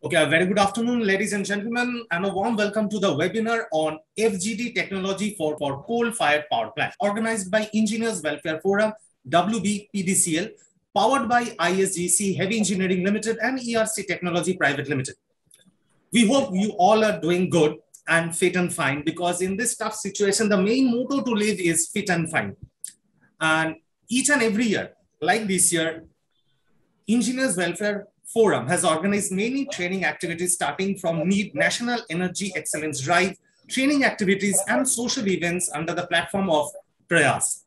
Okay, a very good afternoon, ladies and gentlemen, and a warm welcome to the webinar on FGD technology for coal-fired power plant, organized by Engineers Welfare Forum, WBPDCL, powered by ISGC Heavy Engineering Limited and ERC Technology Private Limited. We hope you all are doing good and fit and fine, because in this tough situation, the main motto to live is fit and fine. And each and every year, like this year, Engineers Welfare Forum has organized many training activities starting from National Energy Excellence Drive, training activities and social events under the platform of Prayas.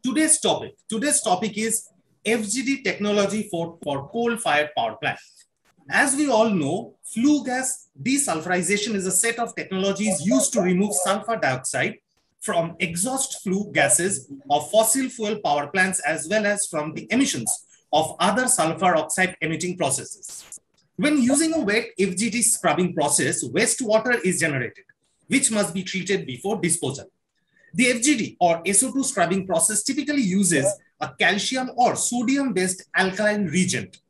Today's topic is FGD technology for coal-fired power plant. As we all know, flue gas desulfurization is a set of technologies used to remove sulfur dioxide from exhaust flue gases of fossil fuel power plants, as well as from the emissions of other sulfur oxide emitting processes. When using a wet FGD scrubbing process, wastewater is generated, which must be treated before disposal. The FGD or SO2 scrubbing process typically uses a calcium or sodium-based alkaline reagent.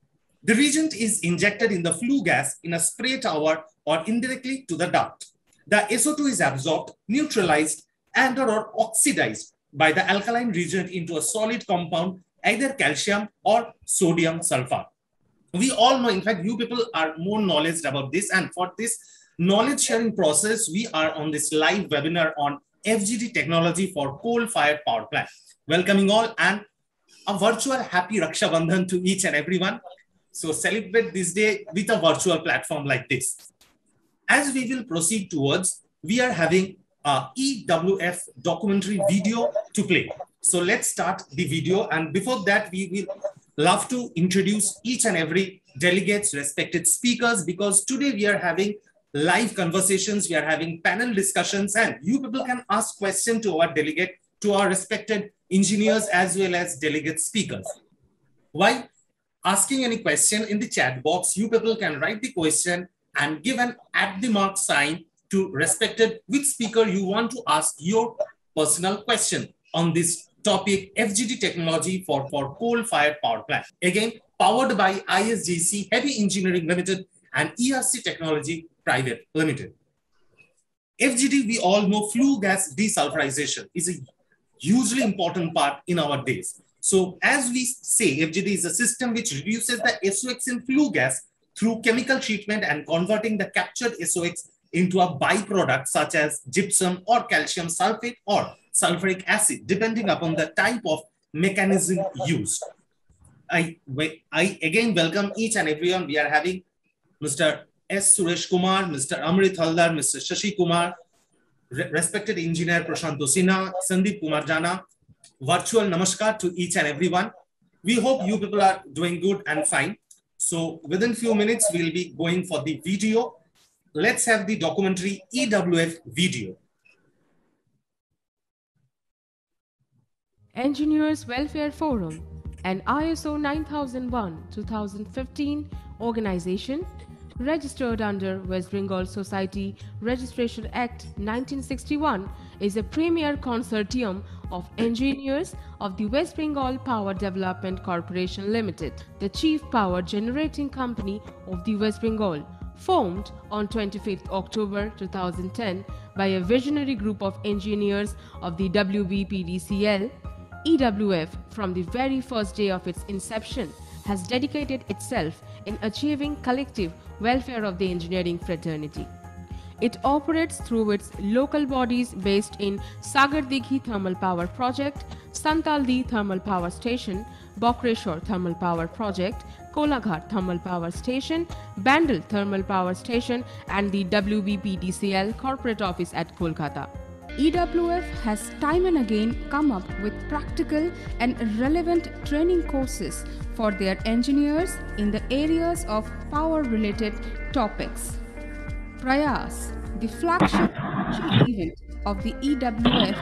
The reagent is injected in the flue gas in a spray tower or indirectly to the duct. The SO2 is absorbed, neutralized, and or oxidized by the alkaline reagent into a solid compound, either calcium or sodium sulfate. We all know, in fact, you people are more knowledgeable about this. And for this knowledge sharing process, we are on this live webinar on FGD technology for coal-fired power plant. Welcoming all and a virtual happy Raksha Bandhan to each and everyone. So celebrate this day with a virtual platform like this. As we will proceed towards, we are having a EWF documentary video to play. So let's start the video. And before that, we will love to introduce each and every delegates, respected speakers, because today we are having live conversations, we are having panel discussions, and you people can ask questions to our delegate, to our respected engineers, as well as delegate speakers. While asking any question in the chat box, you people can write the question and give an @ the mark sign to respected which speaker you want to ask your personal question on this topic, FGD technology for coal-fired power plant. Again, powered by ISGC Heavy Engineering Limited and ERC Technology Private Limited. FGD, we all know, flue gas desulfurization is a hugely important part in our days. So as we say, FGD is a system which reduces the SOx in flue gas through chemical treatment and converting the captured SOx into a byproduct such as gypsum or calcium sulfate or sulfuric acid, depending upon the type of mechanism used. I again welcome each and everyone. We are having Mr. S. Suresh Kumar, Mr. Amrit Haldar, Mr. Shashi Kumar, respected engineer Prashanto Sinha, Sandeep Kumar Jana. Virtual namaskar to each and everyone. We hope you people are doing good and fine. So within few minutes, we'll be going for the video. Let's have the documentary EWF video. Engineers Welfare Forum, an ISO 9001-2015 organization registered under West Bengal Society Registration Act 1961, is a premier consortium of engineers of the West Bengal Power Development Corporation Limited, the chief power generating company of the West Bengal, formed on 25th October 2010 by a visionary group of engineers of the WBPDCL. EWF, from the very first day of its inception, has dedicated itself in achieving collective welfare of the engineering fraternity. It operates through its local bodies based in Sagardighi Thermal Power Project, Santaldi Thermal Power Station, Bokreshwar Thermal Power Project, Kolaghat Thermal Power Station, Bandel Thermal Power Station, and the WBPDCL Corporate Office at Kolkata. EWF has time and again come up with practical and relevant training courses for their engineers in the areas of power-related topics. Prayas, the flagship event of the EWF,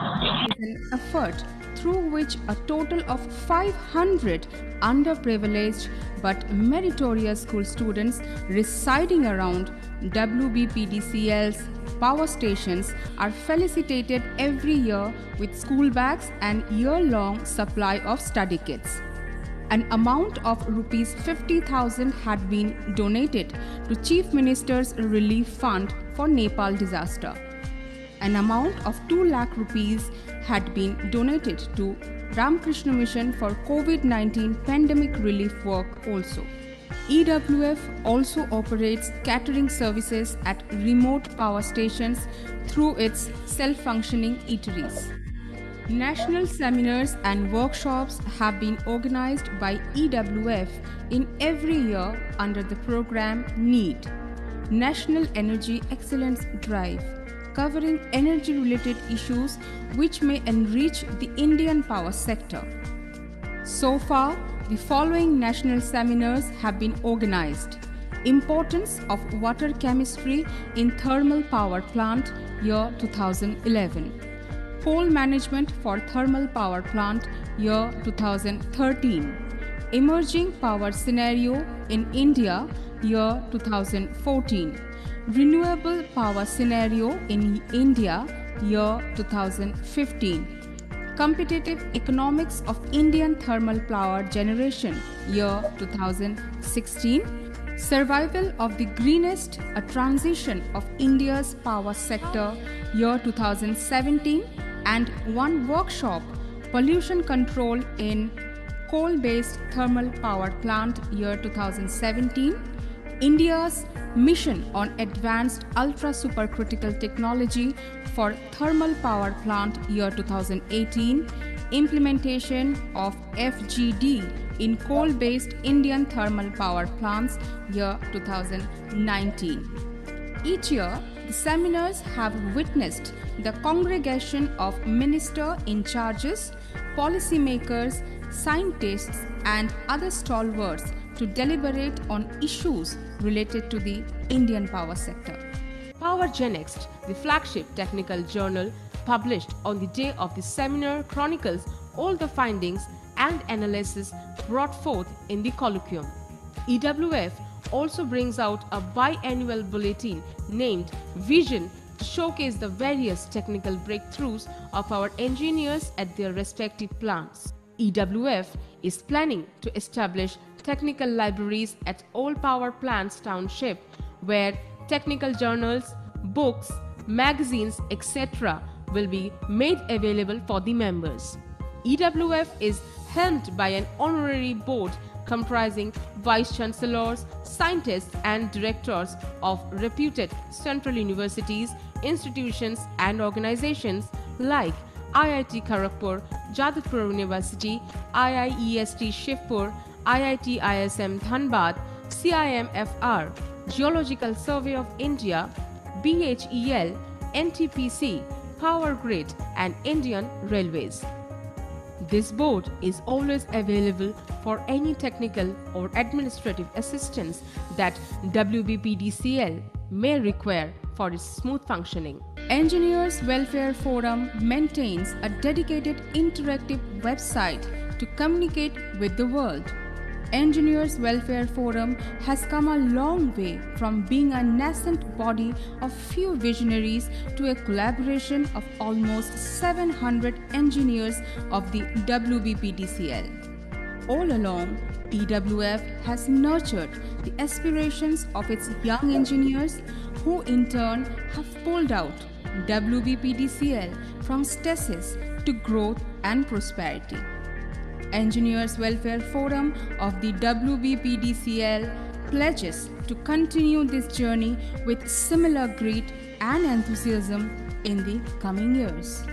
is an effort through which a total of 500 underprivileged but meritorious school students residing around WBPDCL's power stations are felicitated every year with school bags and year-long supply of study kits. An amount of rupees 50,000 had been donated to Chief Minister's Relief Fund for Nepal disaster. An amount of 2 lakh rupees had been donated to Ramakrishna Mission for COVID-19 pandemic relief work also. EWF also operates catering services at remote power stations through its self-functioning eateries. National seminars and workshops have been organized by EWF in every year under the program NEED, National Energy Excellence Drive, covering energy-related issues which may enrich the Indian power sector. So far, the following national seminars have been organized. Importance of water chemistry in thermal power plant, year 2011. Coal management for thermal power plant, year 2013. Emerging power scenario in India, year 2014. Renewable power scenario in India, year 2015. Competitive economics of Indian thermal power generation, year 2016. Survival of the greenest, a transition of India's power sector, year 2017. And one workshop, pollution control in coal-based thermal power plant, year 2017. India's mission on advanced ultra-supercritical technology for thermal power plant, year 2018. Implementation of FGD in coal-based Indian thermal power plants, year 2019. Each year, the seminars have witnessed the congregation of minister-in-charges, policymakers, scientists, and other stalwarts to deliberate on issues related to the Indian power sector. PowerGenX, the flagship technical journal published on the day of the seminar, chronicles all the findings and analysis brought forth in the colloquium. EWF also brings out a biannual bulletin named Vision to showcase the various technical breakthroughs of our engineers at their respective plants. EWF is planning to establish technical libraries at all power plants township where technical journals, books, magazines, etc. will be made available for the members. EWF is helmed by an honorary board comprising vice-chancellors, scientists and directors of reputed central universities, institutions and organizations like IIT Kharagpur, Jadavpur University, IIEST Shivpur, IIT ISM Dhanbad, CIMFR, Geological Survey of India, BHEL, NTPC, Power Grid and Indian Railways. This board is always available for any technical or administrative assistance that WBPDCL may require for its smooth functioning. Engineers Welfare Forum maintains a dedicated interactive website to communicate with the world. Engineers Welfare Forum has come a long way from being a nascent body of few visionaries to a collaboration of almost 700 engineers of the WBPDCL. All along, EWF has nurtured the aspirations of its young engineers who in turn have pulled out WBPDCL from stasis to growth and prosperity. Engineers Welfare Forum of the WBPDCL pledges to continue this journey with similar grit and enthusiasm in the coming years.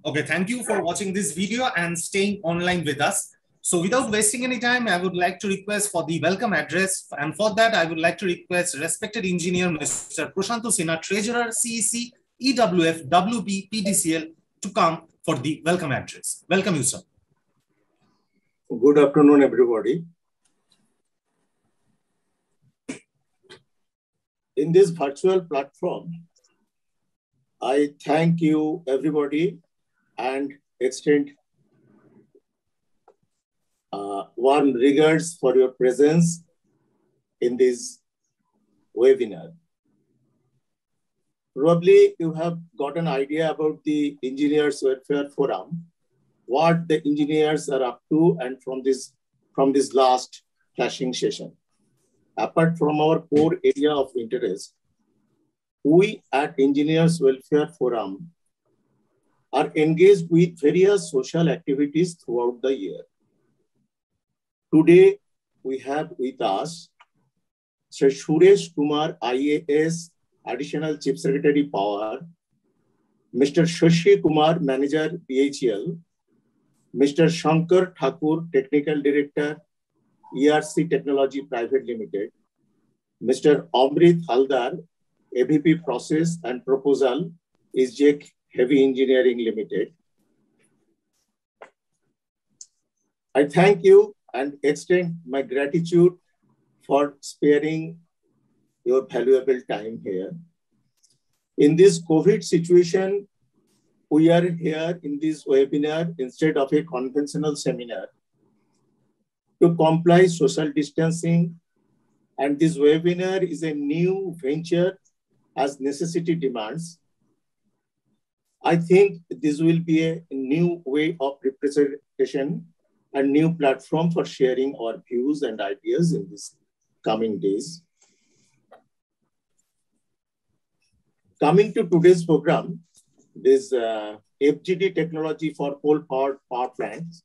Okay, thank you for watching this video and staying online with us. So without wasting any time, I would like to request for the welcome address. And for that, I would like to request respected engineer, Mr. Prashantu Sinha, Treasurer, CEC, EWF, WBPDCL to come for the welcome address. Welcome you, sir. Good afternoon, everybody. In this virtual platform, I thank you, everybody, and extend warm regards for your presence in this webinar. Probably you have got an idea about the Engineers Welfare Forum. what the engineers are up to and from this last flashing session. Apart from our core area of interest, we at Engineers Welfare Forum are engaged with various social activities throughout the year. Today, we have with us Sir Suresh Kumar, IAS, Additional Chief Secretary, Power, Mr. Shashi Kumar, Manager, BHEL, Mr. Shankar Thakur, Technical Director, ERC Technology Private Limited, Mr. Amrit Haldar, AVP Process and Proposal, ISJEC Heavy Engineering Limited. I thank you and extend my gratitude for sparing your valuable time here. In this COVID situation, we are here in this webinar instead of a conventional seminar to comply social distancing, and this webinar is a new venture as necessity demands. I think this will be a new way of representation and new platform for sharing our views and ideas in these coming days. Coming to today's program, this FGD technology for coal-powered power plants.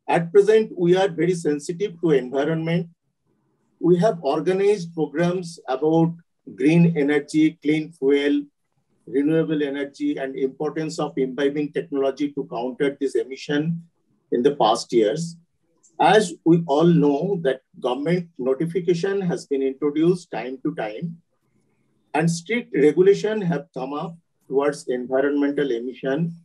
At present, we are very sensitive to environment. We have organized programs about green energy, clean fuel, renewable energy, and importance of imbibing technology to counter this emission in the past years. As we all know that government notification has been introduced time to time, and strict regulation have come up towards environmental emission,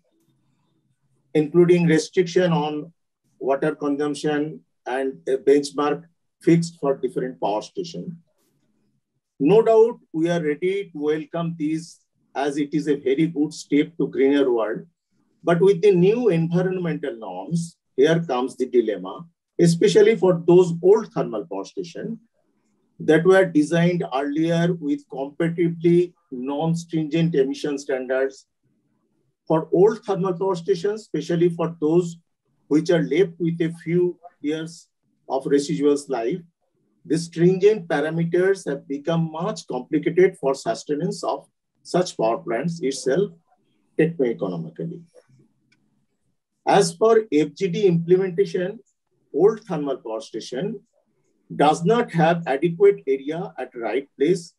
including restriction on water consumption and a benchmark fixed for different power stations. No doubt we are ready to welcome these as it is a very good step to greener world. But with the new environmental norms, here comes the dilemma, especially for those old thermal power stations that were designed earlier with comparatively non-stringent emission standards. For old thermal power stations, especially for those which are left with a few years of residual life, the stringent parameters have become much complicated for sustenance of such power plants itself techno-economically. As for FGD implementation, old thermal power station does not have adequate area at right place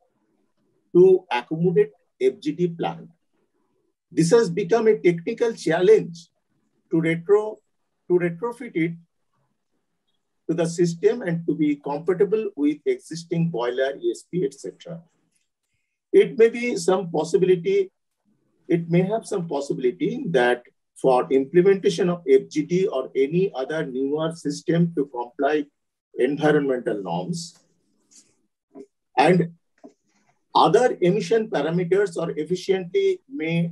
to accommodate FGD plant. This has become a technical challenge to retrofit it to the system and to be compatible with existing boiler, ESP, etc. It may have some possibility that for implementation of FGD or any other newer system to comply environmental norms, and other emission parameters or efficiently may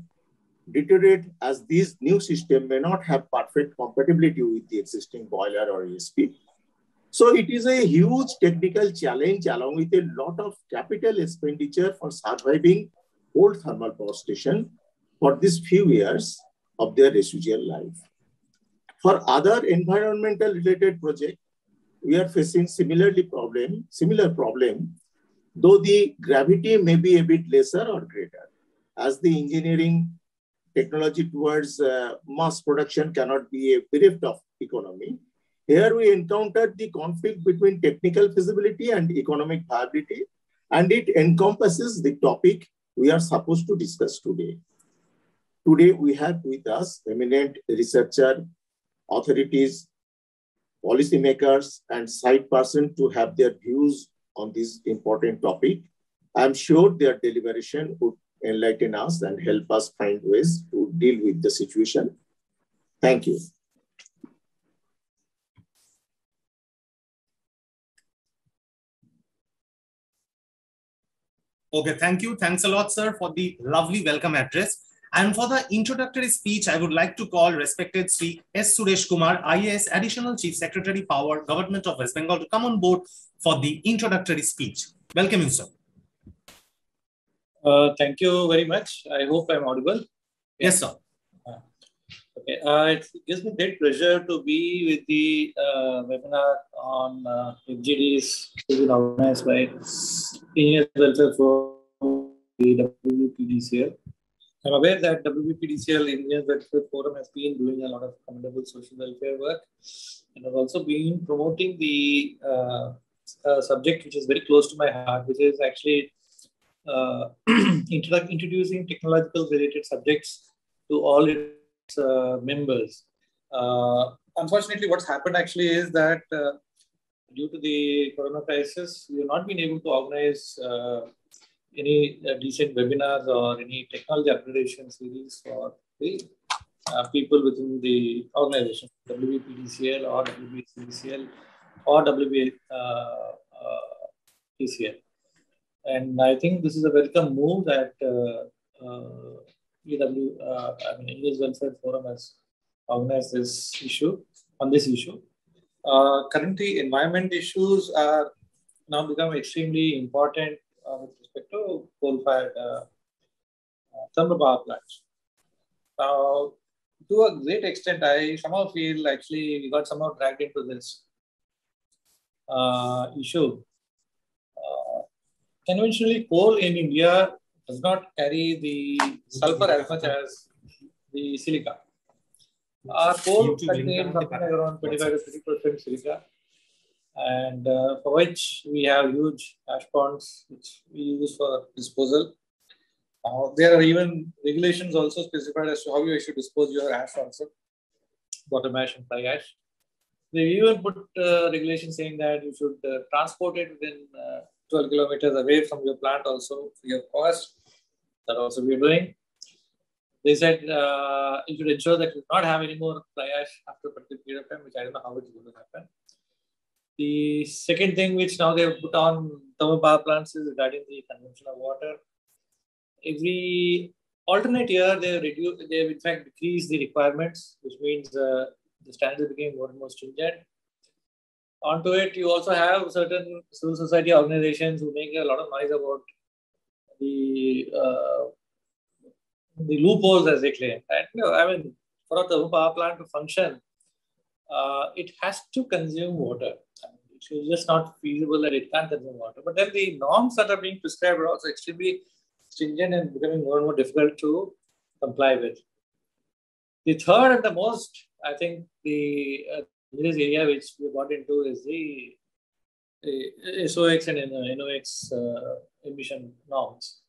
deteriorate as these new systems may not have perfect compatibility with the existing boiler or ESP. So it is a huge technical challenge along with a lot of capital expenditure for surviving old thermal power station for these few years of their residual life. For other environmental related projects, we are facing similar problem, though the gravity may be a bit lesser or greater, as the engineering technology towards mass production cannot be a bereft of economy. Here we encountered the conflict between technical feasibility and economic viability, and it encompasses the topic we are supposed to discuss today. Today we have with us eminent researcher, authorities, policymakers, and site persons to have their views on this important topic. I'm sure their deliberation would enlighten us and help us find ways to deal with the situation. Thank you. Okay, thank you. Thanks a lot, sir, for the lovely welcome address. And for the introductory speech, I would like to call respected Sri S. Suresh Kumar, IAS Additional Chief Secretary, Power, Government of West Bengal, to come on board for the introductory speech. Welcome you, sir. Thank you very much. I hope I'm audible. Yes, sir. Okay. It gives me great pleasure to be with the webinar on FGDs organized by Engineers Welfare Forum, the WBPDCL. I'm aware that WBPDCL Engineers Welfare Forum has been doing a lot of commendable social welfare work and has also been promoting the subject which is very close to my heart, which is actually introducing technological related subjects to all its members. Unfortunately, what's happened actually is that due to the corona crisis, we have not been able to organize any decent webinars or any technology upgradation series for the people within the organization, WBPDCL or WBCDCL or WBPCL. And I think this is a welcome move that English Welfare Forum has organized this issue on this issue. Currently, environment issues are now become extremely important with respect to coal-fired thermal power plants. Now, to a great extent, I somehow feel actually we got somehow dragged into this issue. Conventionally, coal in India does not carry the sulfur as much as the silica. Our coal contains something like around 25 to 30% silica, and for which we have huge ash ponds which we use for disposal. There are even regulations also specified as to how you should dispose your ash also, bottom ash and fly ash. They even put regulations saying that you should transport it within 12 kilometers away from your plant also free of cost. That also we are doing. They said you should ensure that you do not have any more fly ash after a particular period of time, which I don't know how it's going to happen. The second thing which now they have put on thermal power plants is regarding the consumption of water. Every alternate year, they have in fact decreased the requirements, which means the standards became more and more stringent. Onto it, you also have certain civil society organizations who make a lot of noise about the loopholes, as they claim. And, I mean, for a thermal power plant to function, it has to consume water. I mean, it is just not feasible that it can't consume water. But then the norms that are being prescribed are also extremely stringent and becoming more and more difficult to comply with. The third and the most, I think, the area which we got into is the SOx and NOx emission norms.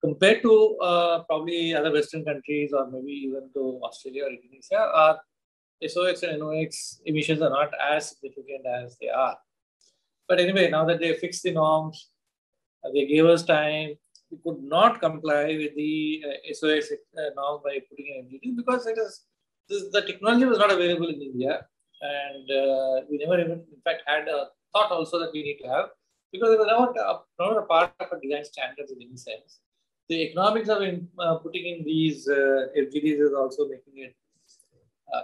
Compared to probably other Western countries or maybe even to Australia or Indonesia, our SOx and NOx emissions are not as significant as they are. But anyway, now that they fixed the norms, they gave us time. We could not comply with the SOx norm by putting in FGD because the technology was not available in India, and we never even, in fact, had a thought also that we need to have because it was not a part of our design standards in any sense. The economics of putting in these FGDs is also making it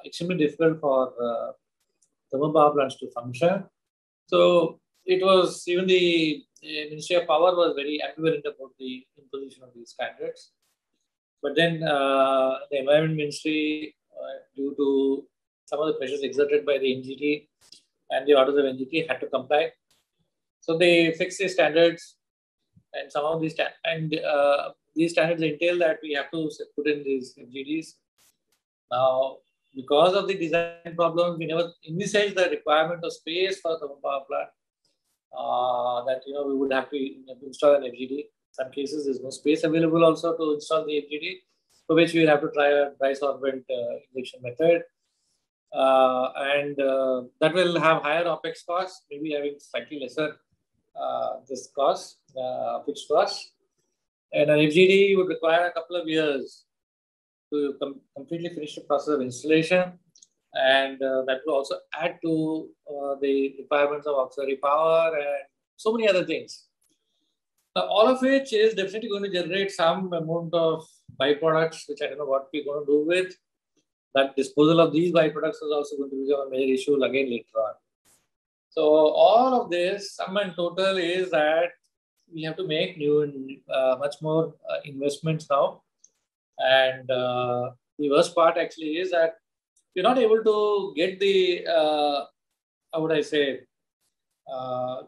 extremely difficult for thermal power plants to function. So it was even the Ministry of Power was very ambivalent about the imposition of these standards. But then the Environment Ministry, due to some of the pressures exerted by the NGT and the orders of NGT, had to comply. So they fixed the standards, and some of these these standards entail that we have to put in these FGDs. Now, because of the design problems, we never envisaged the requirement of space for thermal power plant. That we would have to install an FGD. In some cases, there's no space available also to install the FGD, for which we will have to try a dry sorbent injection method. And that will have higher OPEX costs, maybe having slightly lesser this cost, fixed cost. And an FGD would require a couple of years to completely finish the process of installation. And that will also add to the requirements of auxiliary power and so many other things. Now, all of which is definitely going to generate some amount of byproducts, which I don't know what we're going to do with. That disposal of these byproducts is also going to become a major issue again later on. So all of this, sum and total, is that we have to make new and much more investments now. And the worst part actually is that you're not able to get the, how would I say,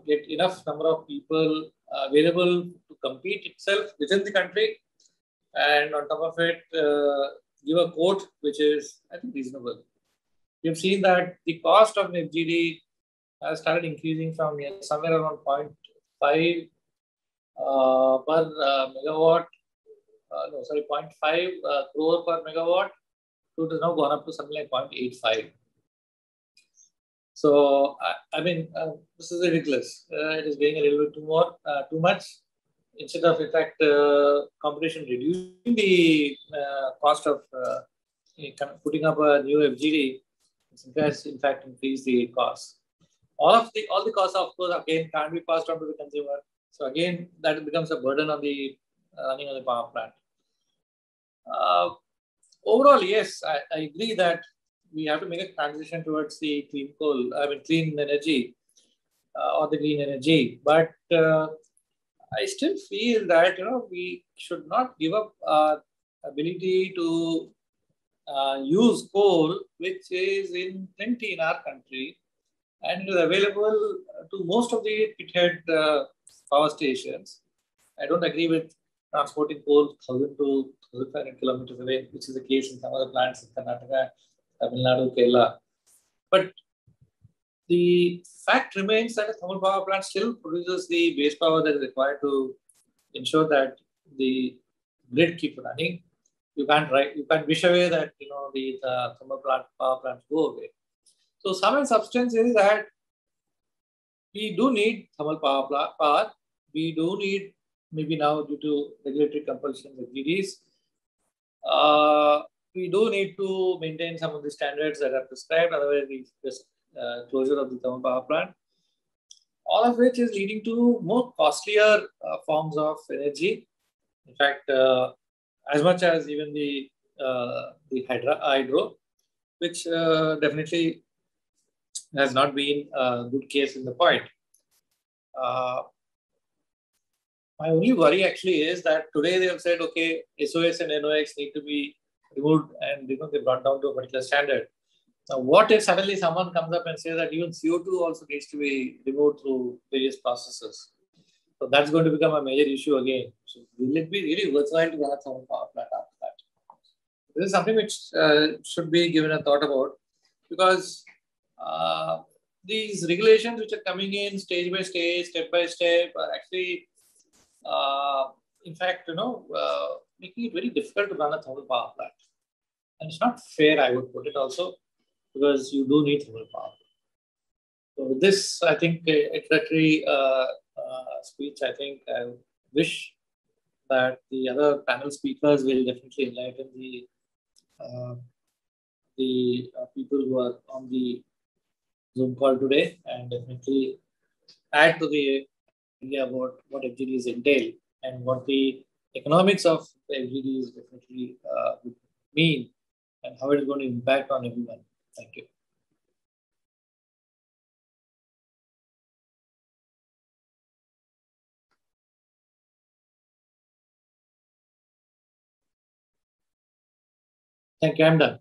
get enough number of people available to compete itself within the country. And on top of it, give a quote which is, I think, reasonable. We've seen that the cost of FGD has started increasing from somewhere around 0.5 per megawatt, no, sorry, 0.5 crore per megawatt, so it has now gone up to something like 0.85. So, I mean, this is ridiculous. It is being a little bit too much. Instead of, in fact, competition reducing the cost of putting up a new FGD, it's in fact increase the cost. All the costs, of course, again can't be passed on to the consumer. So again, that becomes a burden on the running of the power plant. Overall, yes, I agree that we have to make a transition towards the clean energy or the green energy. But I still feel that we should not give up our ability to use coal, which is in plenty in our country, and it is available to most of the pithead power stations. I don't agree with transporting coal 1,000 to 1,500 kilometers away, which is the case in some other plants in Karnataka, Tamil Nadu, Kerala. But the fact remains that a thermal power plant still produces the base power that is required to ensure that the grid keeps running. You can't wish away that the thermal power plants go away. So sum and substance is that we do need thermal power. We do need, maybe now due to regulatory compulsions of FGDs, we do need to maintain some of the standards that are prescribed, otherwise we just closure of the thermal power plant. All of which is leading to more costlier forms of energy. In fact, as much as even the hydro, which definitely has not been a good case in the point. My only worry actually is that today they have said, okay, SOS and NOx need to be removed, and they brought down to a particular standard. Now, what if suddenly someone comes up and says that even CO2 also needs to be removed through various processes? So that's going to become a major issue again. So will it be really worthwhile to run a thermal power plant after that? This is something which should be given a thought about, because these regulations which are coming in stage by stage, step by step, are actually, in fact, making it very difficult to run a thermal power plant. And it's not fair, I would put it also, because you do need thermal power. So with this, I think, introductory speech, I think I wish that the other panel speakers will definitely enlighten the people who are on the Zoom call today, and definitely add to the idea about what FGDs entail and what the economics of the FGDs definitely would mean, and how it is going to impact on everyone. Thank you. Thank you. I'm done.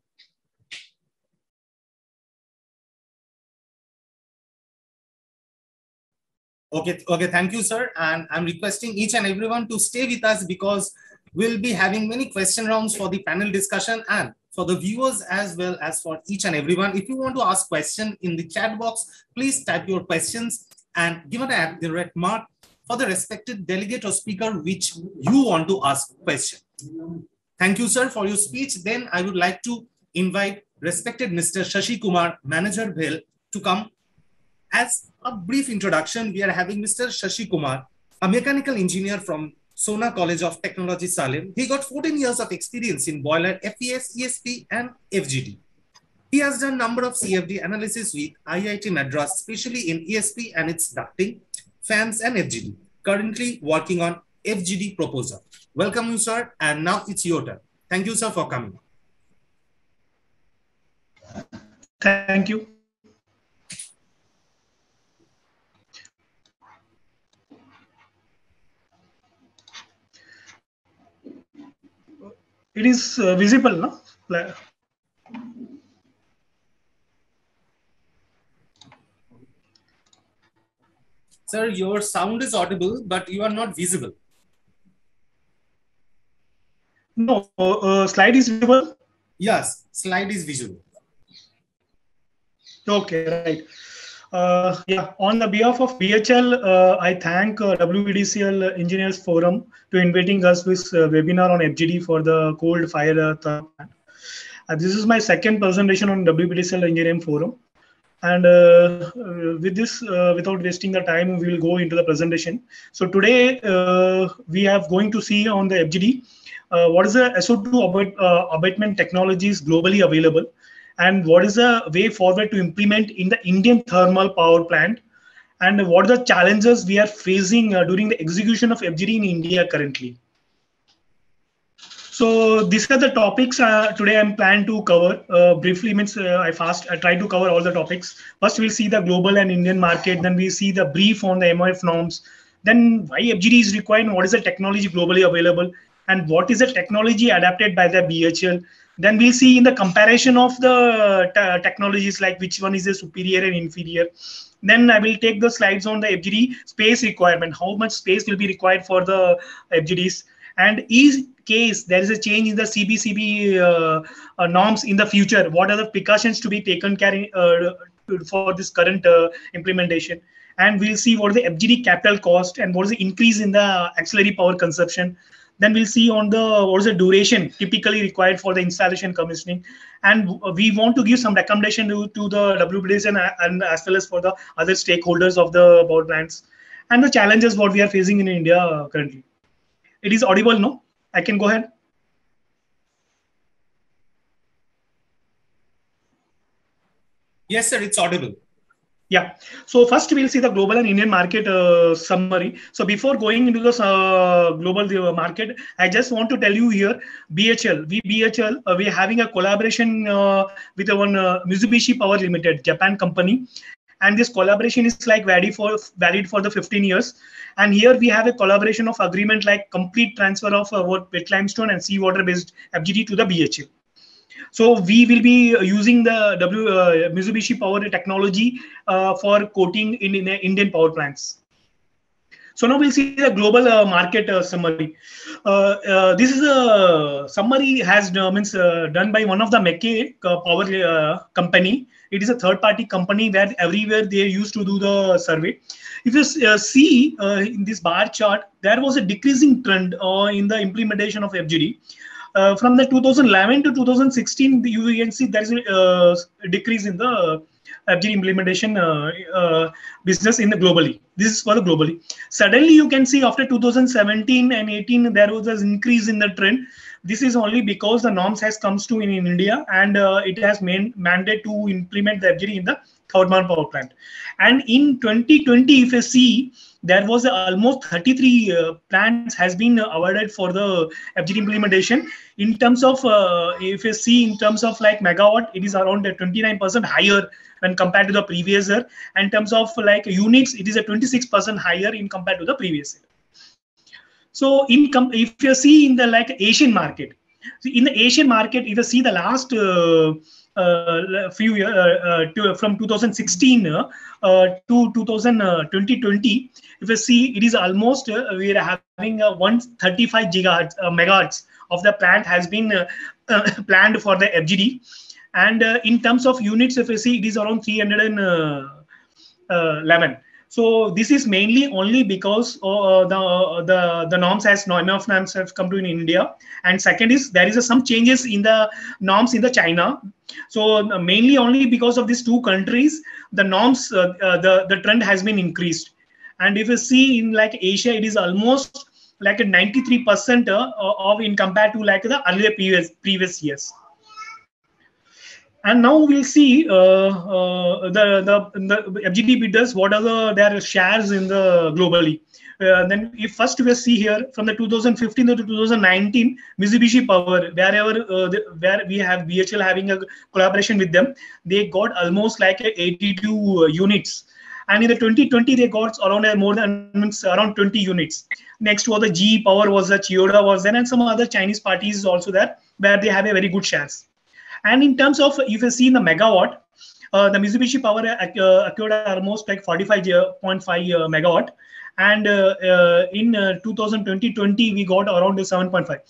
Okay, thank you, sir. And I'm requesting each and everyone to stay with us, because we'll be having many question rounds for the panel discussion and for the viewers as well as for each and everyone. If you want to ask question in the chat box, please type your questions and give an @ mark for the respected delegate or speaker which you want to ask question. Thank you, sir, for your speech. Then I would like to invite respected Mr. Shashi Kumar, Manager BHEL, to come. As a brief introduction, we are having Mr. Shashi Kumar, a mechanical engineer from Sona College of Technology, Salem. He got 14 years of experience in boiler, FES, ESP, and FGD. He has done a number of CFD analysis with IIT Madras, especially in ESP and its ducting, fans, and FGD. Currently working on FGD proposal. Welcome you, sir, and now it's your turn. Thank you, sir, for coming. Thank you. It is visible, no? Sir, your sound is audible, but you are not visible. No, slide is visible. Yes, slide is visual. Okay, right. Yeah, on the behalf of BHL, I thank WBDCL Engineers Forum to inviting us this webinar on FGD for the cold fire thermal plant. This is my second presentation on WBDCL Engineering Forum. And with this, without wasting the time, we will go into the presentation. So today, we are going to see on the FGD, what is the SO2 abatement technologies globally available, and what is the way forward to implement in the Indian thermal power plant, and what are the challenges we are facing during the execution of FGD in India currently. So these are the topics today I'm planning to cover. Briefly means I try to cover all the topics. First we'll see the global and Indian market, then we see the brief on the MOF norms, then why FGD is required and what is the technology globally available, and what is the technology adapted by the BHL. Then we'll see in the comparison of the technologies, like which one is the superior and inferior. Then I will take the slides on the FGD space requirement, how much space will be required for the FGDs. And each case there is a change in the CBCB norms in the future, what are the precautions to be taken care for this current implementation. And we'll see what is the FGD capital cost and what is the increase in the auxiliary power consumption. Then we'll see on the what is the duration typically required for the installation commissioning. And we want to give some recommendation to the WBDS and as well as for the other stakeholders of the power plants, and the challenges what we are facing in India currently. It is audible, no? I can go ahead. Yes, sir, it's audible. Yeah. So first we'll see the global and Indian market summary. So before going into the global market, I just want to tell you here, BHL, we are having a collaboration with one Mitsubishi Power Limited, Japan company. And this collaboration is like valid for the 15 years. And here we have a collaboration of agreement like complete transfer of wet limestone and seawater based FGD to the BHL. So we will be using the Mitsubishi Power technology for coating in Indian power plants. So now we'll see the global market summary. This is a summary done by one of the McKay power company. It is a third-party company where everywhere they used to do the survey. If you see in this bar chart, there was a decreasing trend in the implementation of FGD. From the 2011 to 2016, you can see there is a decrease in the FGD implementation business in the globally. This is for the globally. Suddenly, you can see after 2017 and 18, there was an increase in the trend. This is only because the norms has comes to in India, and it has mandate to implement the FGD in the thermal power plant. And in 2020, if you see, there was almost 33 plants has been awarded for the FGD implementation. In terms of, if you see in terms of like megawatt, it is around 29% higher when compared to the previous year. And in terms of like units, it is a 26% higher in compared to the previous year. So if you see in the like Asian market, in the Asian market, if you see the last few years from 2016 to 2020, if you see, it is almost we are having 135 megawatts of the plant has been planned for the FGD. And in terms of units, if you see, it is around 311. So this is mainly only because the norms enough norms have come to in India. And second is there is some changes in the norms in the China. So mainly only because of these two countries, the norms, the trend has been increased. And if you see in like Asia, it is almost like a 93% of in compared to like the earlier previous years. And now we'll see the FGD bidders, what are their shares in the globally. Then if first we see here from the 2015 to 2019, Mitsubishi Power, wherever where we have BHL having a collaboration with them, they got almost like 82 units. And in the 2020, they got around around 20 units. Next was the GE Power was there, Chiyoda was there, and some other Chinese parties also there, where they have a very good shares. And in terms of, if you see in the megawatt, the Mitsubishi Power acquired almost like 45.5 megawatt. And in 2020, we got around 7.5.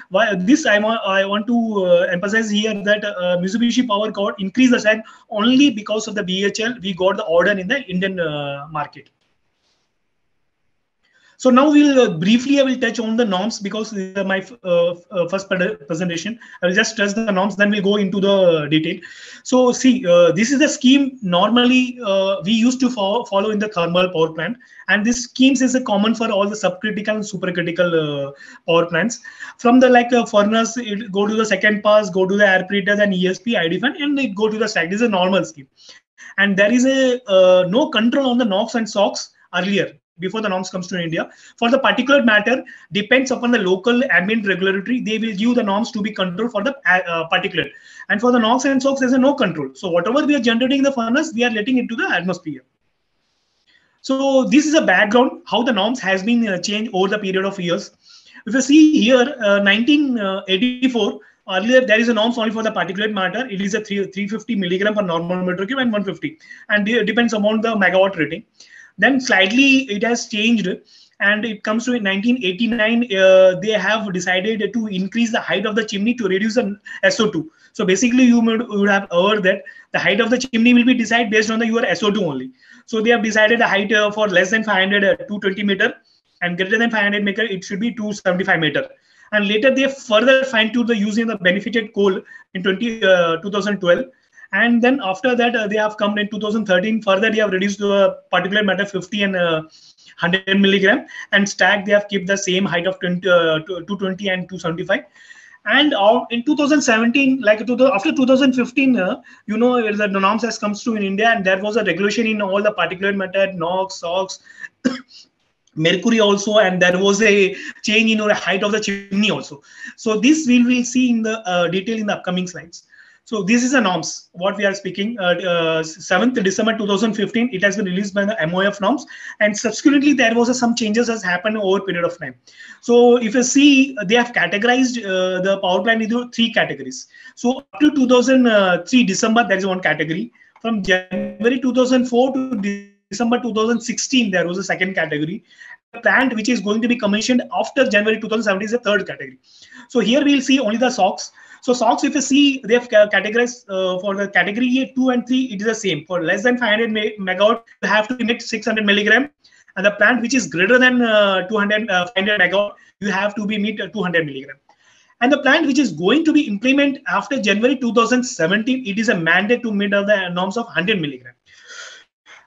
Why this I want to emphasize here that Mitsubishi Power got increased the share only because of the BHL. We got the order in the Indian market. So now we'll briefly, I will touch on the norms because this is my first presentation. I will just touch the norms, then we'll go into the detail. So see, this is the scheme normally we used to follow in the thermal power plant. And this schemes is common for all the subcritical and supercritical power plants. From the furnace, it go to the second pass, go to the air preheater, then ESP, IDFAN, and it go to the stack. This is a normal scheme. And there is a no control on the Knox and SOx earlier, before the norms comes to India. For the particulate matter, depends upon the local ambient regulatory. They will give the norms to be controlled for the particulate. And for the Knox and SOx, there's no control. So whatever we are generating in the furnace, we are letting it to the atmosphere. So this is a background, how the norms has been changed over the period of years. If you see here, 1984, earlier there is a norms only for the particulate matter. It is a 350 milligram per normal meter cube and 150. And it depends upon the megawatt rating. Then slightly it has changed, and it comes to 1989. They have decided to increase the height of the chimney to reduce the SO2. So basically, you would have heard that the height of the chimney will be decided based on your SO2 only. So they have decided the height for less than 500, 220 meter, and greater than 500 meter, it should be 275 meter. And later they further fine-tuned the using the benefited coal in 2012. And then after that, they have come in 2013. Further, they have reduced the particulate matter 50 and 100 milligram, and stack they have kept the same height of 220 and 275. And in 2017, after 2015, you know, the norms has comes to in India, and there was a regulation in all the particulate matter, NOx, SOx, mercury also, and there was a change in the height of the chimney also. So this we will see in the detail in the upcoming slides. So this is the norms, what we are speaking. 7th December 2015, it has been released by the MOF norms, and subsequently there was some changes has happened over a period of time. So if you see, they have categorized the power plant into 3 categories. So up to 2003 December, there is one category. From January 2004 to December 2016, there was a second category. The plant which is going to be commissioned after January 2017 is a third category. So here we will see only the SOx. So SOx, if you see, they have categorized for the category 2 and 3, it is the same. For less than 500 megawatt, you have to emit 600 milligram. And the plant which is greater than 500 megawatt, you have to be emit 200 milligram. And the plant which is going to be implemented after January 2017, it is a mandate to meet the norms of 100 milligram.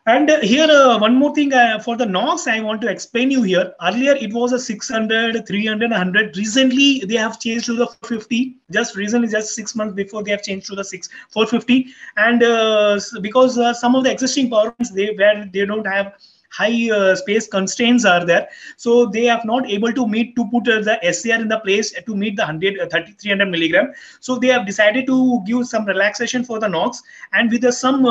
And here, one more thing for the NOx, I want to explain you here. Earlier, it was a 600, 300, 100. Recently, they have changed to the 450. Just recently, just 6 months before, they have changed to the 450. And because some of the existing power plants, where they don't have high space constraints are there, so they have not able to put the SCR in the place to meet the 300 milligram. So they have decided to give some relaxation for the NOx, and with some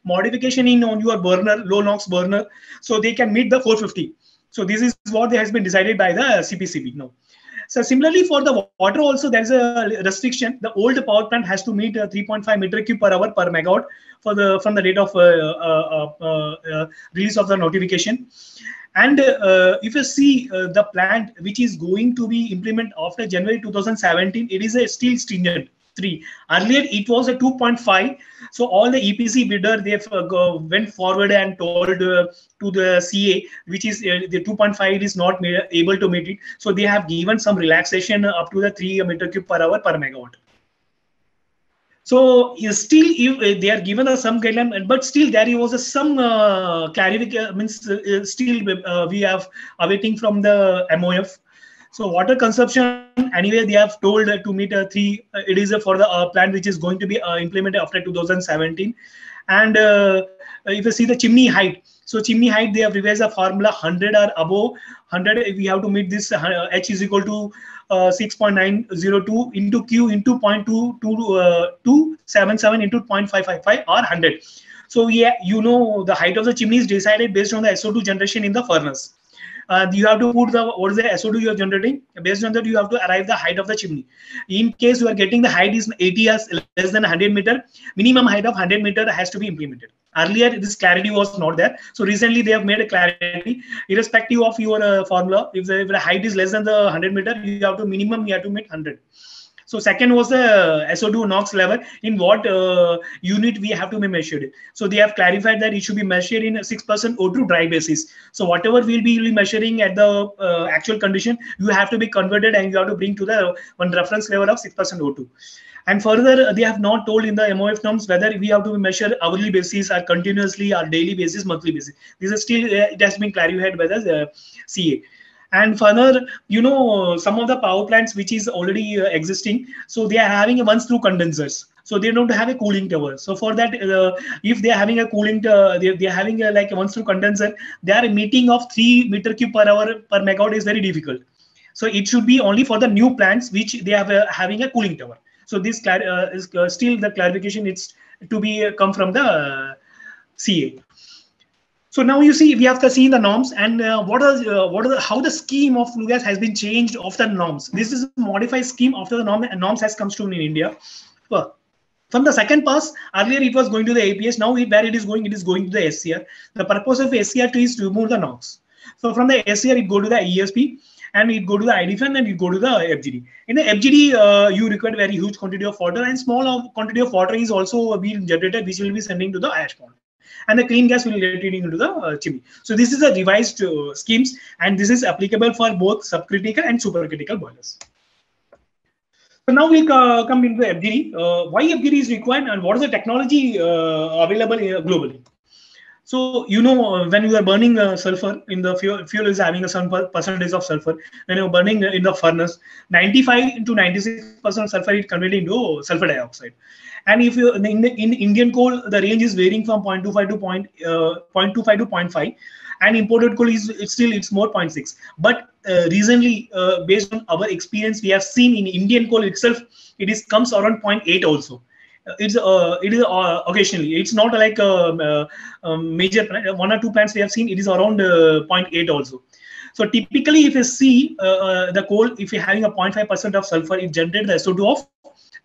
modification on your burner, low NOx burner, so they can meet the 450. So this is what has been decided by the CPCB now. So similarly for the water also, there is a restriction. The old power plant has to meet 3.5 meter cube per hour per megawatt from the date of release of the notification. And if you see the plant which is going to be implemented after January 2017, it is a still stringent 3. Earlier it was a 2.5. So all the EPC bidder, they went forward and told to the CA, which is the 2.5 is not able to meet it. So they have given some relaxation up to the 3 meter cube per hour per megawatt. So still, if they are given some guideline, but still there was some clarification. Still we have awaiting from the MOF. So water consumption, anyway, they have told to meet 3. It is for the plant which is going to be implemented after 2017. And if you see the chimney height, so chimney height, they have revised the formula 100 or above 100. If we have to meet this, H is equal to 6.902 into Q into 0.2277 into 0.555 or 100. So yeah, you know, the height of the chimney is decided based on the SO2 generation in the furnace. You have to put the what is the SO2 you are generating. Based on that, you have to arrive the height of the chimney. In case you are getting the height is 80 as less than 100 meter, minimum height of 100 meter has to be implemented. Earlier, this clarity was not there. So recently, they have made a clarity. Irrespective of your formula, if the height is less than the 100 meter, you have to minimum you have to make 100. So second was the SO2 Knox level, in what unit we have to be measured. So they have clarified that it should be measured in 6% O2 dry basis. So whatever we'll be measuring at the actual condition, you have to be converted and you have to bring to the one reference level of 6% O2. And further, they have not told in the MOF norms whether we have to measure hourly basis or continuously or daily basis, monthly basis. This is still, it has been clarified by the CA. And further, you know, some of the power plants which is already existing, so they are having a once through condensers. So they don't have a cooling tower. So for that, if they are having a cooling, they are having a, like a once through condenser, their meeting of 3 meter cube per hour per megawatt is very difficult. So it should be only for the new plants which they have having a cooling tower. So this is still the clarification. It's to be come from the CA. So now you see we have to see the norms and how the scheme of flue gas has been changed of the norms. This is a modified scheme after the norms has come to in India. Well, from the second pass, earlier it was going to the APS. Now where it is going to the SCR. The purpose of SCR is to remove the Knox. So from the SCR it go to the ESP and it go to the IDFAN and it go to the FGD. In the FGD, you require very huge quantity of water, and small quantity of water is also being generated, which will be sending to the ash pond. And the clean gas will get into the chimney. So this is a revised schemes, and this is applicable for both subcritical and supercritical boilers. So now we'll come into the FGD. Why FGD is required and what is the technology available globally? So, you know, when you are burning sulfur in the fuel is having a certain percentage of sulfur. When you're burning in the furnace, 95 to 96% sulfur is converted into sulfur dioxide. And if you in Indian coal, the range is varying from 0.25 to 0.25 to 0.5, and imported coal is it's more 0.6. But recently, based on our experience, we have seen in Indian coal itself, it comes around 0.8 also. It is occasionally. It's not like a major one or two plants we have seen. It is around 0.8 also. So typically, if you see the coal, if you're having a 0.5% of sulfur, it generates the SO2 of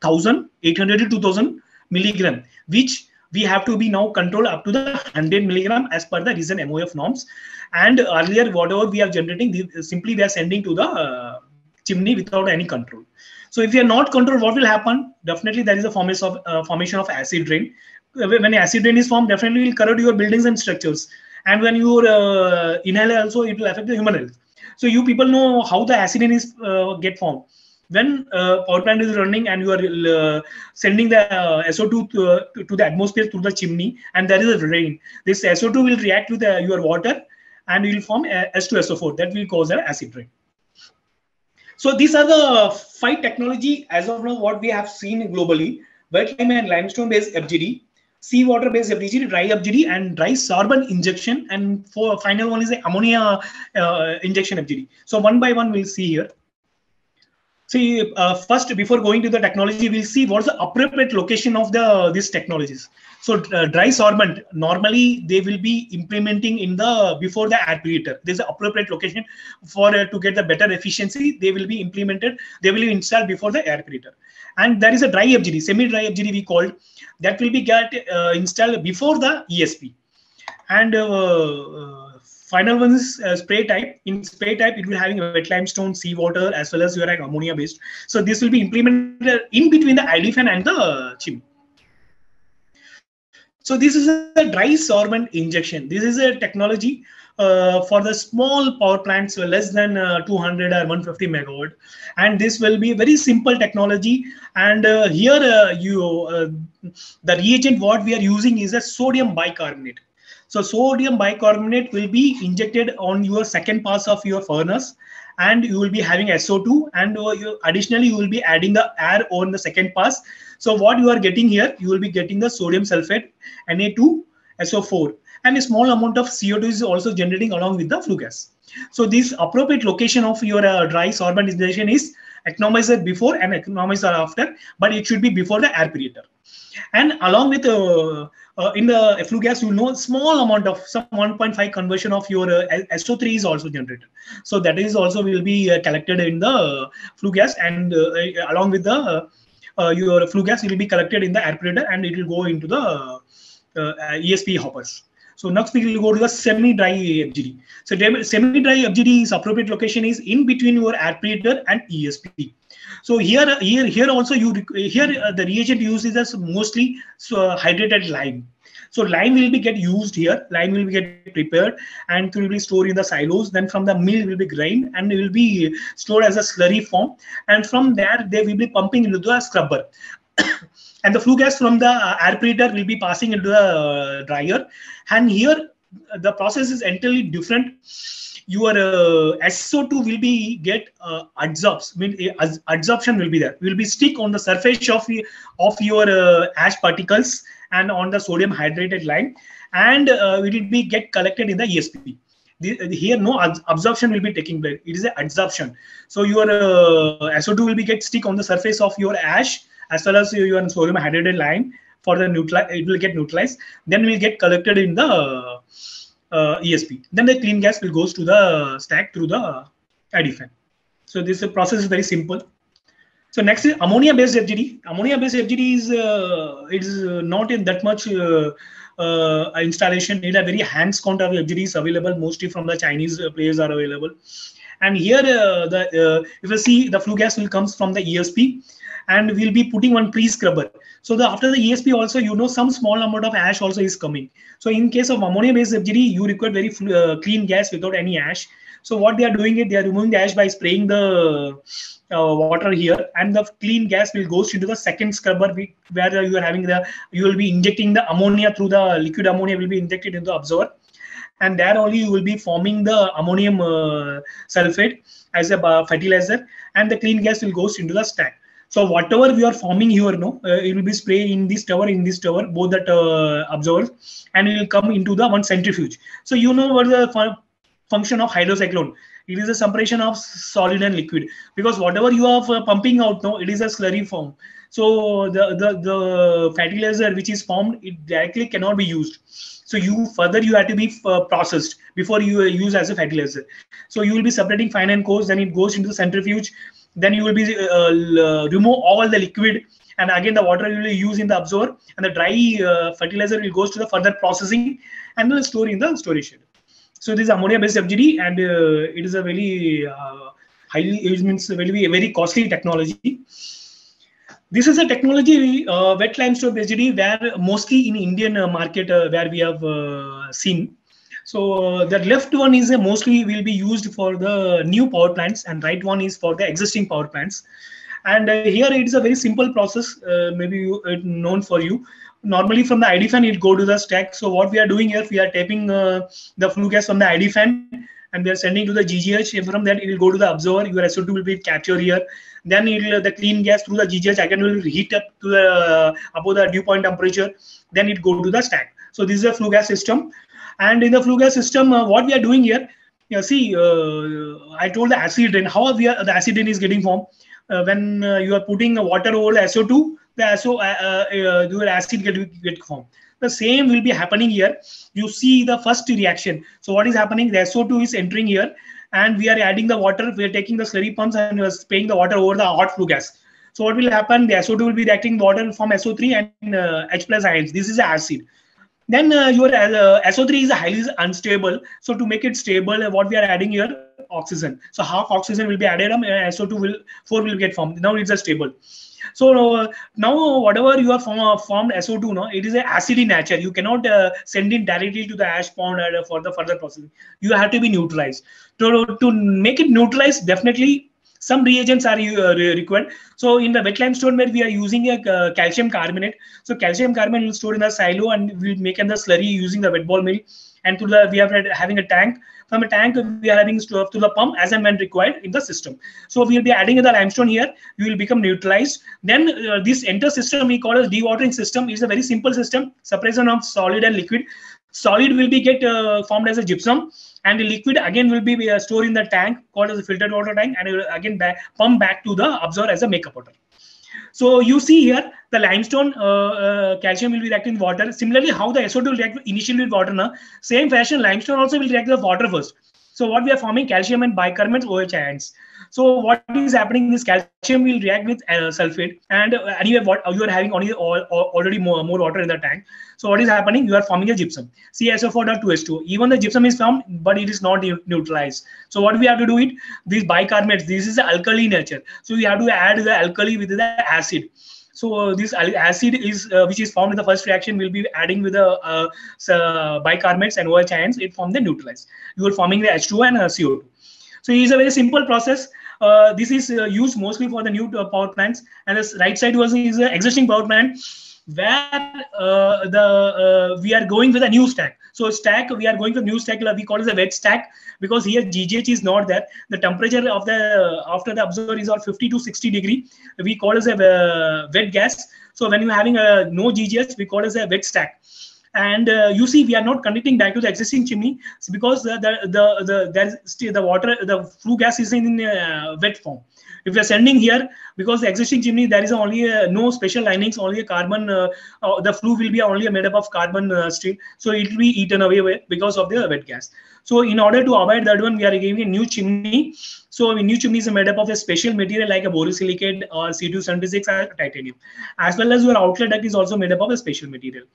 1,800 to 2,000 milligram, which we have to be now controlled up to the 100 milligram as per the recent MOF norms. And earlier, whatever we are generating, simply we are sending to the chimney without any control. So if you are not controlled, what will happen? Definitely there is a formation of acid rain. When acid rain is formed, definitely will corrode your buildings and structures. And when you inhale also, it will affect the human health. So you people know how the acid rain is get formed. When power plant is running and you are sending the SO2 to the atmosphere through the chimney, and there is a rain, this SO2 will react with your water and will form S2SO4. That will cause an acid rain. So these are the 5 technology as of now what we have seen globally: wet lime and limestone-based FGD, seawater-based FGD, dry FGD, and dry sorbent injection. And for final one is the ammonia injection FGD. So one by one we'll see here. See, first, before going to the technology, we'll see what's the appropriate location of these technologies. So dry sorbent, normally they will be implementing in before the air preheater. There's an appropriate location for to get the better efficiency. They will be implemented. They will be installed before the air preheater. And there is a dry FGD, semi-dry FGD we called, that will be installed before the ESP. And final one is spray type. In spray type, it will having a wet limestone, seawater, as well as your ammonia based. So this will be implemented in between the IDFAN and the chimney. So this is a dry sorbent injection. This is a technology for the small power plants less than 200 or 150 megawatt. And this will be very simple technology. And here the reagent what we are using is a sodium bicarbonate. So sodium bicarbonate will be injected on your second pass of your furnace, and you will be having SO2, and additionally you will be adding the air on the second pass. So what you are getting here, you will be getting the sodium sulfate, Na2SO4, and a small amount of CO2 is also generating along with the flue gas. So this appropriate location of your dry sorbent injection is economizer before and economizer after, but it should be before the air preheater. And along with in the flue gas, you know, small amount of some 1.5 conversion of your SO3 is also generated. So that is also will be collected in the flue gas, and along with the your flue gas, it will be collected in the aerator and it will go into the ESP hoppers. So next we will go to the semi-dry FGD. So semi-dry FGD's appropriate location is in between your aerator and ESP. So here also the reagent used is mostly hydrated lime. So lime will be get used here. Lime will be get prepared and it will be stored in the silos. Then from the mill will be grind and it will be stored as a slurry form. And from there they will be pumping into the scrubber. And the flue gas from the aerator will be passing into the dryer. And here the process is entirely different. Your SO2 will be get adsorbs. Adsorption will be there. Will be stick on the surface of your ash particles and on the sodium hydrated lime, and it will be get collected in the ESP. Here no absorption will be taking place. It is an adsorption. So your SO2 will be get stick on the surface of your ash as well as your sodium hydrated lime for the it will get neutralized. Then will get collected in the ESP. Then the clean gas will goes to the stack through the ID fan. So this process is very simple. So next is ammonia-based FGD. Ammonia-based FGD is not in that much installation. It a very hands count of FGDs available, mostly from the Chinese players are available. And here if you see the flue gas will comes from the ESP, and we'll be putting one pre-scrubber. So after the ESP also, you know, some small amount of ash also is coming. So in case of ammonia-based FGD, you require very clean gas without any ash. So what they are doing it, they are removing the ash by spraying the water here, and the clean gas will go into the second scrubber where you are having you will be injecting the ammonia through the liquid ammonia will be injected into the absorber. And there only you will be forming the ammonium sulfate as a fertilizer, and the clean gas will go into the stack. So whatever we are forming here, it will be sprayed in this tower, both that absorbers, and it will come into the one centrifuge. So you know what the function of hydrocyclone. It is a separation of solid and liquid, because whatever you are pumping out now, it is a slurry form. So the fertilizer which is formed, it directly cannot be used. So you have to be processed before you use as a fertilizer. So you will be separating fine and coarse, then it goes into the centrifuge. Then you will be remove all the liquid, and again the water you will use in the absorber, and the dry fertilizer will goes to the further processing and will store in the storage shed. So this is ammonia-based FGD, and it is a very very costly technology. This is a technology wet limestone FGD where mostly in Indian market where we have seen. So the left one is mostly will be used for the new power plants, and right one is for the existing power plants. And here it is a very simple process, maybe known for you. Normally from the ID fan it go to the stack. So what we are doing here, we are taping the flue gas from the ID fan, and we are sending to the GGH. From that it will go to the absorber. Your SO2 will be captured here. Then the clean gas through the GGH again will heat up to the above the dew point temperature. Then it go to the stack. So this is a flue gas system. And in the flue gas system, what we are doing here, see, I told the acid rain. How the acid rain is getting formed? When you are putting water over the SO2, the acid get formed. The same will be happening here. You see the first reaction. So what is happening? The SO2 is entering here, and we are adding the water. We are taking the slurry pumps and we are spraying the water over the hot flue gas. So what will happen? The SO2 will be reacting water from SO3 and H+ ions. This is acid. Then your SO3 is highly unstable. So to make it stable, what we are adding here, oxygen. So half oxygen will be added, SO2 4 will get formed. Now it's a stable. So now whatever you have formed SO2, it is an acid in nature. You cannot send it directly to the ash pond for the further processing. You have to be neutralized. To make it neutralized, definitely some reagents are required. So in the wet limestone where we are using a calcium carbonate. So calcium carbonate will store in the silo, and we will make in the slurry using the wet ball mill. And we are having a tank. From a tank, we are having to the pump as and when required in the system. So we will be adding the limestone here. You will become neutralized. Then this entire system we call as dewatering system is a very simple system. Separation of solid and liquid. Solid will be get formed as a gypsum, and the liquid again will be stored in the tank called as a filtered water tank, and it will again pump back to the absorber as a makeup water. So you see here the limestone calcium will be reacting with water. Similarly, how the SO2 will react initially with water, na? Same fashion, limestone also will react with water first. So what we are forming calcium and bicarbonates OH ions. So what is happening? This calcium will react with sulfate, and anyway, what you are having already more water in the tank. So what is happening? You are forming a gypsum, CaSO4.2H2. Even the gypsum is formed, but it is not neutralized. So what we have to do it? These bicarbonates. This is the alkali nature. So we have to add the alkali with the acid. So this acid is which is formed in the first reaction will be adding with the bicarbonates and OH ions. It form the neutralize. You are forming the H2O and CO2. So it is a very simple process. This is used mostly for the new power plants, and the right side is an existing power plant where we are going with a new stack. So stack, we are going with new stack. We call it a wet stack because here GGH is not there. The temperature of the after the absorber is on 50 to 60 degree. We call it a wet gas. So when you are having a no GGH, we call it a wet stack. And you see, we are not connecting back to the existing chimney because the water, the flue gas is in wet form. If we are sending here, because the existing chimney, there is only no special linings, only a carbon, the flue will be only made up of carbon steel. So it will be eaten away because of the wet gas. So in order to avoid that one, we are giving a new chimney. So a new chimney is made up of a special material like a borosilicate or C276 or titanium. As well as your outlet duct is also made up of a special material.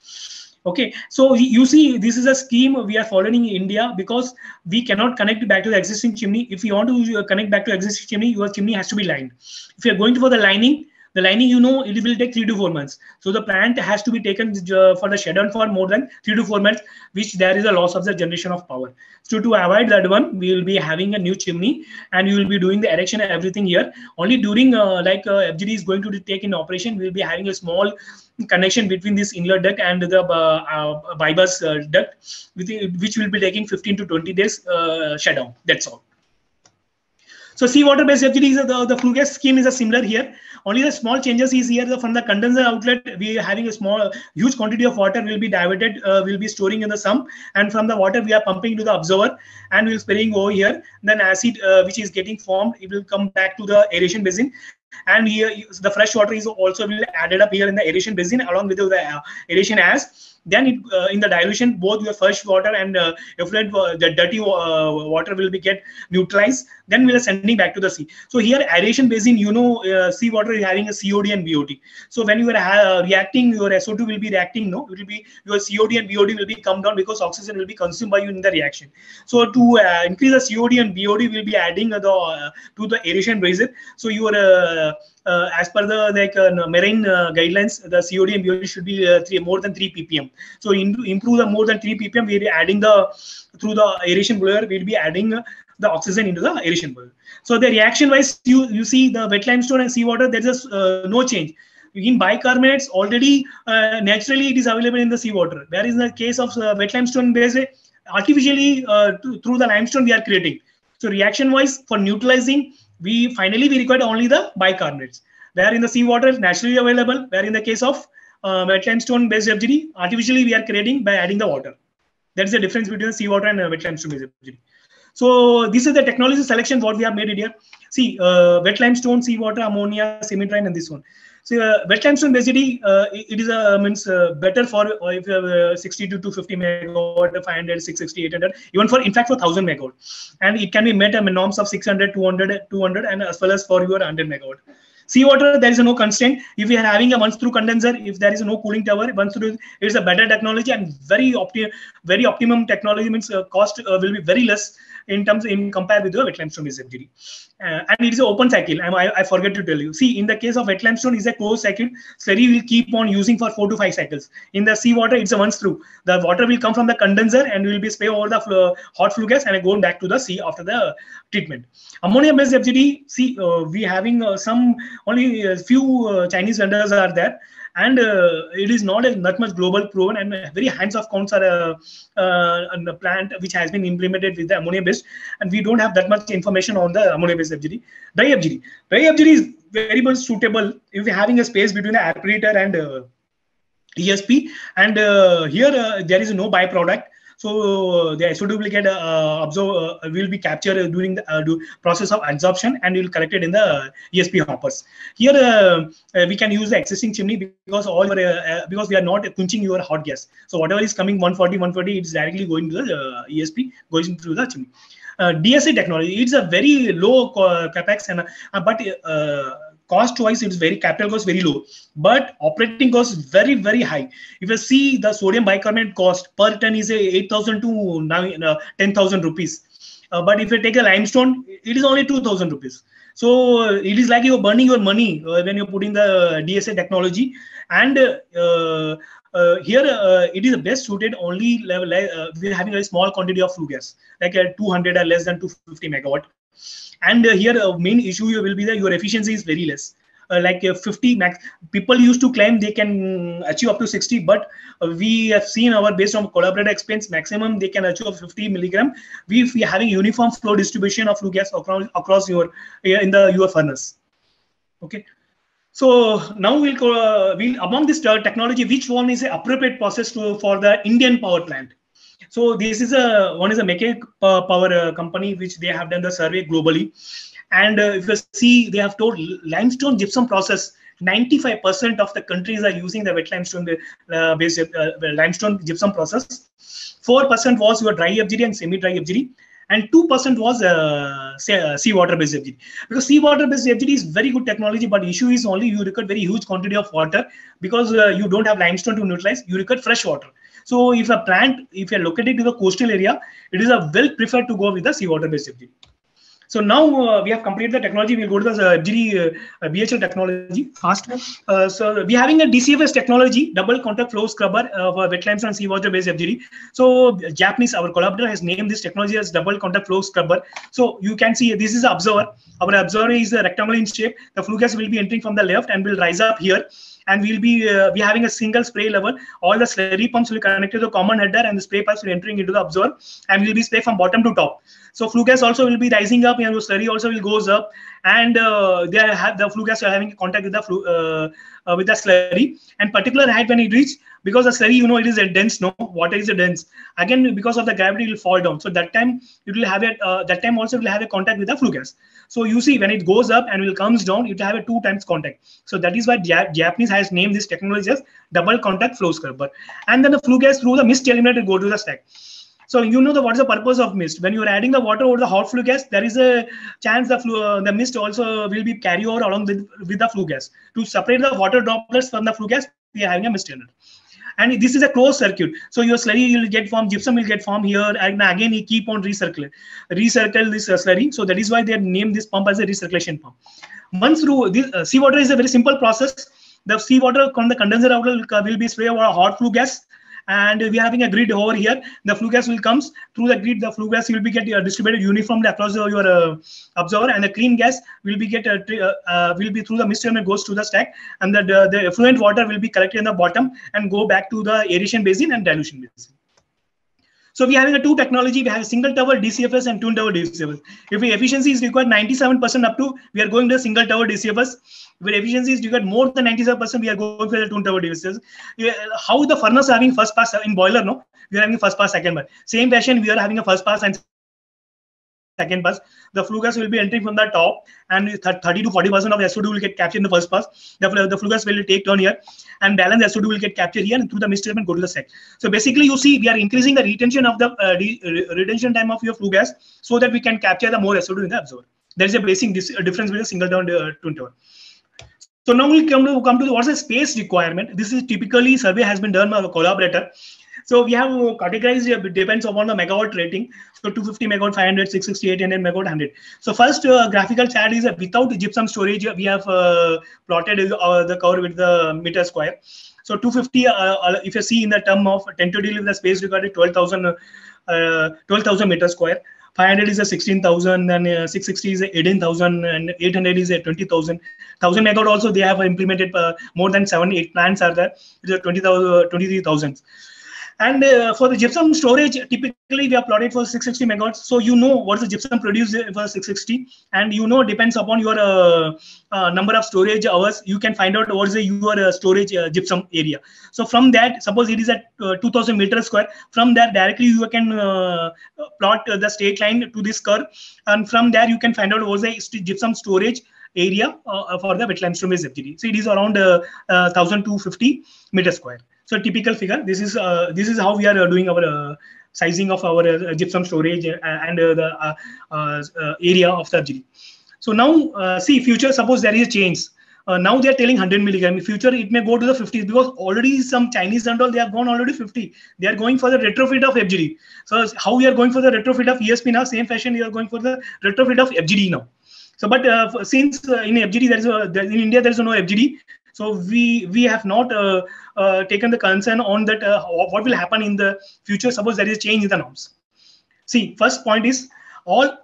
Okay, so you see, this is a scheme we are following in India because we cannot connect back to the existing chimney. If you want to connect back to existing chimney, your chimney has to be lined. If you are going for the lining, you know, it will take 3 to 4 months. So the plant has to be taken for the shutdown for more than 3 to 4 months, which there is a loss of the generation of power. So to avoid that one, we will be having a new chimney and we will be doing the erection and everything here. Only during FGD is going to take in operation, we will be having a small connection between this inlet duct and the bypass duct, which will be taking 15 to 20 days shutdown. That's all. So seawater-based FGD is the flue gas scheme is a similar here. Only the small changes is here from the condenser outlet. We are having a huge quantity of water will be diverted, will be storing in the sump, and from the water we are pumping to the absorber and we will spraying over here. Then acid which is getting formed, it will come back to the aeration basin. And here the fresh water is also will added up here in the aeration basin along with the aeration as. Then in the dilution, both your fresh water and effluent, the dirty water will be get neutralized. Then we are sending back to the sea. So here aeration basin, you know, sea water is having a COD and BOD. So when you are reacting, your SO2 will be reacting. No, it will be your COD and BOD will be come down because oxygen will be consumed by you in the reaction. So to increase the COD and BOD, will be adding to the aeration basin. So your as per the marine guidelines, the COD and BOD should be more than 3 ppm. So improve the more than 3 ppm, we will be adding through the aeration blower, we will be adding the oxygen into the aeration blower. So the reaction wise, you see the wet limestone and seawater, there is no change. In bicarbonates, already naturally it is available in the seawater. Whereas in the case of wet limestone based, artificially through the limestone we are creating. So reaction wise, for neutralizing, we require only the bicarbonates. Where in the seawater naturally available, where in the case of wet limestone based FGD, artificially we are creating by adding the water. That is the difference between the seawater and wet limestone based FGD. So this is the technology selection what we have made it here. See, wet limestone, seawater, ammonia, SemiDry, and this one. So wet limestone basically it is better for if you have 60 to 250 megawatt, 500, 660, 800, even for in fact for 1000 megawatt, and it can be met norms of 600, 200, and as well as for your 100 megawatt. Seawater, there is no constraint. If we are having a once-through condenser, if there is no cooling tower, once-through, it is a better technology and very optimum technology, means cost will be very less in compared with the wet limestone based FGD. And it is an open cycle. I forget to tell you. See, in the case of wet limestone, is a closed cycle. Slurry will keep on using for 4 to 5 cycles. In the seawater, it's a once-through. The water will come from the condenser and will be sprayed over the hot flue gas and going back to the sea after the treatment. Ammonia-based FGD, see, we having only a few Chinese vendors are there, and it is not that much global proven, and very hands-off counts are a plant which has been implemented with the ammonia-based, and we don't have that much information on the ammonia-based FGD. Dry FGD is very much suitable if we're having a space between the aerator and ESP, and here there is no byproduct. So the SO2 will get will be captured during the process of absorption and will collect it in the ESP hoppers. Here we can use the existing chimney because because we are not quenching your hot gas. So whatever is coming 140, it's directly going to the ESP, going through the chimney. DSA technology, it's a very low capex, and but cost wise it's very, capital cost very low, but operating cost is very, very high. If you see the sodium bicarbonate cost per ton is 8,000 to 10,000 rupees, but if you take a limestone, it is only 2,000 rupees. So it is like you're burning your money when you're putting the DSA technology. And here it is best suited only level. We're having a small quantity of flue gas, like 200 or less than 250 megawatt. And here main issue will be that your efficiency is very less. Like 50 max. People used to claim they can achieve up to 60, but we have seen based on collaborator experience, maximum they can achieve 50 milligram. We are having uniform flow distribution of flue gas across your furnace. Okay. So now we'll among this technology, which one is an appropriate process for the Indian power plant? So this is one is a mechanic power company, which they have done the survey globally. And if you see, they have told limestone gypsum process, 95% of the countries are using the wet limestone based limestone gypsum process. 4% was your dry FGD and semi-dry FGD, and 2% was seawater based FGD. Because seawater based FGD is very good technology, but issue is only you require very huge quantity of water, because you don't have limestone to utilize. You require fresh water. So if a plant, if you're located to the coastal area, it is a well preferred to go with the seawater based FGD. So now we have completed the technology. We'll go to the FGD BHL technology fast. So we're having a DCFS technology, double contact flow scrubber for wet limestone and seawater based FGD. So Japanese, our collaborator has named this technology as double contact flow scrubber. So you can see this is the observer. Our observer is a rectangle in shape. The flue gas will be entering from the left and will rise up here. And we'll be having a single spray level. All the slurry pumps will be connected to the common header, and the spray pipes will be entering into the observer, and will be sprayed from bottom to top. So flue gas also will be rising up, and the slurry also will goes up, and the flue gas are having contact with the slurry. And particular height when it reach, because the slurry, it is a dense. No, water is a dense. Again, because of the gravity, it will fall down. So that time it will have that time also will have a contact with the flue gas. So you see, when it goes up and will comes down, it will have a 2 times contact. So that is why Japanese has named this technology as double contact flow scrubber. And then the flue gas through the mist element will go to the stack. So what is the purpose of mist? When you are adding the water over the hot flue gas, there is a chance the mist also will be carried over along with the flue gas. To separate the water droplets from the flue gas, we are having a mist element. And this is a closed circuit. So your slurry will get formed, gypsum will get formed here, and again you keep on recircle this slurry. So that is why they have named this pump as a recirculation pump. Once through this, seawater is a very simple process. The seawater from the condenser outlet will be sprayed over hot flue gas. And we are having a grid over here. The flue gas will comes through the grid. The flue gas will be distributed uniformly across your observer, and the clean gas will be through the mist element goes to the stack, and the effluent water will be collected in the bottom and go back to the aeration basin and dilution basin. So we are having a two technology. We have a single tower DCFS and twin tower DCFS. If the efficiency is required 97% up to, we are going to single tower DCFS. If efficiency is required more than 97%, we are going for the twin tower DCFS. How the furnace having first pass in boiler? No, we are having first pass, second pass. Same fashion, we are having a first pass and second pass. The flue gas will be entering from the top, and 30 to 40% of the SO2 will get captured in the first pass. The flue gas will take turn here, and balance SO2 will get captured here, and through the mist element go to the stack. So basically, you see, we are increasing the retention of the retention time of your flue gas, so that we can capture the more SO2 in the absorber. There is a basic difference between a single tower and twin tower. So now we'll come to what's the space requirement. This is typically survey has been done by a collaborator. So we have categorized, it depends upon the megawatt rating. So 250 megawatt, 500, 660, 800 megawatt, 100. So first graphical chart is without gypsum storage. We have plotted the curve with the meter square. So 250, if you see in the term of tentatively the space required 12,000 meter square. 500 is a 16,000, and 660 is a 18,000, and 800 is a 20,000. 1,000 megawatt also they have implemented more than 7-8 plants are there. It is 23,000. And for the gypsum storage, typically we are plotted for 660 megawatts. So you know what is the gypsum produced for 660, and you know depends upon your number of storage hours. You can find out what is your storage gypsum area. So from that, suppose it is at 2000 meters square. From there directly you can plot the straight line to this curve, and from there you can find out what is the gypsum storage area for the wet limestone-based FGD. So it is around 1250 meters square. So typical figure. This is how we are doing our sizing of our gypsum storage and the area of the FGD. So now see future. Suppose there is a change. Now they are telling 100 milligram. In future it may go to the 50 because already some Chinese and all they have gone already 50. They are going for the retrofit of FGD. So how we are going for the retrofit of ESP now? Same fashion we are going for the retrofit of FGD now. So, but since in FGD in India there is no FGD, so we have not taken the concern on that what will happen in the future. Suppose there is a change in the norms. See, first point is all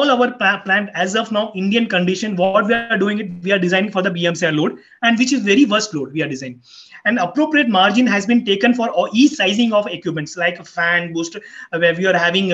our plant as of now Indian condition. What we are doing it, we are designing for the BMCR load, and which is very worst load we are designing. An appropriate margin has been taken for each sizing of equipments like a fan, booster, where we are having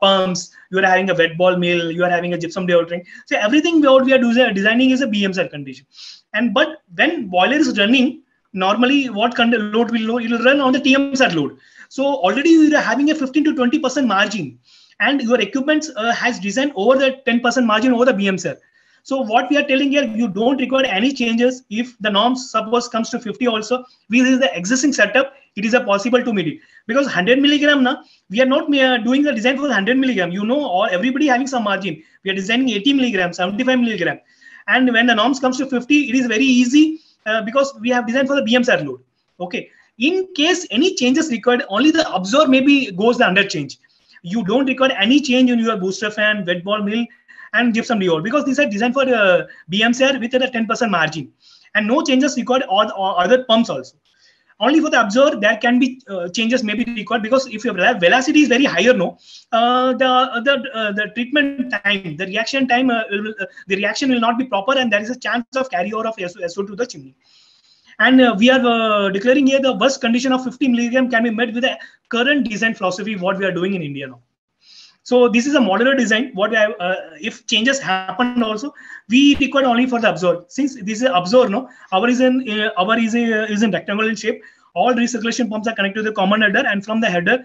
pumps, you are having a wet ball mill, you are having a gypsum deodoring. So everything what we are designing is a BMCR condition. And but when boiler is running, normally what kind of load will load? It will run on the TMSR load. So already you are having a 15 to 20% margin, and your equipment has designed over the 10% margin over the BMCR. So what we are telling here, you don't require any changes. If the norms suppose comes to 50 also, with the existing setup, it is possible to meet it. Because 100 milligram now, we are not doing the design for 100 milligram. You know, or everybody having some margin. We are designing 80 milligram, 75 milligram. And when the norms comes to 50, it is very easy because we have designed for the BMCR load. Okay. In case any changes required, only the absorb maybe goes the under change. You don't require any change in your booster fan, wet ball mill, and gypsum deod, because these are designed for BMCR with a 10% margin, and no changes required or other pumps also. Only for the absorber there can be changes maybe required, because if your velocity is very higher, no, the treatment time, the reaction time, the reaction will not be proper, and there is a chance of carryover of SO to the chimney. And we are declaring here the worst condition of 50 milligram can be met with the current design philosophy what we are doing in India now. So this is a modular design. What if changes happen also, we require only for the absorber. Since this is absorber, no, our is in rectangular in shape. All recirculation pumps are connected to the common header, and from the header,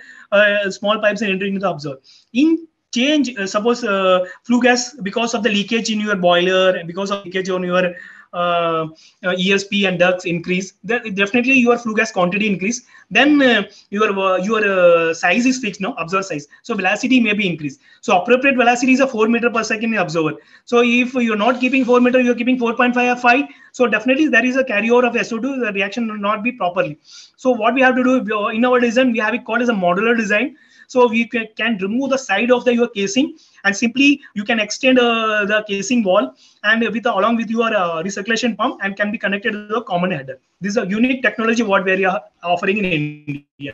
small pipes are entering into the absorber. In change, suppose flue gas because of the leakage in your boiler and because of leakage on your ESP and ducts increase, then definitely your flue gas quantity increase. Then your size is fixed, no, absorber size. So velocity may be increased. So appropriate velocity is a 4 meter per second in absorber. So if you're not keeping 4 meter, you're keeping 4.5 or 5. So definitely there is a carryover of SO2. The reaction will not be properly. So what we have to do in our design, we have it called as a modular design. So we can remove the side of your casing, and simply you can extend the casing wall and along with your recirculation pump, and can be connected to the common header. This is a unique technology what we are offering in India.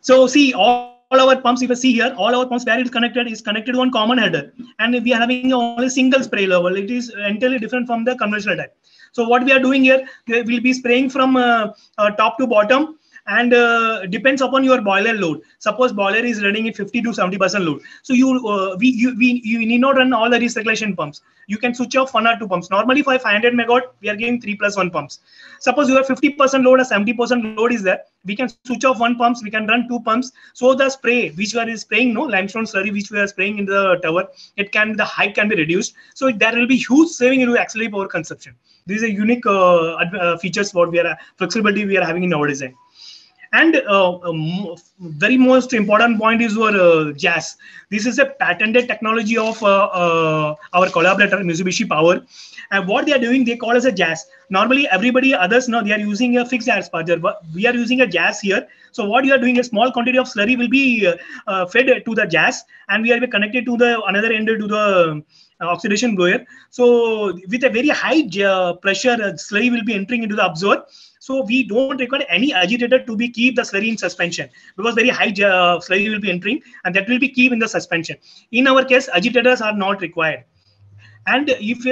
So see all our pumps, if you see here, all our pumps where it is connected to one common header, and we are having only single spray level. It is entirely different from the conventional type. So what we are doing here, we will be spraying from top to bottom, and depends upon your boiler load. Suppose boiler is running at 50 to 70% load, so you need not run all the recirculation pumps. You can switch off 1 or 2 pumps. Normally for 500 megawatt we are giving 3+1 pumps. Suppose you have 50% load or 70% load is there, we can switch off 1 pumps, we can run 2 pumps. So the spray which we are spraying, no, limestone slurry which we are spraying in the tower, the height can be reduced. So there will be huge saving in auxiliary power consumption. This is a unique features what flexibility we are having in our design. And very most important point is your gas. This is a patented technology of our collaborator Mitsubishi Power, and what they are doing, they call as a gas. Normally everybody others now they are using a fixed air sparger, but we are using a gas here. So what you are doing, a small quantity of slurry will be fed to the gas, and we are connected to the another end to the oxidation blower. So with a very high pressure, slurry will be entering into the absorber. So we don't require any agitator to keep the slurry in suspension, because very high slurry will be entering, and that will be keep in the suspension. In our case, agitators are not required. And if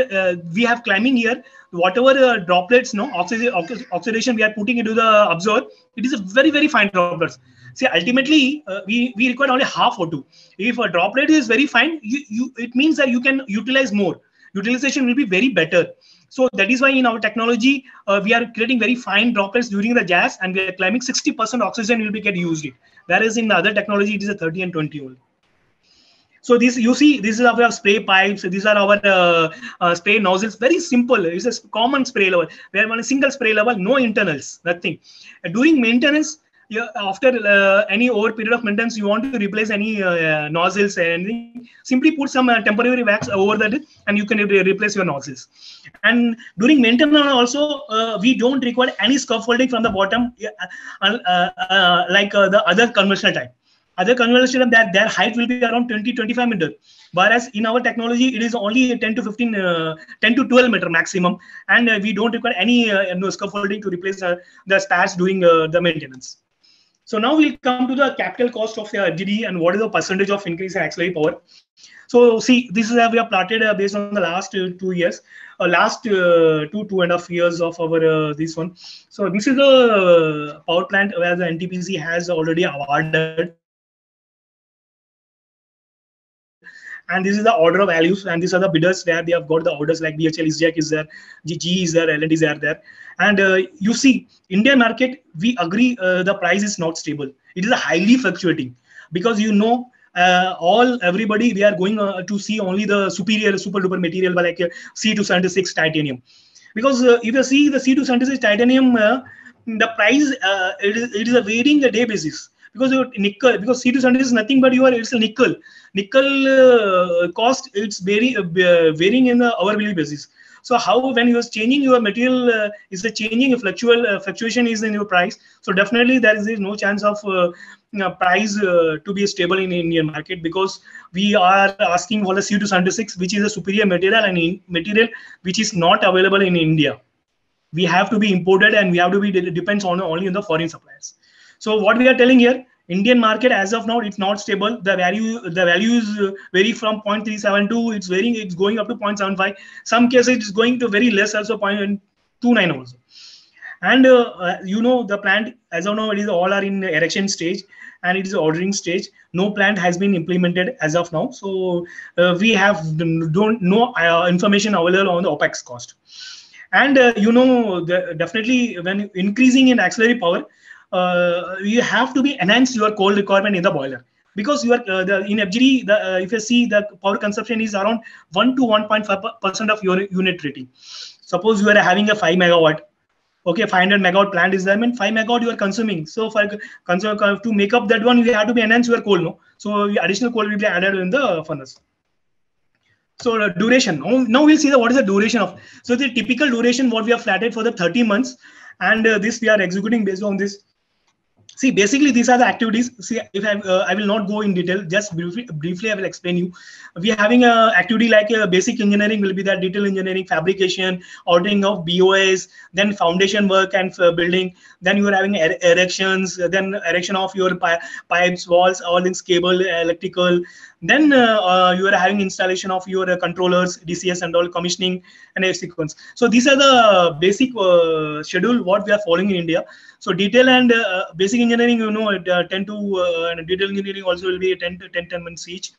we have climbing here, whatever droplets, no, oxidation we are putting into the absorber, It is a very, very fine droplets. See, ultimately, we require only half O2. If a droplet is very fine, it means that you can utilize more. Utilization will be very better. So that is why in our technology, we are creating very fine droplets during the gas, and we are claiming 60% oxygen will be get used it. Whereas in the other technology, it is a 30 and 20 only. So this, you see, this is our spray pipes. These are our spray nozzles. Very simple. It's a common spray level. We have a single spray level, no internals, nothing. During maintenance, after any over period of maintenance, you want to replace any nozzles and anything, simply put some temporary wax over that, and you can replace your nozzles. And during maintenance also, we don't require any scaffolding from the bottom, like the other conventional type. Other conventional that their height will be around 20-25 meters, whereas in our technology it is only 10 to 12 meter maximum, and we don't require any no scaffolding to replace the spares during the maintenance. So now we'll come to the capital cost of the FGD and what is the percentage of increase in auxiliary power. So see, this is how we have plotted based on the last 2 years, last 2.5 years of our this one. So this is the power plant where the NTPC has already awarded. And this is the order of values, and these are the bidders where they have got the orders like BHL, ISJAC is there, GE is there, L&Ds are there. And you see, Indian market, we agree the price is not stable. It is a highly fluctuating, because you know, everybody, we are going to see only the superior, super duper material like C276 titanium. Because if you see the C276 titanium, the price, it is a varying a day basis. Because nickel, because C270 is nothing but it's a nickel. Nickel cost, it's varying in the hourly basis. So how, when you are changing your material, is the changing fluctuation is in your price. So definitely there is no chance of price to be stable in Indian market, because we are asking for the C276, which is a superior material and material which is not available in India. We have to be imported, and we have to be depends on only on the foreign suppliers. So what we are telling here, Indian market as of now, it's not stable. The values vary from 0.372. It's varying. It's going up to 0.75. Some cases it's going to very less, also 0.29 also. And you know, the plant as of now, it is all are in erection stage, and it is ordering stage. No plant has been implemented as of now. So we have no information available on the OPEX cost. And you know, definitely when increasing in auxiliary power, you have to be enhance your coal requirement in the boiler, because you are in FGD, if you see the power consumption is around 1 to 1.5% of your unit rating. Suppose you are having a 5 megawatt, okay, 500 megawatt plant is there, I mean 5 megawatt you are consuming. So for to make up that one, you have to be enhance your coal, no? So additional coal will be added in the furnace. So duration, now we'll see what is the duration of. So the typical duration what we have flatted for the 30 months, and this we are executing based on this. See, basically these are the activities. See, if I will not go in detail, just briefly I will explain you. We are having a activity like basic engineering will be that detail engineering, fabrication, ordering of BOS, then foundation work and building. Then you are having erections, then erection of your pipes, walls, all things, cable, electrical. Then you are having installation of your controllers, DCS and all, commissioning and a sequence. So these are the basic schedule what we are following in India. So detail and basic engineering, you know, 10 to and detail engineering also will be 10 months each.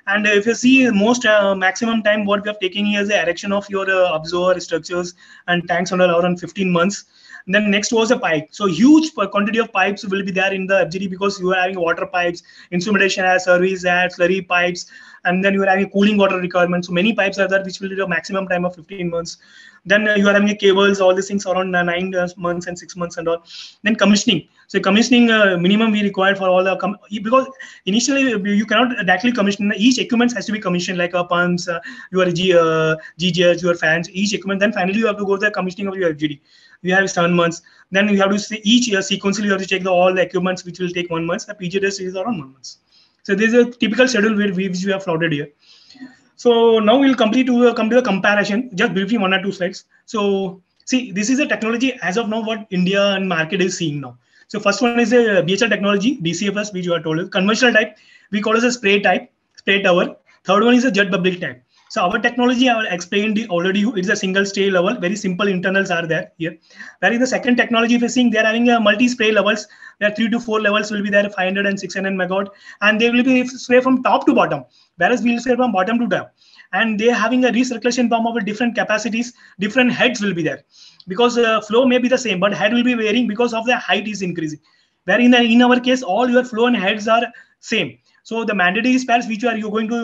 And if you see most maximum time what we have taken here is the erection of your absorber structures and tanks on around 15 months. And then next was a pipe. So huge quantity of pipes will be there in the FGD, because you are having water pipes, instrumentation as service as slurry pipes, and then you are having cooling water requirements. So many pipes are there which will be the maximum time of 15 months. Then you are having cables, all these things around 9 months and 6 months and all. Then commissioning. So commissioning minimum we require for all the because initially you cannot directly commission. Each equipment has to be commissioned, like pumps, your GGs, your fans, each equipment. Then finally you have to go to the commissioning of your FGD. You have 7 months. Then you have to see each year sequentially you have to check all the equipments, which will take 1 month. The PG test is around 1 month. So this is a typical schedule which we have plotted here. So now we'll come to the comparison, just briefly 1 or 2 slides. So see, this is a technology as of now what India and market is seeing now. So first one is a BHL technology, DCFS, which you are told is conventional type. We call it a spray type, spray tower. Third one is a jet bubbling type. So our technology, I explained already, it's a single spray level, very simple internals are there here. Whereas the second technology if you're seeing, they're having a multi-spray levels, where 3 to 4 levels will be there, 500 and 600 megawatt, and they will be spray from top to bottom, whereas we'll spray from bottom to top. And they're having a recirculation pump of different capacities, different heads will be there. Because flow may be the same, but head will be varying because of the height is increasing. Where in our case, all your flow and heads are same. So the mandatory spares which you're going to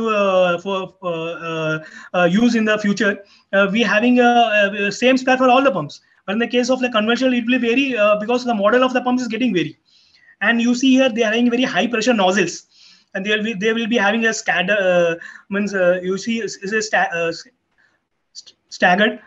use in the future, we having a same spare for all the pumps. But in the case of the conventional, it will vary because the model of the pumps is getting vary. And you see here they are having very high pressure nozzles, and they will be having a staggered you see is a staggered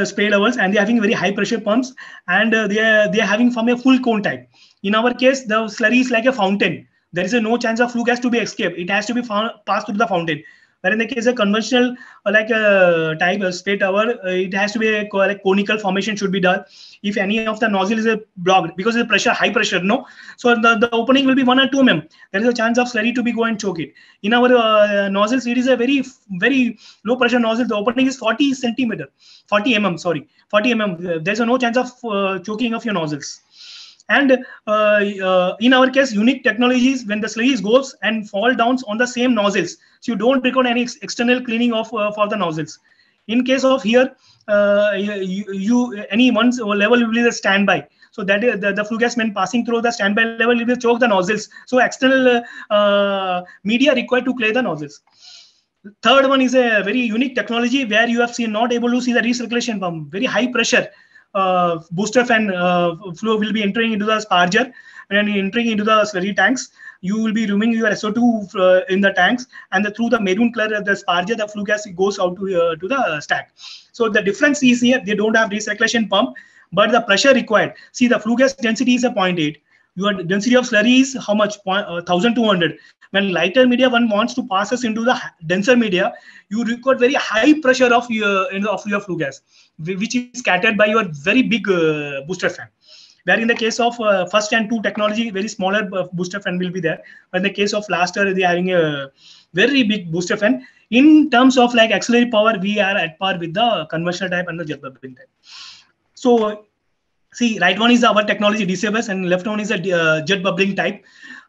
spray levels, and they're having very high pressure pumps, and they're having from a full cone type. In our case, the slurry is like a fountain. There is no chance of flue gas to be escaped. It has to be passed through the fountain. Where in the case of conventional like a type spray tower, it has to be like conical formation should be done. If any of the nozzle is blocked because the pressure, high pressure, no, so the opening will be 1 or 2 mm. There is a chance of slurry to be go and choke it. In our nozzles, it is a very low pressure nozzle. The opening is 40 mm. Sorry, 40 mm. There's no chance of choking of your nozzles. And in our case, unique technologies when the slurry goes and fall down on the same nozzles, so you don't record any external cleaning of for the nozzles. In case of here, any one level will be the standby. So that is the flue gas when passing through the standby level will choke the nozzles. So external media required to clear the nozzles. Third one is a very unique technology where you have seen not able to see the recirculation pump, very high pressure. Booster fan flow will be entering into the sparger and entering into the slurry tanks. You will be removing your SO2 in the tanks, and through the maroon color of the sparger, the flue gas goes out to the stack. So the difference is here, they don't have recirculation pump, but the pressure required. See, the flue gas density is a 0.8. Your density of slurry is how much? 1200. When lighter media one wants to pass us into the denser media, you record very high pressure of your flue gas, which is scattered by your very big booster fan. Where in the case of first and two technology, very smaller booster fan will be there. But in the case of Laster, they are having a very big booster fan. In terms of like auxiliary power, we are at par with the conventional type and the jet bubbling type. So see, right one is our technology DCFS, and left one is a jet bubbling type.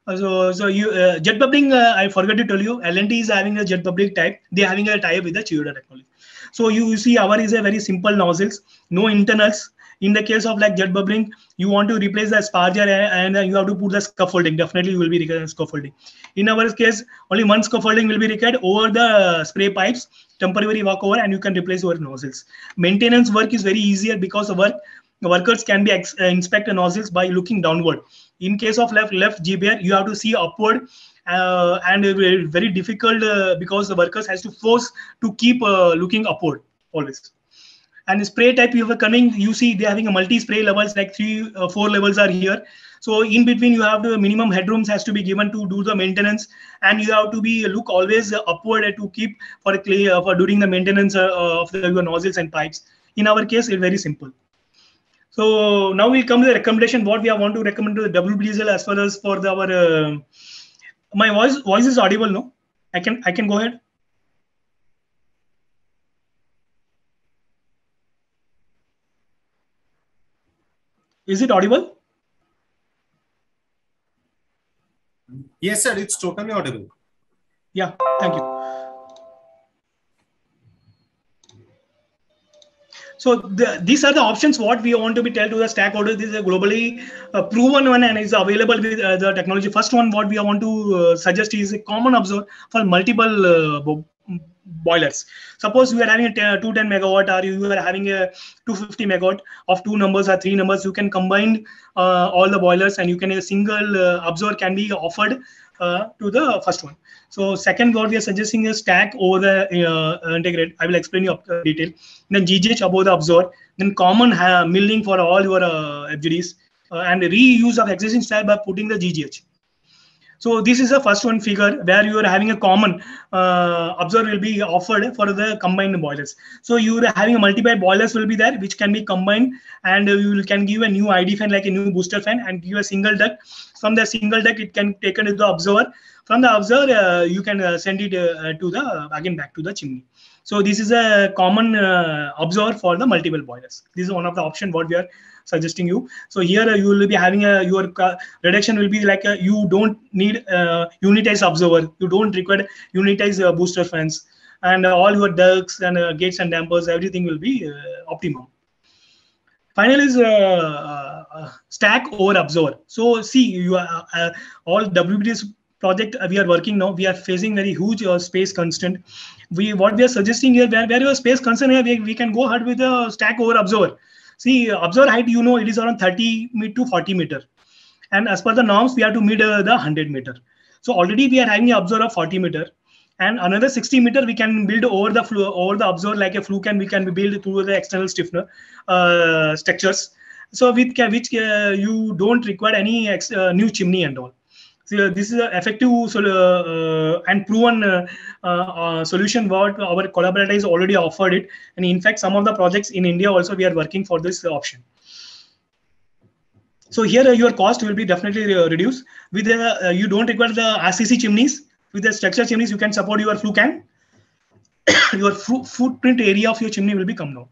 So you jet bubbling, I forgot to tell you, L&T is having a jet bubbling type. They are having a tie-up with the Chiyoda technology. So you see, our is a very simple nozzles, no internals. In the case of like jet bubbling, you want to replace the sparger and you have to put the scaffolding. Definitely, you will be required scaffolding. In our case, only one scaffolding will be required over the spray pipes, temporary walkover, and you can replace your nozzles. Maintenance work is very easier because workers can be inspect the nozzles by looking downward. In case of left G-bear, you have to see upward, and very difficult because the workers has to force to keep looking upward always. And the spray type you have coming, you see they're having a multi-spray levels, like 3-4 levels are here. So in between, you have the minimum headrooms has to be given to do the maintenance, and you have to be look always upward to keep for during the maintenance of your nozzles and pipes. In our case, it's very simple. So now we come to the recommendation. What we want to recommend to the WBSL as far as for our my voice is audible, no? I can go ahead. Is it audible? Yes, sir. It's totally audible. Yeah. Thank you. So these are the options what we want to be tell to the stakeholders. This is a globally proven one and is available with the technology. First one what we want to suggest is a common absorber for multiple boilers. Suppose you are having a 210 megawatt, or you are having a 250 megawatt of 2 numbers or 3 numbers. You can combine all the boilers, and you can a single absorber can be offered to the first one. So second, what we are suggesting is stack over the integrate. I will explain you detail. Then GGH above the absorber. Then common milling for all your FGDs, and reuse of existing stack by putting the GGH. So this is the first one figure where you are having a common absorber will be offered for the combined boilers. So you are having a multiple boilers will be there, which can be combined, and you can give a new ID fan like a new booster fan and give a single duct. From the single duct, it can take into the absorber. From the absorber, you can send it to the again back to the chimney. So this is a common observer for the multiple boilers. This is one of the option what we are suggesting you. So here you will be having your reduction will be like you don't need unitized observer. You don't require unitized booster fans, and all your ducts and gates and dampers, everything will be optimum. Final is stack over observer. So see, you are all WBD's project we are working now. We are facing very huge space constraint. What we are suggesting here, where your space concern here, we can go ahead with a stack over observer. See, observer height, you know, it is around 30 to 40 meter, and as per the norms, we have to meet the 100 meter. So already we are having an observer of 40 meter. And another 60 meter we can build over the floor, over the observer like a flue can. We can build through the external stiffener structures. So which you don't require any new chimney and all. So this is an effective and proven solution what our collaborator is already offered it. And in fact, some of the projects in India also we are working for this option. So here your cost will be definitely reduced. With you don't require the RCC chimneys. With the structure chimneys, you can support your flue can. Your footprint area of your chimney will become down.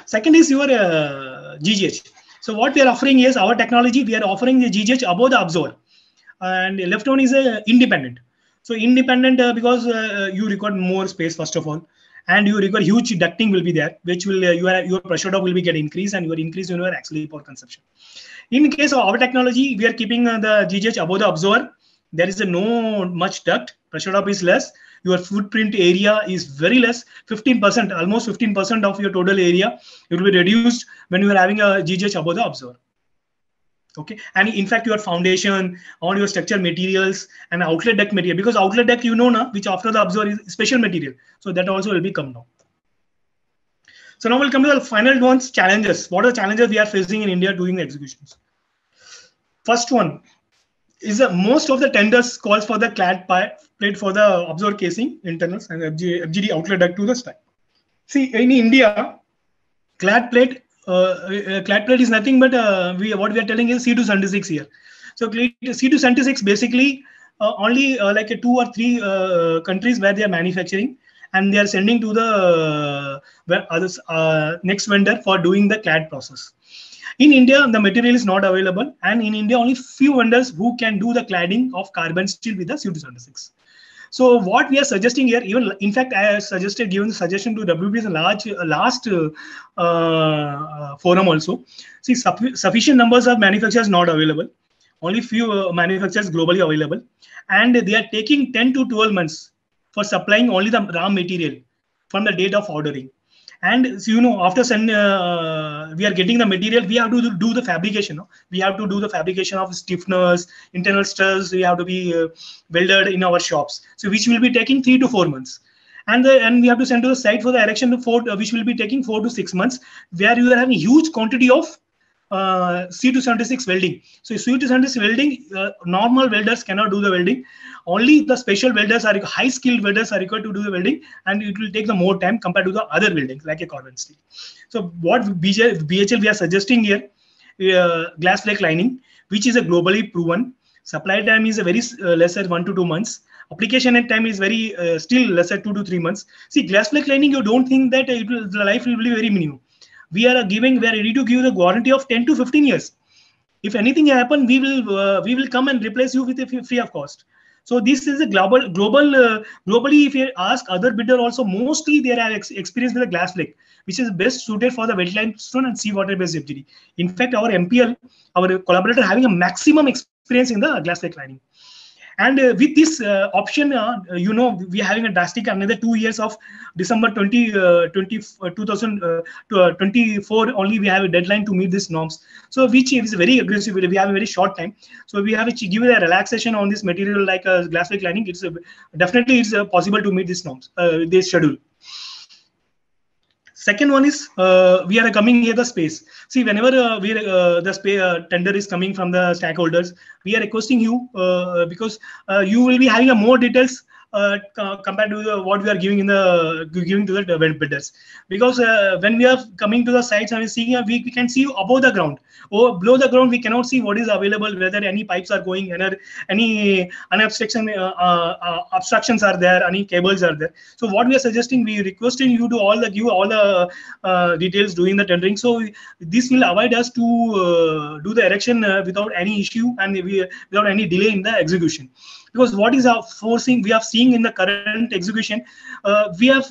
Second is your GGH. So what we are offering is our technology. We are offering the GGH above the observer, and left one is independent. So independent because you require more space first of all, and you require huge ducting will be there, which will your pressure drop will be get increased, and your increase in your auxiliary power consumption. In case of our technology, we are keeping the GGH above the observer. There is no much duct, pressure drop is less, your footprint area is very less, 15%, almost 15% of your total area, it will be reduced when you are having a GGH above the observer. Okay, and in fact, your foundation, all your structure materials and outlet deck material, because outlet deck, you know, na, which after the observer is special material. So that also will be come down. So now we'll come to the final ones, challenges. What are the challenges we are facing in India doing the executions? First one is most of the tenders calls for the clad plate for the observer casing internals and FGD outlet duct to the stack. See, in India, clad plate is nothing but what we are telling is C276 here. So C276 basically only like 2 or 3 countries where they are manufacturing, and they are sending to the next vendor for doing the clad process. In India, the material is not available, and in India, only few vendors who can do the cladding of carbon steel with the C276. So what we are suggesting here, even in fact, I have given the suggestion to WB's last forum also. See, sufficient numbers of manufacturers not available. Only few manufacturers globally available, and they are taking 10 to 12 months for supplying only the raw material from the date of ordering. And so, you know, after we are getting the material, we have to do the fabrication. No? We have to do the fabrication of stiffeners, internal studs. We have to be welded in our shops. So which will be taking 3 to 4 months. And we have to send to the site for the erection, which will be taking 4 to 6 months, where you are having huge quantity of C276 welding. So C276 welding, normal welders cannot do the welding. Only the special welders are high skilled welders are required to do the welding, and it will take the more time compared to the other weldings like a carbon steel. So what BHL we are suggesting here, glass flake lining, which is a globally proven. Supply time is a very lesser 1 to 2 months. Application time is very still lesser 2 to 3 months. See, glass flake lining, you don't think that the life will be very minimum. We are ready to give the warranty of 10 to 15 years. If anything happen, we will come and replace you with a free of cost. So this is a globally, if you ask other bidder also, mostly they have experience with the glass flake, which is best suited for the wet limestone and seawater based FGD. In fact, our MPL, our collaborator, having a maximum experience in the glass flake lining. And with this option, you know, we are having a drastic another 2 years of December 2024 only we have a deadline to meet these norms. So which is very aggressive. We have a very short time. So we have to give a relaxation on this material like a glass flake lining. It's definitely it's possible to meet these norms, this schedule. Second one is we are coming here the space. See, whenever the tender is coming from the stakeholders, we are requesting you because you will be having a more details compared to what we are giving to the bidders. Because when we are coming to the sites and seeing, we can see above the ground. Or below the ground, we cannot see what is available, whether any pipes are going, any obstructions are there, any cables are there. So what we are suggesting, we requesting you to give all the details during the tendering. So this will avoid us to do the erection without any issue and without any delay in the execution. Because what is our forcing we are seeing in the current execution, we have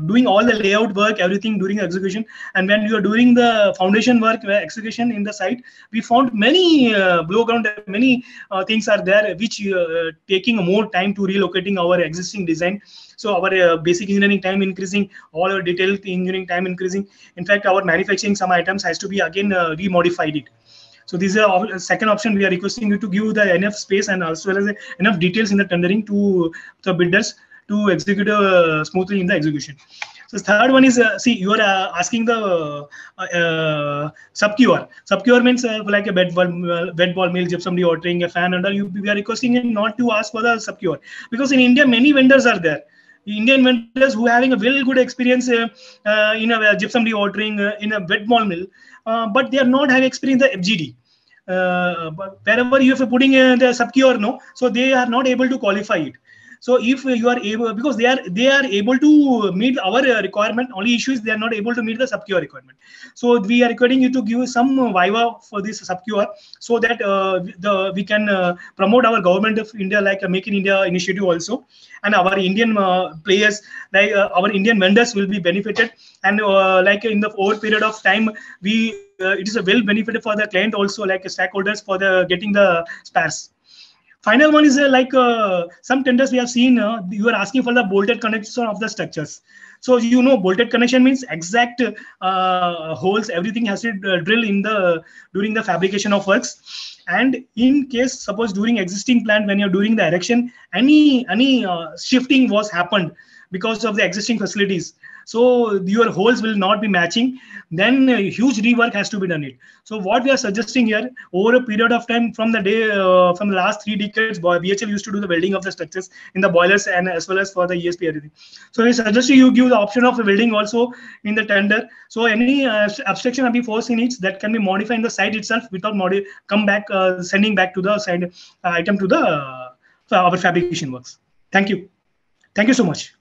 doing all the layout work, everything during execution, and when you are doing the foundation work execution in the site, we found many below ground, many things are there which taking more time to relocating our existing design. So our basic engineering time increasing, all our detailed engineering time increasing. In fact, our manufacturing some items has to be again remodified it. So this is a second option. We are requesting you to give the enough space and as well as enough details in the tendering to the bidders to execute smoothly in the execution. So the third one is, see, you are asking the sub-QR. Sub-QR means like a bed ball mill, gypsum dewatering, a fan under. We are requesting him not to ask for the sub-QR, because in India many vendors are there. Indian vendors who are having a very good experience in a gypsum dewatering, in a wet ball mill, but they are not having experience in the FGD. But wherever you are putting the sub-QR, no, so they are not able to qualify it. So if you are able, because they are able to meet our requirement, only issue is they are not able to meet the sub-QR requirement. So we are requiring you to give some viva for this sub-QR, so that we can promote our government of India, like a Make in India initiative also, and our Indian players, like our Indian vendors will be benefited, and like in the over period of time, it is a well benefited for the client also, like stakeholders for the getting the spares. Final one is like some tenders we have seen, you are asking for the bolted connection of the structures. So bolted connection means exact holes, everything has to drill in during the fabrication of works. And in case, suppose during existing plant, when you're doing the erection, any shifting was happened because of the existing facilities, so your holes will not be matching, then a huge rework has to be done it. So what we are suggesting here, over a period of time, from the last 3 decades, BHL used to do the welding of the structures in the boilers and as well as for the ESP everything. So we suggest you give the option of welding also in the tender. So any abstraction can be forced in it that can be modified in the site itself without sending back to the side item to our fabrication works. Thank you. Thank you so much.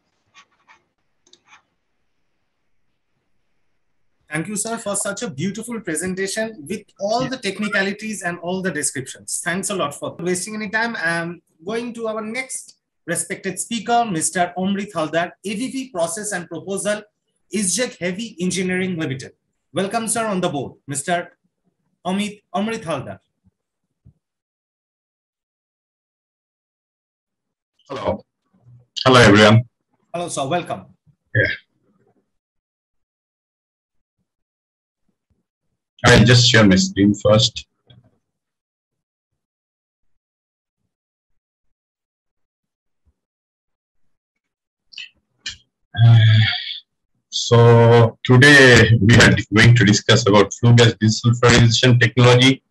Thank you, sir, for such a beautiful presentation with all the technicalities and all the descriptions. Thanks a lot for wasting any time. I'm going to our next respected speaker, Mr. Amrit Haldar, AVP Process and Proposal, ISJEC Heavy Engineering Limited. Welcome, sir, on the board, Mr. Amrit Haldar. Hello. Hello, everyone. Hello, sir. Welcome. Yeah. I'll just share my screen first. So today we are going to discuss about flue gas desulfurization technology.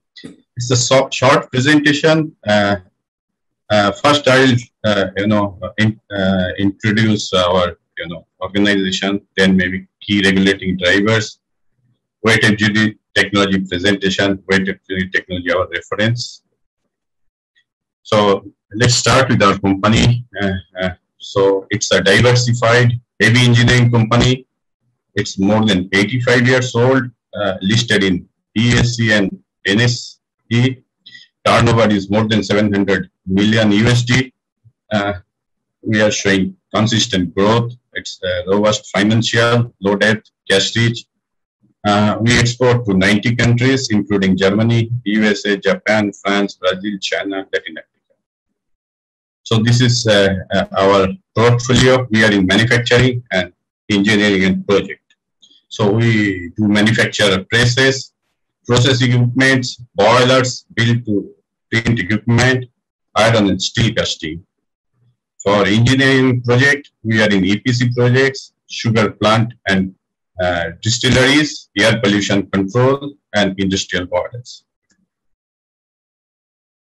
It's a short presentation. First, I'll introduce our organization, then maybe key regulating drivers, WetlandBased technology presentation, WetlandBased technology our reference. So let's start with our company. So it's a diversified heavy engineering company. It's more than 85 years old, listed in ESC and NSE. Turnover is more than 700 million USD. We are showing consistent growth. It's robust financial, low debt, cash rich. We export to 90 countries, including Germany, USA, Japan, France, Brazil, China, Latin America. So this is our portfolio. We are in manufacturing and engineering and project. So we do manufacture presses, process equipments, boilers, build to print equipment, iron and steel casting. For engineering project, we are in EPC projects, sugar plant and distilleries, air pollution control, and industrial boilers.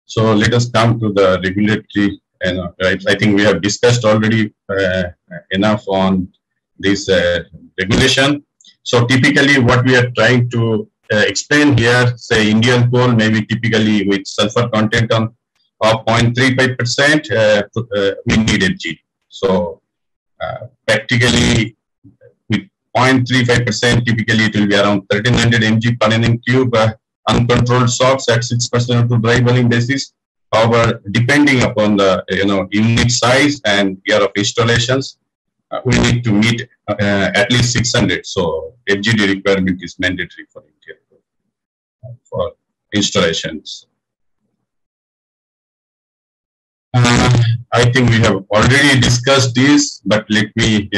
So let us come to the regulatory I think we have discussed already enough on this regulation. So typically what we are trying to explain here, say Indian coal maybe typically with sulfur content of 0.35%, we need FGD. So practically with 0.35%, typically it will be around 1300 mg per NM cube, uncontrolled shocks at 6% to dry bulling basis. However, depending upon the unit size and year of installations, we need to meet at least 600. So FGD requirement is mandatory for India for installations. I think we have already discussed this, but let me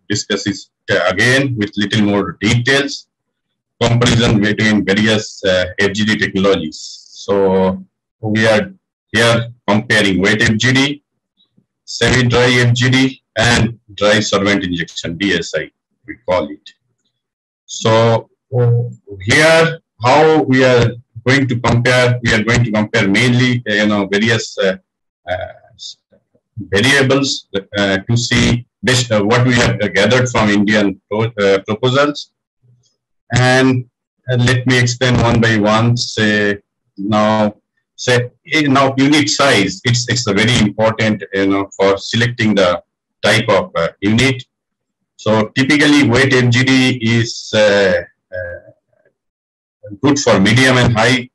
discuss this again with little more details. Comparison between various FGD technologies. So we are here comparing wet FGD, semi-dry FGD, and dry sorbent injection, DSI, we call it. So here, how we are going to compare? We are going to compare mainly, various variables to see best what we have gathered from Indian proposals. And let me explain one by one. Now unit size. It's a very important, for selecting the type of unit. So typically, wet FGD is good for medium and high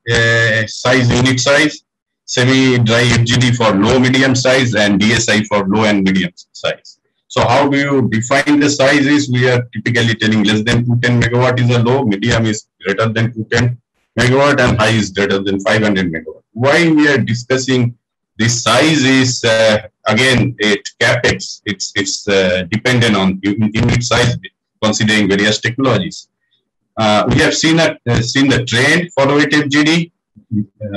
size unit size. Semi-dry FGD for low medium size, and DSI for low and medium size. So how do you define the sizes? We are typically telling less than 210 megawatt is a low, medium is greater than 210 megawatt, and high is greater than 500 megawatt. Why we are discussing this size is again capex. It's dependent on unit size, considering various technologies. We have seen the trend for wet FGD.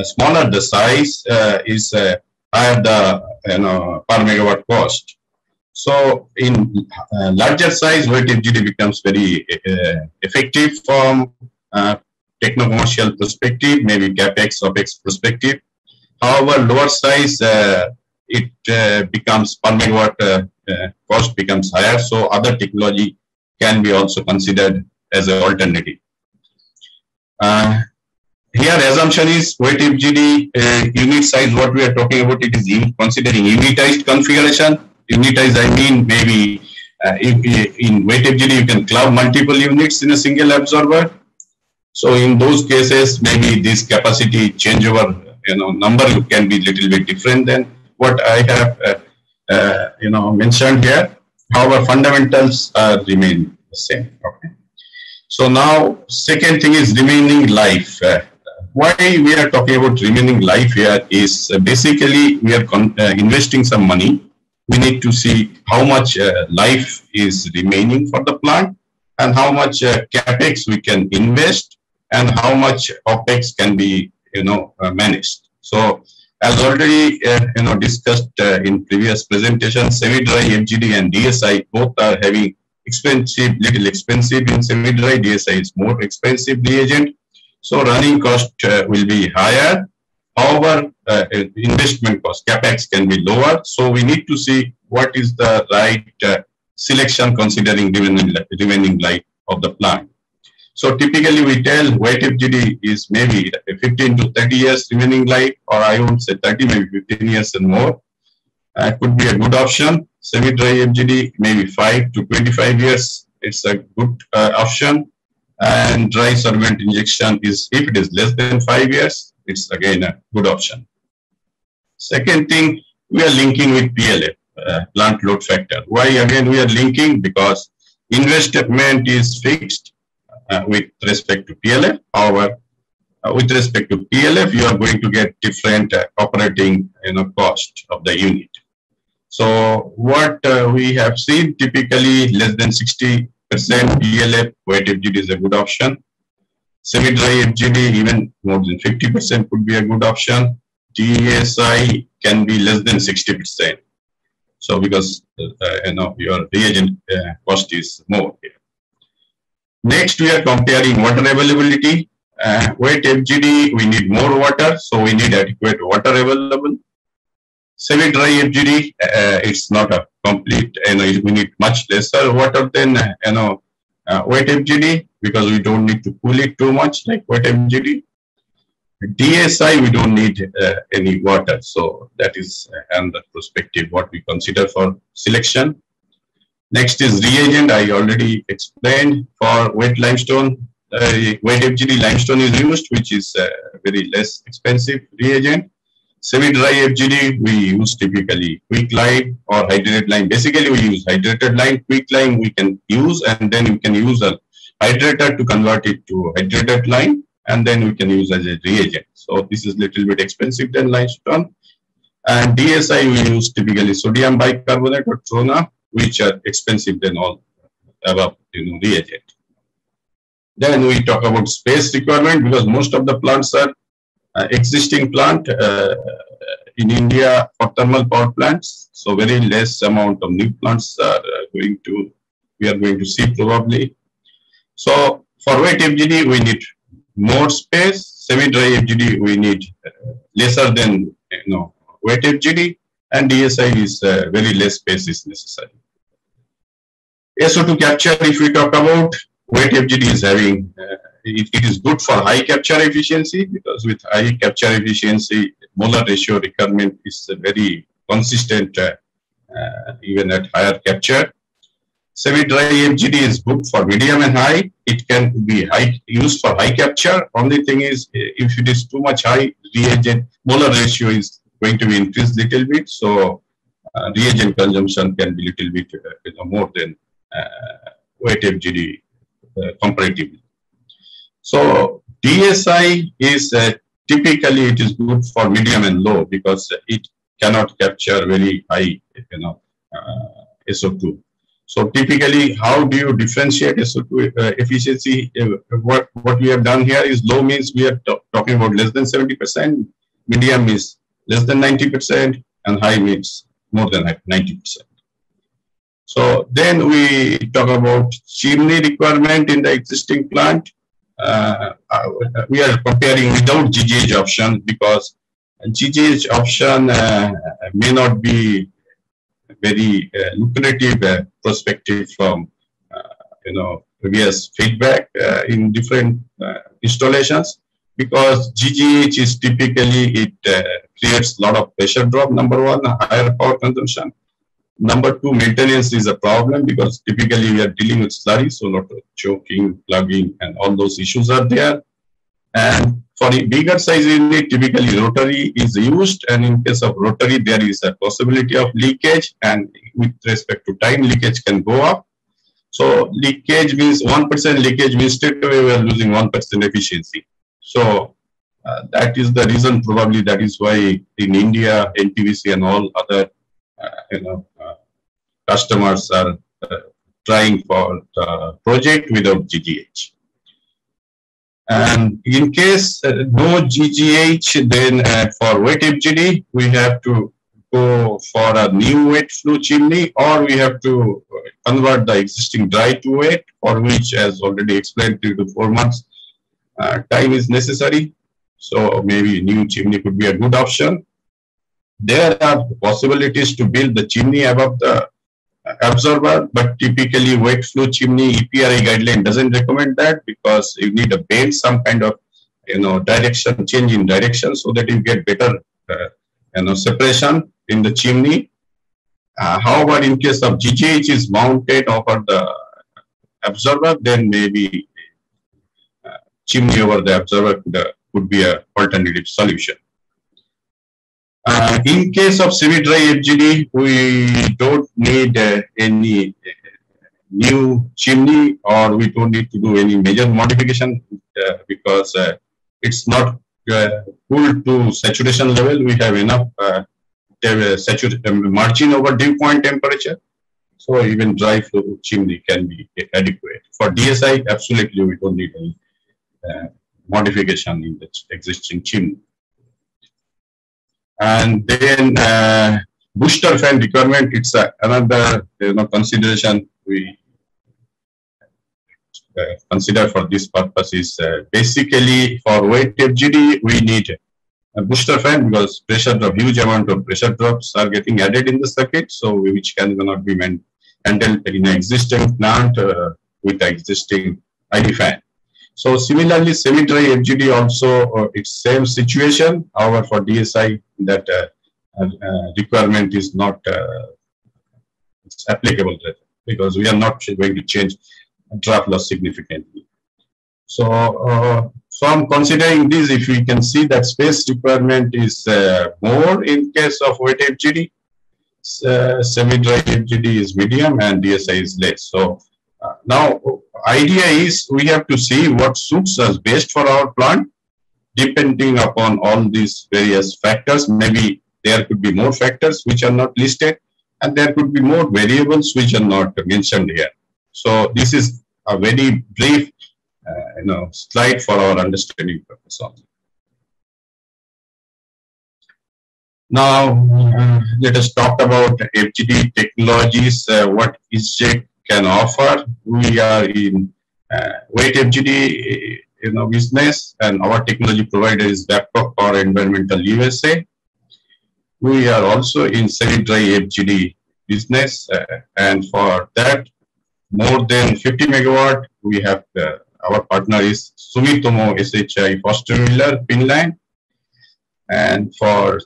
Smaller the size is higher the per megawatt cost. So in larger size, wet FGD becomes very effective from techno-commercial perspective, maybe capex, opex perspective. However, lower size, it becomes per megawatt cost becomes higher. So other technology can be also considered as an alternative. Here, assumption is wet FGD unit size. What we are talking about, it is considering unitized configuration. Unitized, I mean maybe in wet FGD you can club multiple units in a single absorber. So in those cases, maybe this capacity changeover number can be little bit different than what I have mentioned here. However, fundamentals remain the same. Okay. So now, second thing is remaining life. Why we are talking about remaining life here is basically we are investing some money. We need to see how much life is remaining for the plant and how much capex we can invest and how much opex can be managed. So as already discussed in previous presentations, semi-dry FGD and DSI both are having little expensive in semi-dry. DSI is more expensive reagent. So running cost will be higher. However, investment cost, capex, can be lower. So we need to see what is the right selection considering remaining life of the plant. So typically we tell wet FGD is maybe 15 to 30 years remaining life, or I won't say 30, maybe 15 years and more. Could be a good option. Semi-dry FGD, maybe 5 to 25 years. It's a good option. And dry sorbent injection is, if it is less than 5 years, it's again a good option. Second thing, we are linking with PLF, plant load factor. Why again we are linking? Because investment is fixed with respect to PLF. However, with respect to PLF, you are going to get different operating cost of the unit. So what we have seen, typically less than 60% PLF, wet FGD is a good option. Semi-dry FGD, even more than 50% could be a good option. DSI can be less than 60%. So because your reagent cost is more here. Next, we are comparing water availability. Wet FGD, we need more water, so we need adequate water available. Semi-dry FGD, it's not a complete, we need much lesser water than, wet FGD because we don't need to cool it too much like wet FGD. DSI, we don't need any water. So that is another perspective what we consider for selection. Next is reagent. I already explained for wet limestone. Wet FGD limestone is used, which is very less expensive reagent. Semi-dry FGD, we use typically quick lime or hydrated lime. Basically, we use hydrated lime. Quick lime we can use, and then we can use a hydrator to convert it to hydrated lime, and then we can use as a reagent. So this is a little bit expensive than limestone. And DSI, we use typically sodium bicarbonate or trona, which are expensive than all above reagent. Then we talk about space requirement because most of the plants are existing plant in India for thermal power plants. So very less amount of new plants are we are going to see probably. So for wet FGD, we need more space. Semi-dry FGD, we need lesser than wet FGD, and DSI is very less space is necessary. SO2 capture, if we talk about, wet FGD is having, it is good for high capture efficiency because with high capture efficiency, molar ratio requirement is very consistent even at higher capture. Semi-dry FGD is good for medium and high. It can be used for high capture. Only thing is, if it is too much high reagent, molar ratio is going to be increased little bit. So reagent consumption can be little bit more than wet FGD comparatively. So DSI is typically it is good for medium and low because it cannot capture very high SO2. So typically, how do you differentiate SO2 efficiency? What we have done here is low means we are talking about less than 70%, medium is less than 90%, and high means more than 90%. So then we talk about chimney requirement in the existing plant. We are comparing without GGH option because GGH option may not be very lucrative perspective from previous feedback in different installations because GGH is typically it creates a lot of pressure drop. Number one, higher power consumption. Number two, maintenance is a problem because typically we are dealing with slurry, so a lot of choking, plugging, and all those issues are there. And for a bigger size unit, typically rotary is used, and in case of rotary, there is a possibility of leakage, and with respect to time, leakage can go up. So leakage means 1% leakage means straight away we are losing 1% efficiency. So that is the reason probably that is why in India, NTPC and all other customers are trying for the project without GGH. And in case no GGH, then for wet FGD, we have to go for a new wet flue chimney, or we have to convert the existing dry to wet, for which, as already explained, 3 to 4 months time is necessary. So maybe new chimney could be a good option. There are possibilities to build the chimney above the absorber, but typically wet flue chimney EPRI guideline doesn't recommend that because you need a bend, some kind of direction, change in direction, so that you get better separation in the chimney. However, in case of GGH is mounted over the absorber, then maybe chimney over the absorber could be an alternative solution. In case of semi-dry FGD, we don't need any new chimney, or we don't need to do any major modification because it's not cooled to saturation level. We have enough margin over dew point temperature. So even dry flow chimney can be adequate. For DSI, absolutely we don't need any modification in the existing chimney. And then booster fan requirement, it's another consideration we consider for this purpose is basically for wet FGD we need booster fan, because pressure drop, huge amount of pressure drops are getting added in the circuit, so which cannot be handled in an existing plant with the existing ID fan. So similarly, semi-dry FGD also it's same situation. However, for DSI, that requirement is not it's applicable because we are not going to change draft loss significantly. So from considering this, if we can see that space requirement is more in case of wet FGD, semi-dry FGD is medium and DSI is less. So now idea is we have to see what suits us best for our plant, depending upon all these various factors. Maybe there could be more factors which are not listed, and there could be more variables which are not mentioned here. So this is a very brief slide for our understanding purpose only. Now, let us talk about FGD technologies, what ISJEC can offer. We are in wet FGD business, and our technology provider is Babcock Power Environmental USA. We are also in semi-dry FGD business, and for that, more than 50 megawatt, we have our partner is Sumitomo SHI Foster Miller, Finland. And for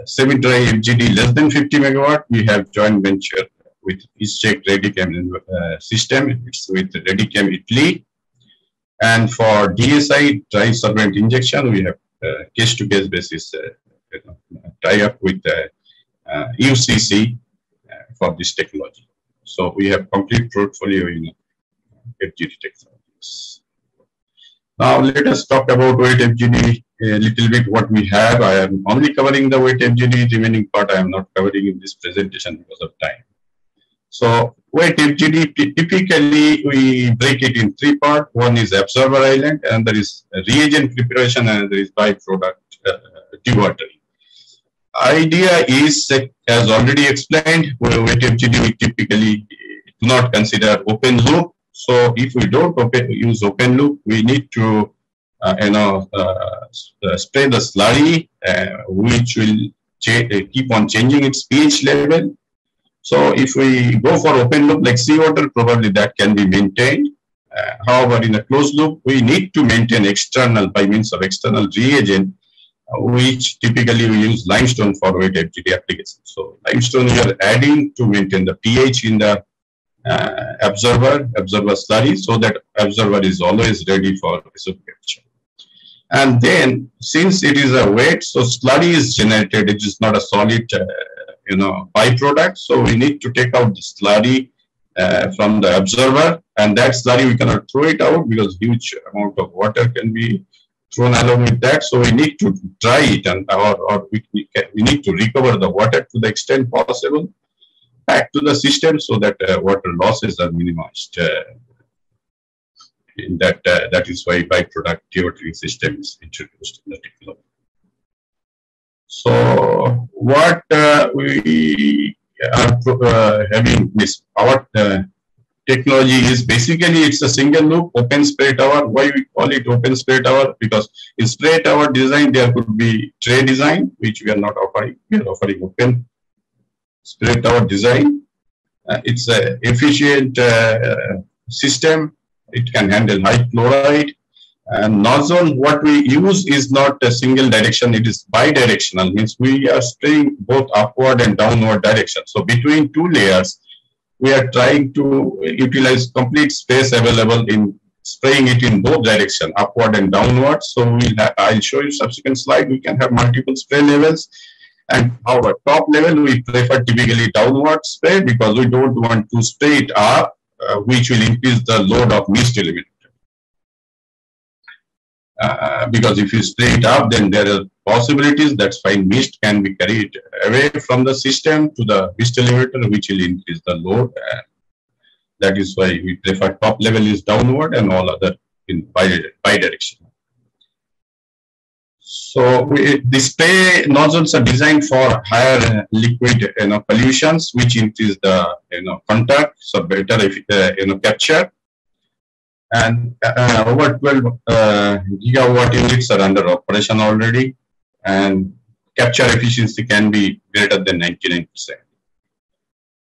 semi-dry FGD less than 50 megawatt, we have joint venture with ISJEC Redicam system. It's with Redicam Italy. And for DSI, dry sorbent injection, we have case-to-case basis tie-up with UCC for this technology. So we have complete portfolio in FGD technologies. Now let us talk about wet FGD a little bit. What we have, I am only covering the wet FGD. Remaining part I am not covering in this presentation because of time. So wet FGD, typically we break it in three parts. One is absorber island, and there is reagent preparation, and there is byproduct dewatering. Idea is, as already explained, wet FGD we typically do not consider open loop. So if we don't use open loop, we need to spray the slurry, which will keep on changing its pH level. So if we go for open loop like seawater, probably that can be maintained. However, in a closed loop, we need to maintain external, by means of external reagent, which typically we use limestone for wet FGD application. So limestone we are adding to maintain the pH in the absorber slurry, so that absorber is always ready for resource capture. And then, since it is a wet, so slurry is generated. It is not a solid, byproduct. So we need to take out the slurry from the absorber, and that slurry we cannot throw it out because huge amount of water can be thrown along with that. So we need to dry it, and or we need to recover the water to the extent possible back to the system, so that water losses are minimized. In that is why byproduct dewatering system is introduced in the technology. So what we are having this our technology is basically it's a single loop open spray tower. Why we call it open spray tower? Because in spray tower design there could be tray design, which we are not offering. We are offering open spray tower design. It's an efficient system. It can handle high chloride. And nozzle, what we use is not a single direction, it is bidirectional, means we are spraying both upward and downward direction. So between two layers, we are trying to utilize complete space available in spraying it in both direction, upward and downward. So I'll show you subsequent slide. We can have multiple spray levels. And our top level, we prefer typically downward spray because we don't want to spray it up, which will increase the load of mist eliminator. Because if you spray it up, then there are possibilities that fine mist can be carried away from the system to the mist eliminator, which will increase the load. That is why we prefer top level is downward and all other in bidirectional. So the spray nozzles are designed for higher liquid pollutions, which increase the contact, so better capture. And over 12 gigawatt units are under operation already. and capture efficiency can be greater than 99%.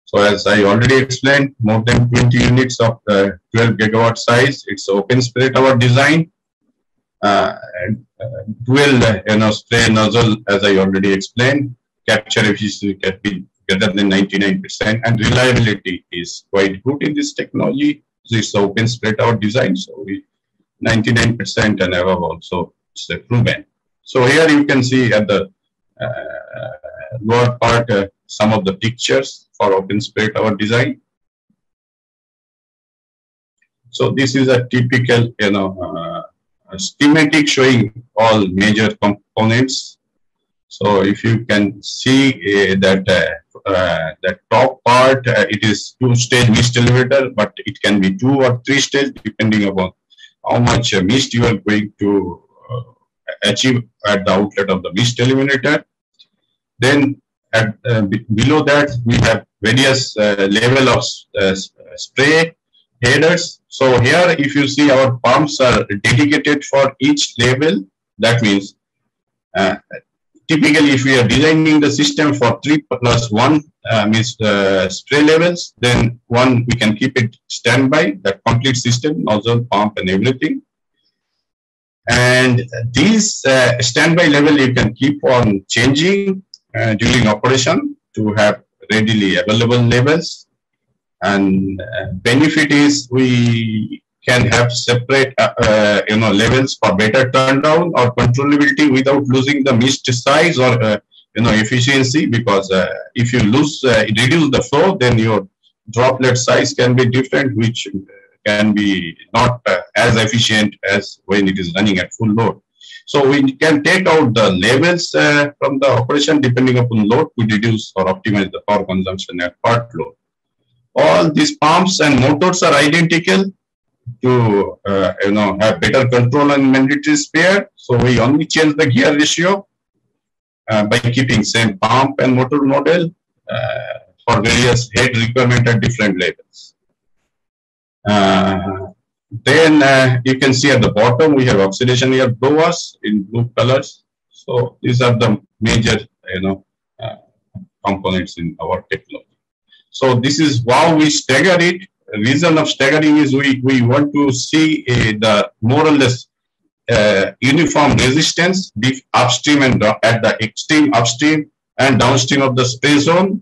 So as I already explained, more than 20 units of 12 gigawatt size, it's open spray tower design. Dual spray nozzle, as I already explained, capture efficiency can be greater than 99%, and reliability is quite good in this technology. So it's open spray tower design, so 99% and above also it's proven. So here you can see at the lower part some of the pictures for open spray tower design. So this is a typical schematic showing all major components. So if you can see that the top part, it is 2-stage mist elevator, but it can be 2 or 3 stage depending upon how much mist you are going to achieve at the outlet of the mist eliminator. Then at below that we have various level of spray headers. So here if you see our pumps are dedicated for each level. That means typically if we are designing the system for 3+1 means spray levels, then 1 we can keep it standby, that complete system, nozzle, pump and everything. And these standby level you can keep on changing during operation to have readily available levels. And benefit is we can have separate levels for better turndown or controllability without losing the mist size or efficiency, because if you reduce the flow, then your droplet size can be different, which can be not as efficient as when it is running at full load. So we can take out the levels from the operation depending upon load to reduce or optimize the power consumption at part load. All these pumps and motors are identical to have better control and mandatory spare. So we only change the gear ratio by keeping same pump and motor model for various head requirement at different levels. Then you can see at the bottom we have oxidation air blowers in blue colors. So these are the major components in our technology. So this is how we stagger it. The reason of staggering is we want to see the more or less uniform resistance upstream and at the extreme upstream and downstream of the spray zone.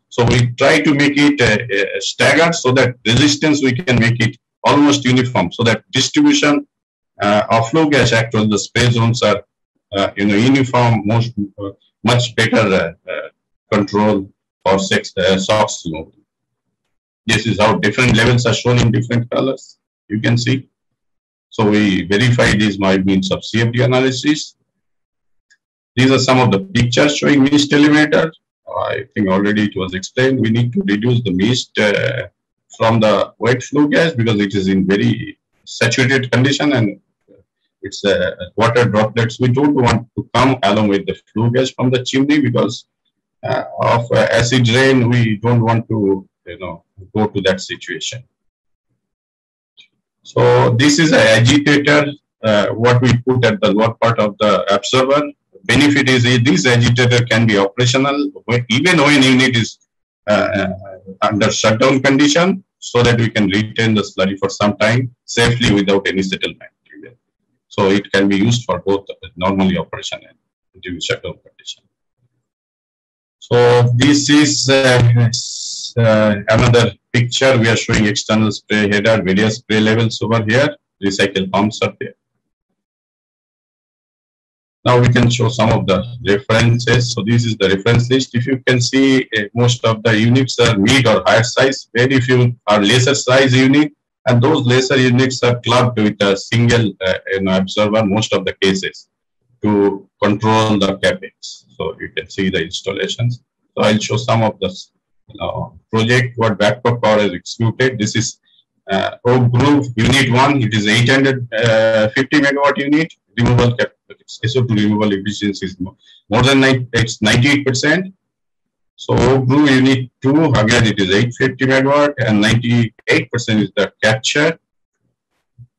So we try to make it staggered so that resistance we can make it almost uniform, so that distribution of flow gas across the spray zones are uniform, much better control for SOx load. This is how different levels are shown in different colors. You can see. So we verify these by means of CFD analysis. These are some of the pictures showing mist eliminator. I think already it was explained. We need to reduce the mist from the wet flue gas because it is in very saturated condition and it's water droplets. We don't want to come along with the flue gas from the chimney because of acid rain. We don't want to go to that situation. So this is an agitator, what we put at the lower part of the absorber. Benefit is this agitator can be operational even when unit is under shutdown condition, so that we can retain the slurry for some time safely without any settlement. So it can be used for both normally operation and during shutdown condition. So this is another picture. We are showing external spray header, various spray levels over here. Recycle pumps are there. Now we can show some of the references. So this is the reference list. If you can see, most of the units are mid or higher size. Very few are lesser size unit, and those lesser units are clubbed with a single absorber most of the cases to control the capex. So you can see the installations. So I'll show some of the project what backup power is executed. This is Oak Grove Unit 1. It is 850 megawatt unit. Removal SO2 removal efficiency is more than 98%. So Oak Grove Unit 2, again it is 850 megawatt and 98% is the capture.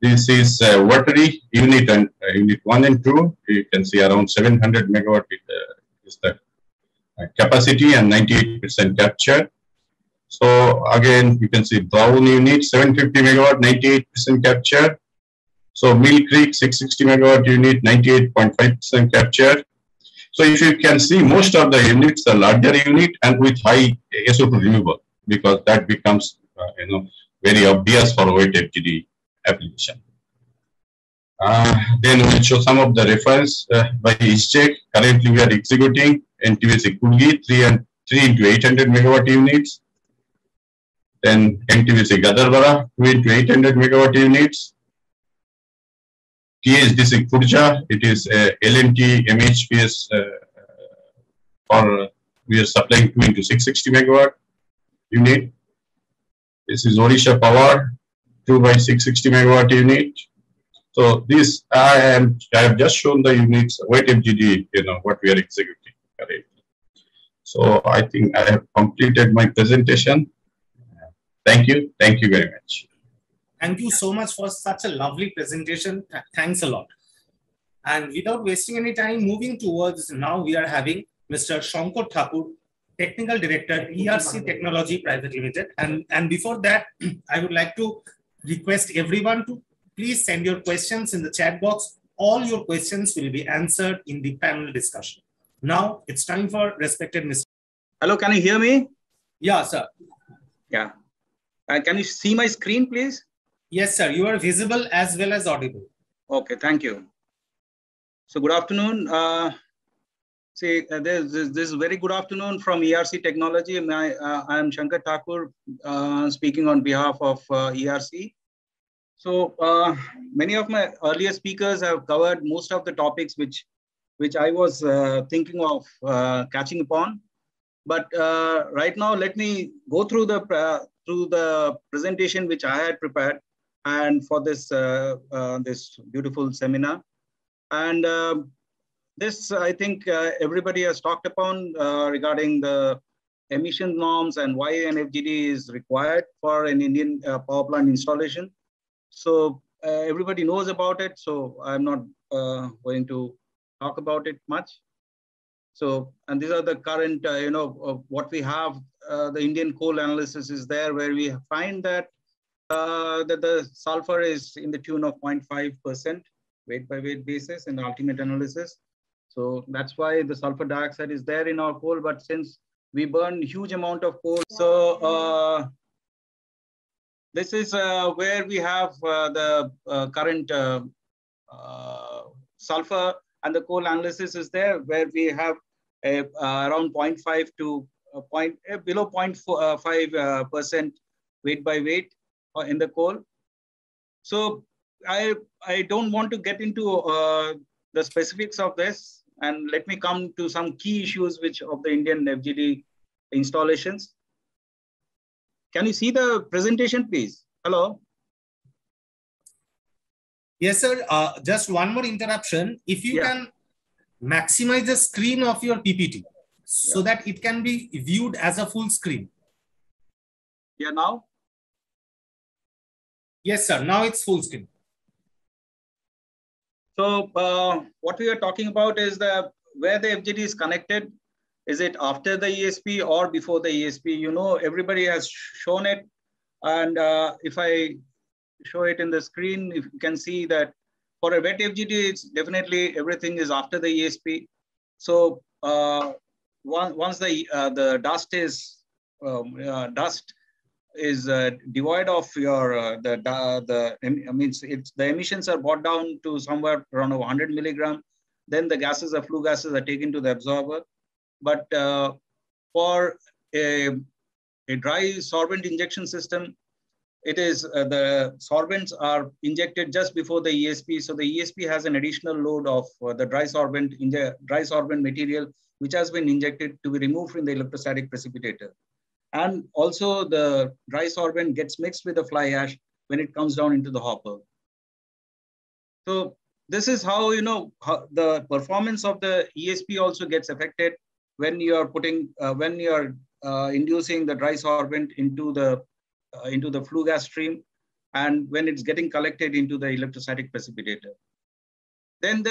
This is watery unit and unit 1 and 2. You can see around 700 megawatt is the capacity and 98% capture. So again, you can see brown unit 750 megawatt, 98% capture. So Mill Creek 660 megawatt unit, 98.5% capture. So if you can see, most of the units are larger unit and with high SO2 removal, because that becomes very obvious for wet FGD application. Then we'll show some of the reference by ISCHEC. Currently we are executing NTPC Kulgi 3 into 800 megawatt units. Then NTPC Gadarbara 2 into 800 megawatt units. THDC Kurja, it is LNT MHPS we are supplying 2 into 660 megawatt unit. This is Odisha Power 2 by 660 megawatt unit. So this I have just shown the units wet FGD, what we are executing currently. So I think I have completed my presentation. Thank you very much. Thank you so much for such a lovely presentation. Thanks a lot. And without wasting any time, moving towards now, we are having Mr. Shankar Thakur, Technical Director, ERC Technology Private Limited. And before that, I would like to request everyone to please send your questions in the chat box. All your questions will be answered in the panel discussion. Now it's time for respected Mr. Hello, can you hear me? Yeah, sir. Yeah. Can you see my screen, please? Yes, sir. You are visible as well as audible. Okay, thank you. So good afternoon. This is very good afternoon from ERC Technology. I am Shankar Thakur, speaking on behalf of ERC. So many of my earlier speakers have covered most of the topics which I was thinking of catching upon. But right now, let me go through the presentation which I had prepared, and for this this beautiful seminar. And this, I think, everybody has talked upon regarding the emission norms and why an FGD is required for an Indian power plant installation. So everybody knows about it. So I'm not going to talk about it much. So, and these are the current, what we have. The Indian coal analysis is there, where we find that that the sulfur is in the tune of 0.5% weight by weight basis in the ultimate analysis. So that's why the sulfur dioxide is there in our coal. But since we burn huge amount of coal, so this is where we have the current sulfur, and the coal analysis is there, where we have around 0.5 to below 0.5% weight by weight in the coal. So I don't want to get into the specifics of this, and let me come to some key issues of the Indian FGD installations. Can you see the presentation, please? Hello? Yes, sir. Just one more interruption. If you can maximize the screen of your PPT so that it can be viewed as a full screen. Yeah, now? Yes, sir. Now it's full screen. So what we are talking about is where the FGD is connected. Is it after the ESP or before the ESP? Everybody has shown it. And if I show it in the screen, if you can see that for a wet FGD, it's definitely everything is after the ESP. So once the dust is devoid of your the emissions are brought down to somewhere around 100 milligram. Then the flue gases are taken to the absorber. But for a dry sorbent injection system, it is the sorbents are injected just before the ESP. So the ESP has an additional load of the dry sorbent material, which has been injected to be removed from the electrostatic precipitator. And also the dry sorbent gets mixed with the fly ash when it comes down into the hopper. So this is how, how the performance of the ESP also gets affected when you are inducing the dry sorbent into the flue gas stream. and when it's getting collected into the electrostatic precipitator. Then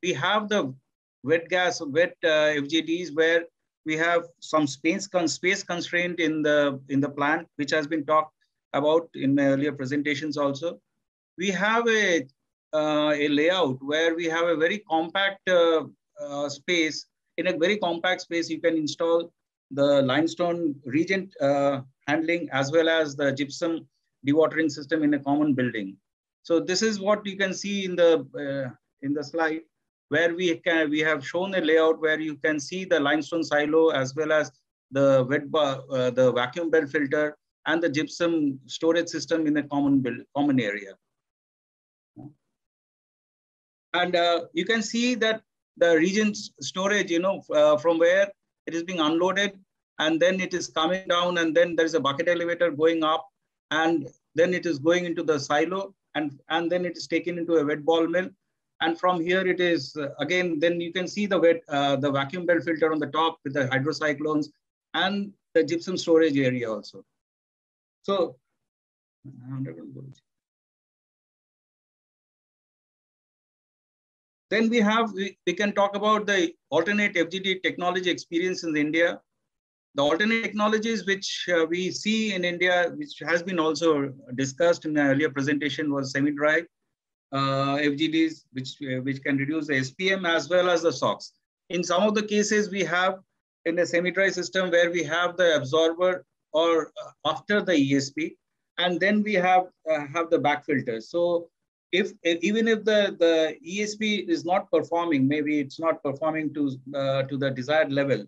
we have the wet FGDs where we have some space constraint in the plant, which has been talked about in my earlier presentations also. We have a layout where we have a very compact space. In a very compact space, you can install the limestone reagent handling as well as the gypsum dewatering system in a common building. So this is what you can see in the slide, where we have shown a layout where you can see the limestone silo as well as the the vacuum bed filter and the gypsum storage system in a common area. And you can see that the reagent storage, from where it is being unloaded, and then it is coming down, and then there is a bucket elevator going up, and then it is going into the silo, and then it is taken into a wet ball mill. And from here it is again, then you can see the vacuum bed filter on the top with the hydrocyclones and the gypsum storage area also. So then we can talk about the alternate FGD technology experience in India. The alternate technologies which we see in India, which has been also discussed in the earlier presentation, was SemiDry FGDs, which can reduce the SPM as well as the SOx. In some of the cases, we have in a SemiDry system where we have the absorber or after the ESP, and then we have the back filters. So even if the ESP is not performing, maybe it's not performing to the desired level,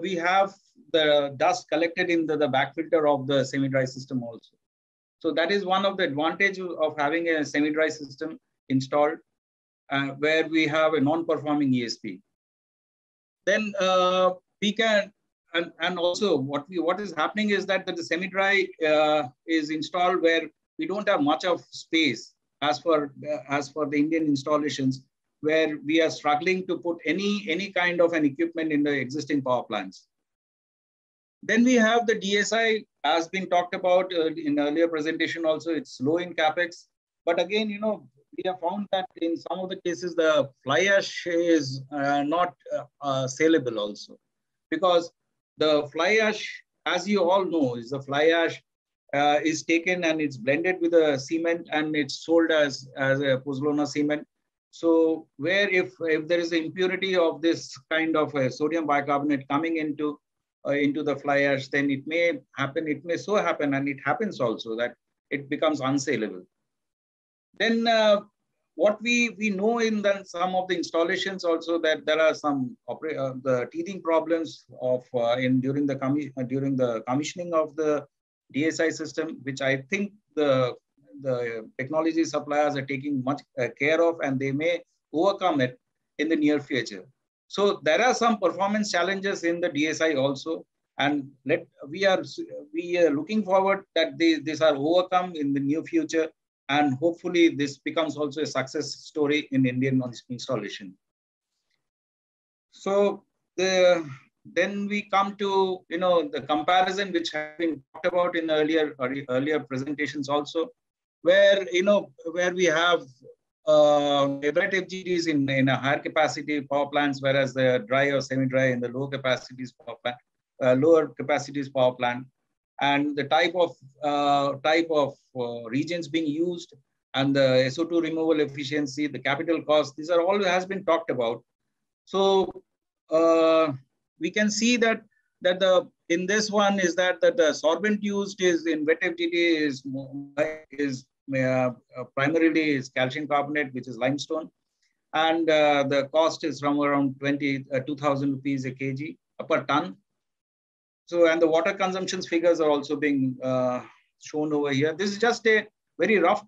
we have the dust collected in the back filter of the SemiDry system also. So that is one of the advantages of having a SemiDry system installed where we have a non-performing ESP. Then we can, and also what is happening is that the SemiDry is installed where we don't have much of space as for the Indian installations, where we are struggling to put any kind of an equipment in the existing power plants. Then we have the DSI, as been talked about in earlier presentation also. It's low in capex, but again, we have found that in some of the cases the fly ash is not saleable also, because the fly ash, as you all know, is the fly ash is taken and it's blended with a cement and it's sold as a pozzolana cement. So where if there is an impurity of this kind of sodium bicarbonate coming into the fly ash, then it may happen, and it happens also that it becomes unsaleable. Then what we know in some of the installations also, that there are some the teething problems of during the commissioning of the DSI system, which I think the technology suppliers are taking much care of, and they may overcome it in the near future. So there are some performance challenges in the DSI also, and we are looking forward that these are overcome in the near future, and hopefully this becomes also a success story in Indian installation. So then we come to the comparison which has been talked about in earlier presentations also, where we have wet FGDs in a higher capacity power plants, whereas the dry or semi-dry in the lower capacities power plant, and the type of regions being used, and the SO2 removal efficiency, the capital cost. These are all has been talked about. So we can see that in this one is that the sorbent used is in wet FGD is primarily is calcium carbonate, which is limestone, and the cost is from around 2,000 rupees a kg per ton. So, and the water consumption figures are also being shown over here. This is just a very rough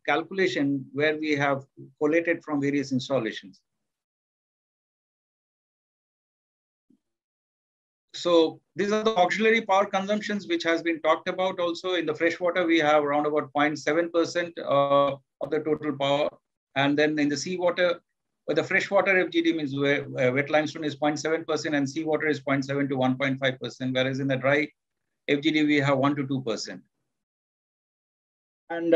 calculation where we have collated from various installations. So these are the auxiliary power consumptions which has been talked about also. In the freshwater, we have around about 0.7% of the total power. And then in the seawater, the freshwater FGD means wet limestone is 0.7% and seawater is 0.7 to 1.5%, whereas in the dry FGD, we have 1 to 2%. And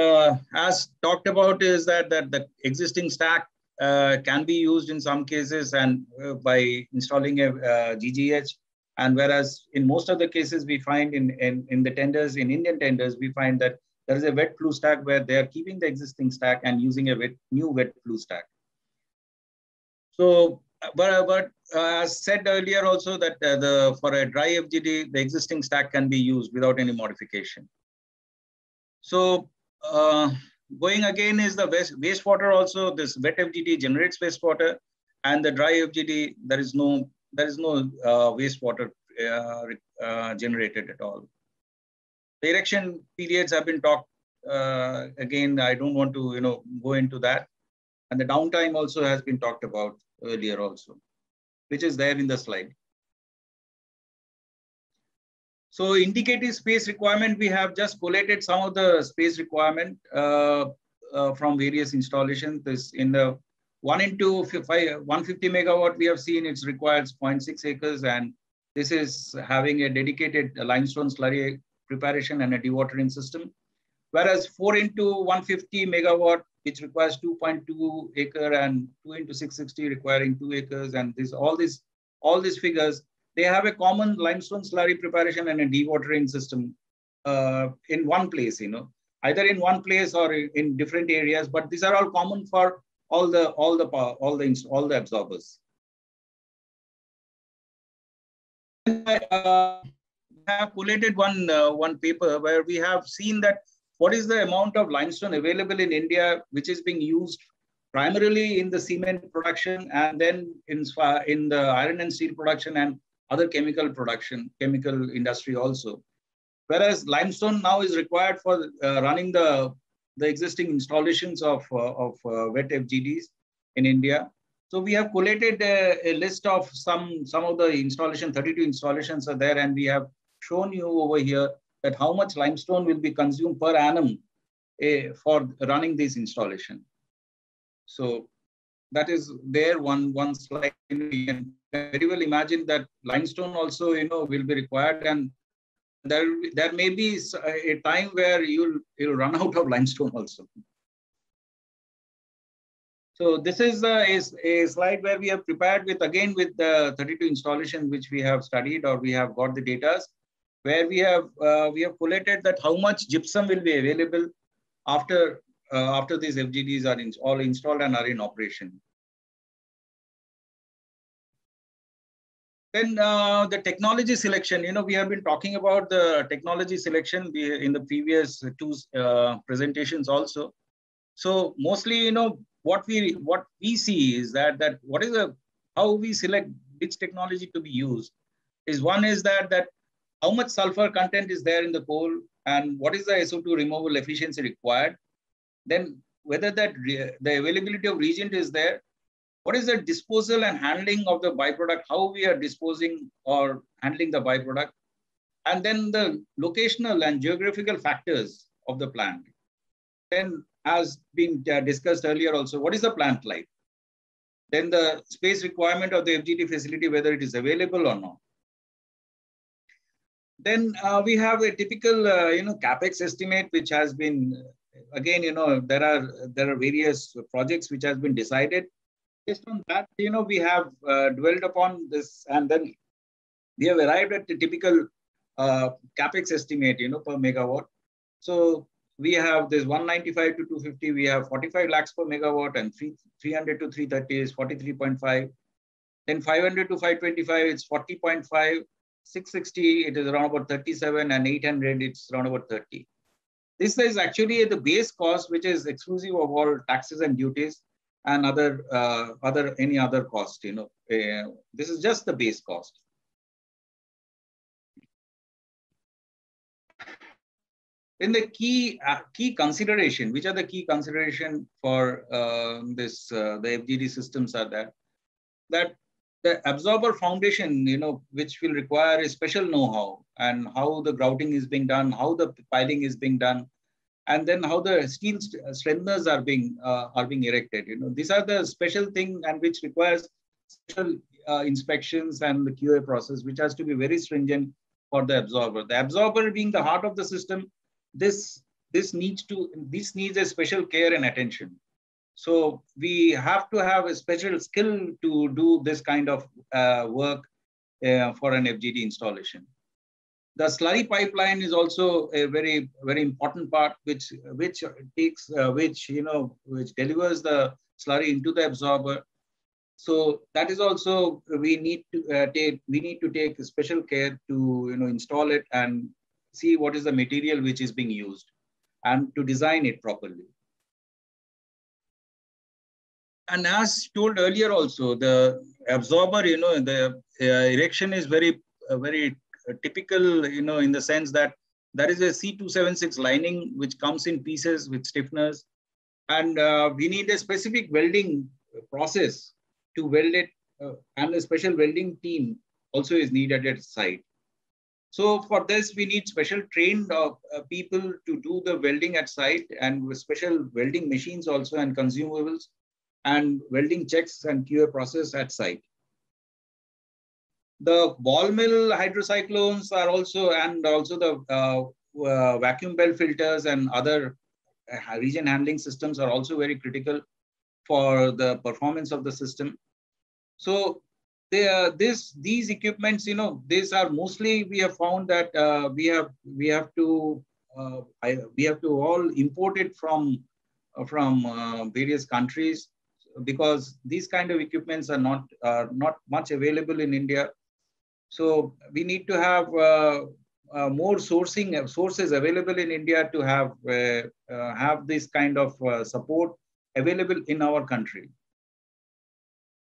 as talked about is that the existing stack can be used in some cases and by installing a GGH. And whereas in most of the cases we find in the tenders, in Indian tenders, we find that there is a wet flue stack where they are keeping the existing stack and using a new wet flue stack. So, but as said earlier also that for a dry FGD, the existing stack can be used without any modification. So going again is the wastewater also. This wet FGD generates wastewater, and the dry FGD there is no wastewater generated at all. The erection periods have been talked. Again, I don't want to go into that, and the downtime also has been talked about earlier also, which is there in the slide. So indicative space requirement, we have just collated some of the space requirement from various installations. This in the 150 megawatt, we have seen it requires 0.6 acres, and this is having a dedicated limestone slurry preparation and a dewatering system. Whereas 4 into 150 megawatt, which requires 2.2 acre, and 2 into 660 requiring 2 acres, and all these figures, they have a common limestone slurry preparation and a dewatering system in one place, either in one place or in different areas. But these are all common for all the absorbers. I have collated one paper where we have seen that what is the amount of limestone available in India, which is being used primarily in the cement production, and then in the iron and steel production and other chemical industry also. Whereas limestone now is required for running the existing installations of wet FGDs in India. So we have collated a list of some of the installation, 32 installations are there, and we have shown you over here that how much limestone will be consumed per annum for running this installation. So that is there one slide. You can very well imagine that limestone also will be required, and there may be a time where you'll run out of limestone also. So this is a slide where we have prepared with the 32 installation which we have studied or we have got the data, where we have collated that how much gypsum will be available after these FGDs are all installed and are in operation. Then the technology selection, we have been talking about the technology selection in the previous two presentations also. So mostly, what we see is that how we select which technology to be used is one is that how much sulfur content is there in the coal and what is the SO2 removal efficiency required. Then whether the availability of reagent is there. What is the disposal and handling of the byproduct, how we are disposing or handling the byproduct, and then the locational and geographical factors of the plant. Then, as been discussed earlier also, what is the plant like? Then the space requirement of the FGD facility, whether it is available or not. Then we have a typical, capex estimate, which has been, again, there are various projects which has been decided. Based on that, we have dwelled upon this, and then we have arrived at the typical capex estimate, per megawatt. So we have this 195 to 250, we have 45 lakhs per megawatt, and 300 to 330 is 43.5. Then 500 to 525, it's 40.5. 660, it is around about 37, and 800, it's around about 30. This is actually the base cost, which is exclusive of all taxes and duties and any other cost. This is just the base cost. Then the key consideration, which are the key consideration for the FGD systems are that the absorber foundation, which will require a special know-how and how the grouting is being done, how the piling is being done, and then how the steel strengtheners are being erected. These are the special thing and which requires special inspections and the QA process, which has to be very stringent for the absorber. The absorber being the heart of the system, this needs a special care and attention. So we have to have a special skill to do this kind of work for an FGD installation. The slurry pipeline is also a very, very important part, which delivers the slurry into the absorber. So that is also we need to take special care to install it and see what is the material which is being used and to design it properly. And as told earlier also, the absorber, the erection is very typical, in the sense that there is a C276 lining which comes in pieces with stiffeners, and we need a specific welding process to weld it, and a special welding team also is needed at site. So for this, we need special trained people to do the welding at site, and with special welding machines also and consumables, and welding checks and QA process at site. The ball mill hydrocyclones are also, and also the vacuum belt filters and other region handling systems are also very critical for the performance of the system. So these equipments, these are mostly, we have found that we have to all import it from various countries, because these kind of equipments are not much available in India. So we need to have more sources available in India to have this kind of support available in our country.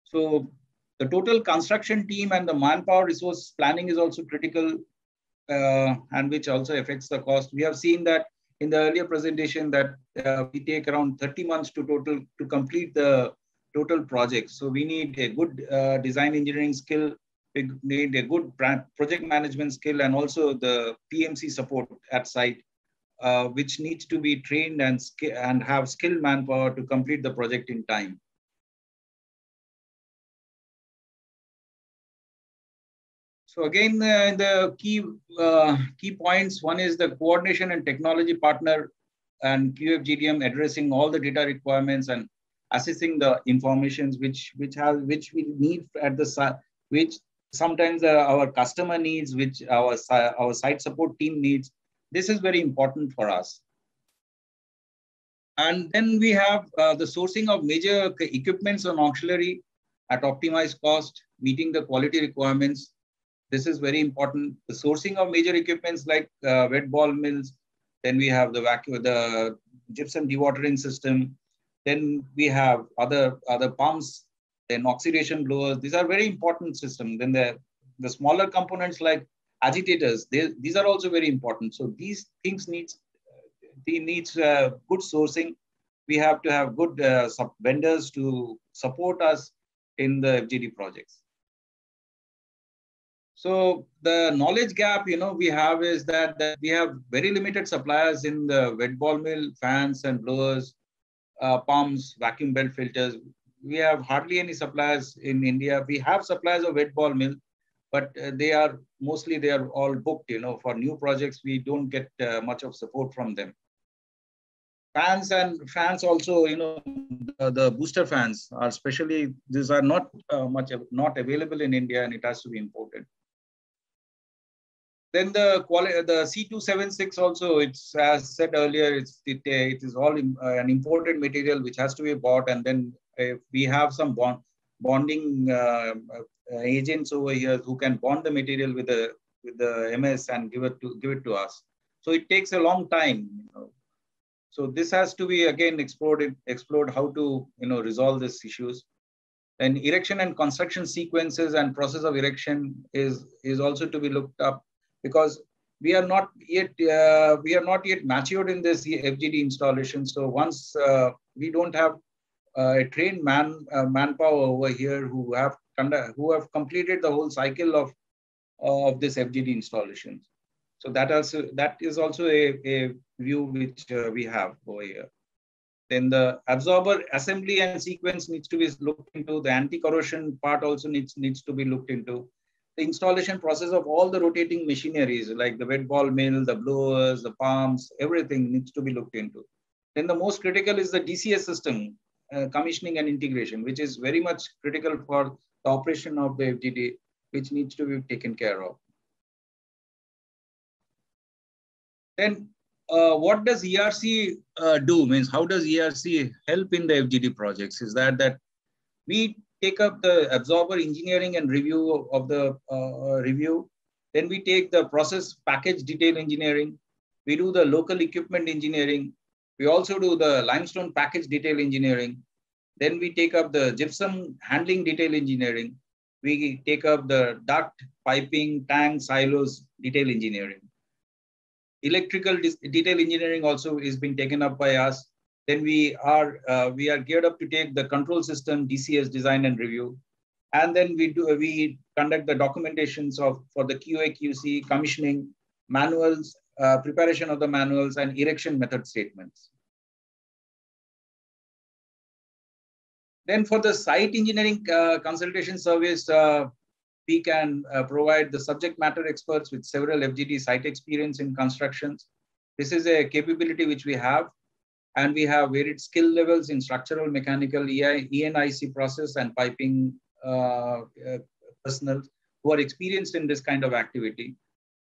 So the total construction team and the manpower resource planning is also critical, and which also affects the cost. We have seen that in the earlier presentation that we take around 30 months to complete the total project. So we need a good design engineering skill, we need a good project management skill, and also the PMC support at site, which needs to be trained and have skilled manpower to complete the project in time. So again, the key points, one is the coordination and technology partner and QFGDM addressing all the data requirements and assessing the informations which we need at the site, which sometimes our customer needs, which our site support team needs. This is very important for us. And then we have the sourcing of major equipments and auxiliary at optimized cost, meeting the quality requirements. This is very important. The sourcing of major equipments like wet ball mills. Then we have the gypsum dewatering system. Then we have other pumps, then oxidation blowers. These are very important systems. Then the smaller components like agitators, these are also very important. So these things needs good sourcing. We have to have good vendors to support us in the FGD projects. So the knowledge gap, we have is that we have very limited suppliers in the wet ball mill, fans and blowers, pumps, vacuum belt filters. We have hardly any suppliers in India. We have suppliers of wet ball mill, but they are all booked. For new projects, we don't get much of support from them. Fans also, the booster fans are these are not available in India, and it has to be imported. Then the C276 also, it's as said earlier, it is all an imported material which has to be bought, and then we have some bonding agents over here who can bond the material with the MS and give it to us. So it takes a long time. So this has to be again explored how to resolve these issues. And erection and construction sequences and process of erection is also to be looked up, because we are not yet matured in this FGD installation. So once we don't have a trained manpower over here who have completed the whole cycle of this FGD installation. So that is also a view which we have over here. Then the absorber assembly and sequence needs to be looked into. The anti-corrosion part also needs to be looked into. the installation process of all the rotating machineries like the wet ball mill, the blowers, the pumps, everything needs to be looked into. Then the most critical is the DCS system, commissioning and integration, which is very much critical for the operation of the FGD, which needs to be taken care of. Then what does ERC do? Means how does ERC help in the FGD projects? Is that we take up the absorber engineering and review of the review. Then we take the process package detail engineering. We do the local equipment engineering. We also do the limestone package detail engineering. Then we take up the gypsum handling detail engineering. We take up the duct, piping, tank, silos detail engineering. Electrical detail engineering also is being taken up by us. Then we are geared up to take the control system DCS design and review, and then we conduct the documentations for the QA QC, commissioning, manuals, preparation of the manuals, and erection method statements. Then for the site engineering consultation service, we can provide the subject matter experts with several FGD site experience in constructions. This is a capability which we have. And we have varied skill levels in structural, mechanical, ENIC process and piping personnel who are experienced in this kind of activity.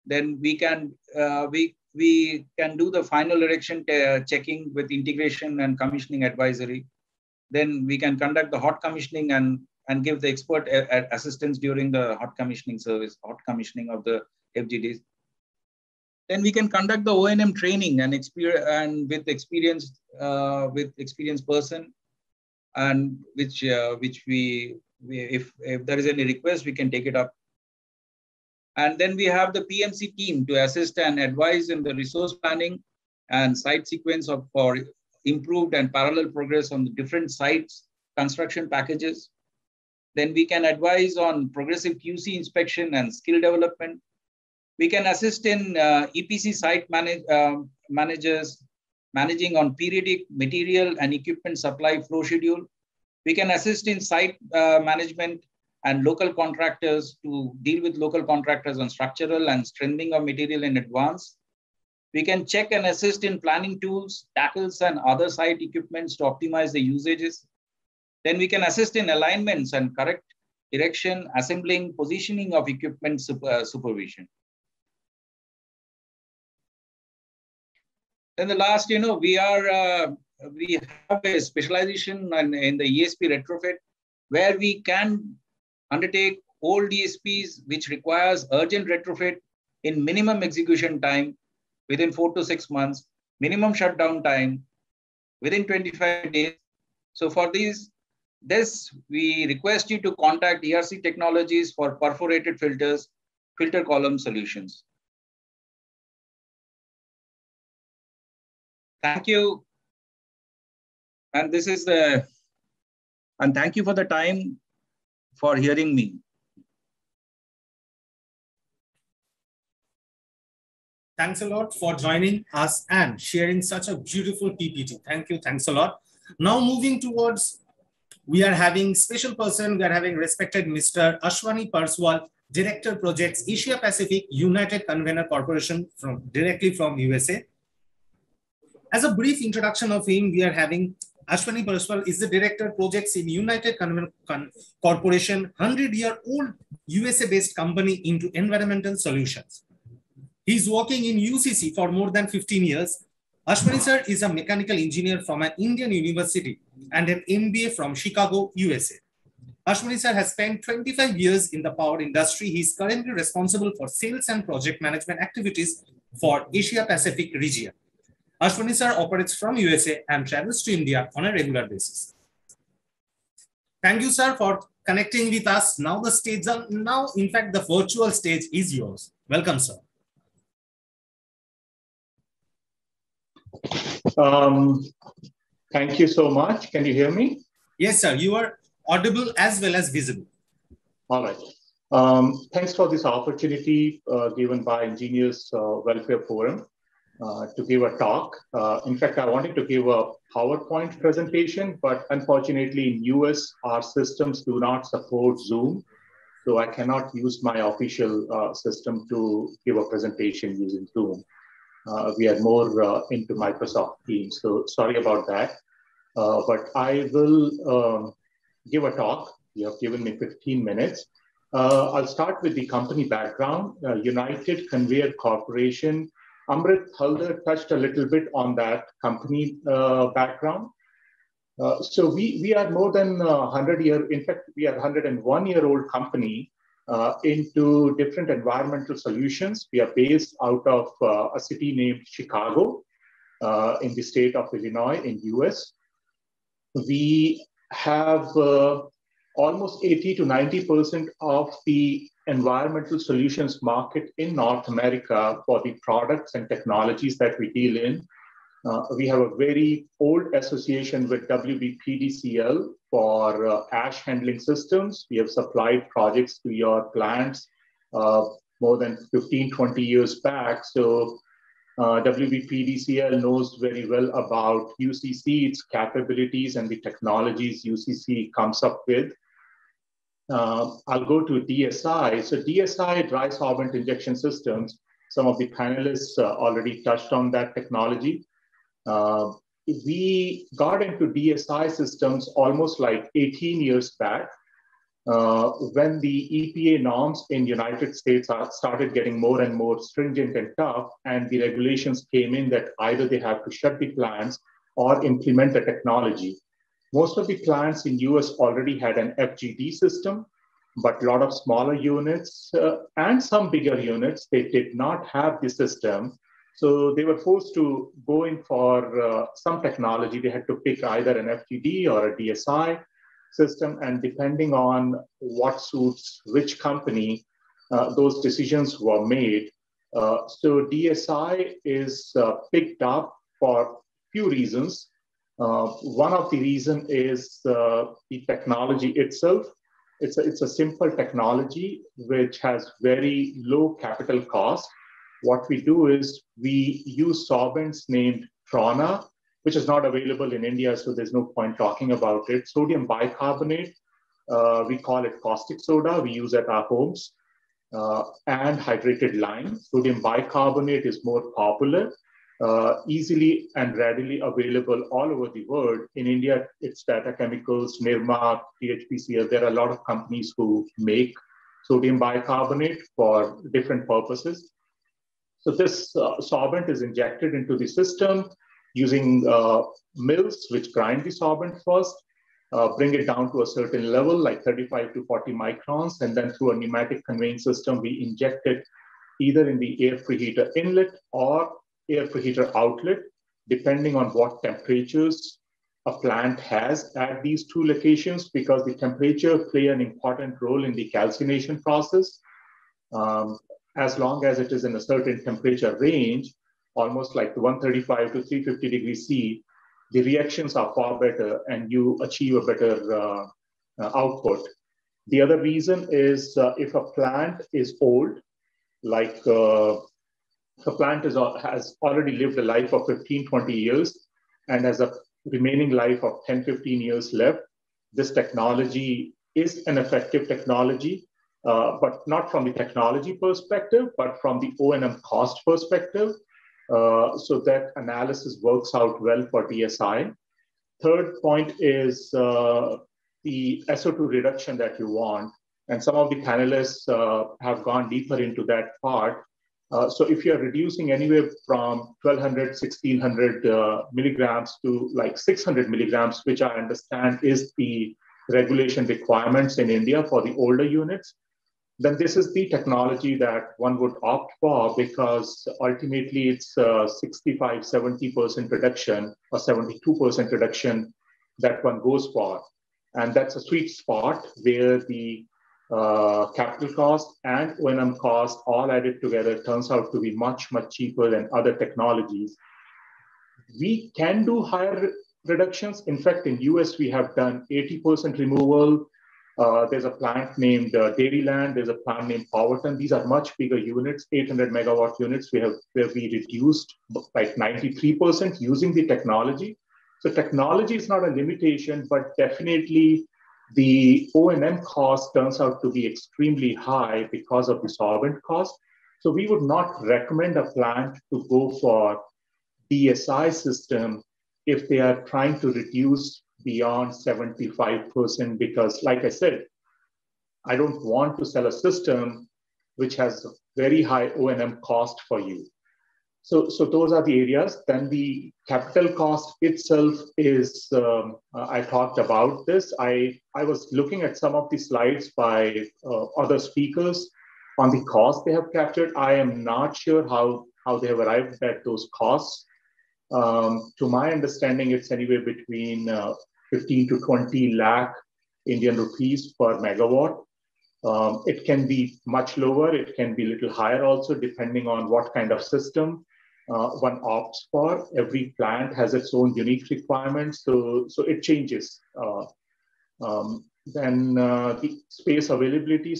Then we can do the final erection checking with integration and commissioning advisory. Then we can conduct the hot commissioning and give the expert assistance during the hot commissioning service, hot commissioning of the FGDs. Then we can conduct the O&M training and with experienced person, and which if there is any request, we can take it up. And then we have the PMC team to assist and advise in the resource planning and site sequence for improved and parallel progress on the different sites, construction packages. Then we can advise on progressive QC inspection and skill development. We can assist in EPC site managers managing on periodic material and equipment supply flow schedule. We can assist in site management and local contractors to deal with local contractors on structural and strengthening of material in advance. We can check and assist in planning tools, tackles, and other site equipments to optimize the usages. Then we can assist in alignments and correct erection, assembling, positioning of equipment supervision. Then the last, we have a specialization in the ESP retrofit, where we can undertake old ESPs, which requires urgent retrofit in minimum execution time within 4 to 6 months, minimum shutdown time within 25 days. So for this, we request you to contact ERC Technologies for perforated filters, filter column solutions. Thank you. And thank you for the time for hearing me. Thanks a lot for joining us and sharing such a beautiful PPT. Thank you. Thanks a lot. Now moving towards, we are having special person. We are having respected Mr. Ashwani Parswal, Director Projects Asia Pacific United Convener Corporation directly from USA. As a brief introduction of him, we are having Ashwani Parswal is the Director Projects in United Convener Corporation, 100-year-old USA-based company into environmental solutions. He's working in UCC for more than 15 years. Ashwani sir is a mechanical engineer from an Indian university and an MBA from Chicago, USA. Ashwani sir has spent 25 years in the power industry. He is currently responsible for sales and project management activities for Asia Pacific region. Ashwani sir operates from USA and travels to India on a regular basis. Thank you, sir, for connecting with us. Now the stage, in fact, the virtual stage is yours. Welcome, sir. Thank you so much. Can you hear me? Yes, sir. You are audible as well as visible. All right. Thanks for this opportunity given by Engineers Welfare Forum to give a talk. In fact, I wanted to give a PowerPoint presentation, but unfortunately in US, our systems do not support Zoom. so I cannot use my official system to give a presentation using Zoom. We are more into Microsoft Teams, so sorry about that. But I will give a talk. You have given me 15 minutes. I'll start with the company background. United Conveyor Corporation. Amrit Halder touched a little bit on that company background. So we are more than 100-year, in fact, we are 101-year-old company into different environmental solutions. We are based out of a city named Chicago in the state of Illinois in US. We have almost 80 to 90% of the environmental solutions market in North America for the products and technologies that we deal in. We have a very old association with WBPDCL for ash handling systems. We have supplied projects to your plants more than 15, 20 years back. So WBPDCL knows very well about UCC, its capabilities and the technologies UCC comes up with. I'll go to DSI. So DSI, dry sorbent injection systems, some of the panelists already touched on that technology. We got into DSI systems almost like 18 years back when the EPA norms in United States started getting more and more stringent and tough, and the regulations came in that either they have to shut the plants or implement the technology. Most of the plants in US already had an FGD system, but a lot of smaller units and some bigger units, they did not have the system. So they were forced to go in for some technology. They had to pick either an FGD or a DSI system, and depending on what suits which company, those decisions were made. So DSI is picked up for few reasons. One of the reasons is the technology itself. It's a simple technology which has very low capital cost. What we do is we use sorbents named Trona, which is not available in India, so there's no point talking about it. Sodium bicarbonate, we call it caustic soda, we use at our homes, and hydrated lime. Sodium bicarbonate is more popular, easily and readily available all over the world. In India, it's Tata Chemicals, Nirma, PHPCL. There are a lot of companies who make sodium bicarbonate for different purposes. So this sorbent is injected into the system using mills, which grind the sorbent first, bring it down to a certain level, like 35 to 40 microns, and then through a pneumatic conveying system, we inject it either in the air preheater inlet or air preheater outlet, depending on what temperatures a plant has at these two locations, because the temperature play an important role in the calcination process. As long as it is in a certain temperature range, almost like 135 to 350 degrees C, the reactions are far better and you achieve a better output. The other reason is if a plant is old, like a plant has already lived a life of 15, 20 years and has a remaining life of 10, 15 years left, this technology is an effective technology. But not from the technology perspective, but from the O&M cost perspective. So that analysis works out well for DSI. Third point is the SO2 reduction that you want. And some of the panelists have gone deeper into that part. So if you're reducing anywhere from 1200, 1600 milligrams to like 600 milligrams, which I understand is the regulation requirements in India for the older units, then this is the technology that one would opt for, because ultimately it's 65, 70% reduction or 72% reduction that one goes for. And that's a sweet spot where the capital cost and O&M cost all added together turns out to be much, much cheaper than other technologies. We can do higher reductions. In fact, in US, we have done 80% removal. There's a plant named Dairyland. There's a plant named Powerton. These are much bigger units, 800 megawatt units. Where we reduced like 93% using the technology. So technology is not a limitation, but definitely the O&M cost turns out to be extremely high because of the solvent cost. So we would not recommend a plant to go for DSI system if they are trying to reduce beyond 75%, because like I said, I don't want to sell a system which has very high O&M cost for you. So those are the areas. Then the capital cost itself is, I talked about this. I was looking at some of the slides by other speakers on the cost they have captured. I am not sure how they have arrived at those costs. To my understanding, it's anywhere between 15 to 20 lakh Indian rupees per megawatt. It can be much lower. It can be a little higher also, depending on what kind of system one opts for. Every plant has its own unique requirements, so it changes. Then the space availability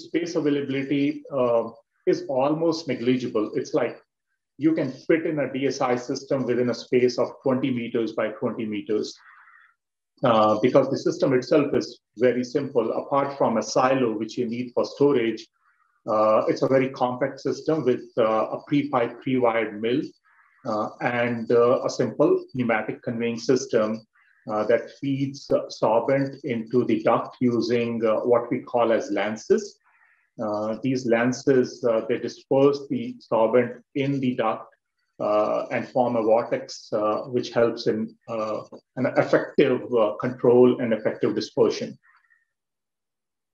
is almost negligible. It's like you can fit in a DSI system within a space of 20 meters by 20 meters. Because the system itself is very simple. Apart from a silo, which you need for storage, it's a very compact system with a pre-piped, pre-wired mill and a simple pneumatic conveying system that feeds sorbent into the duct using what we call as lances. These lances, they disperse the sorbent in the duct and form a vortex, which helps in an effective control and effective dispersion.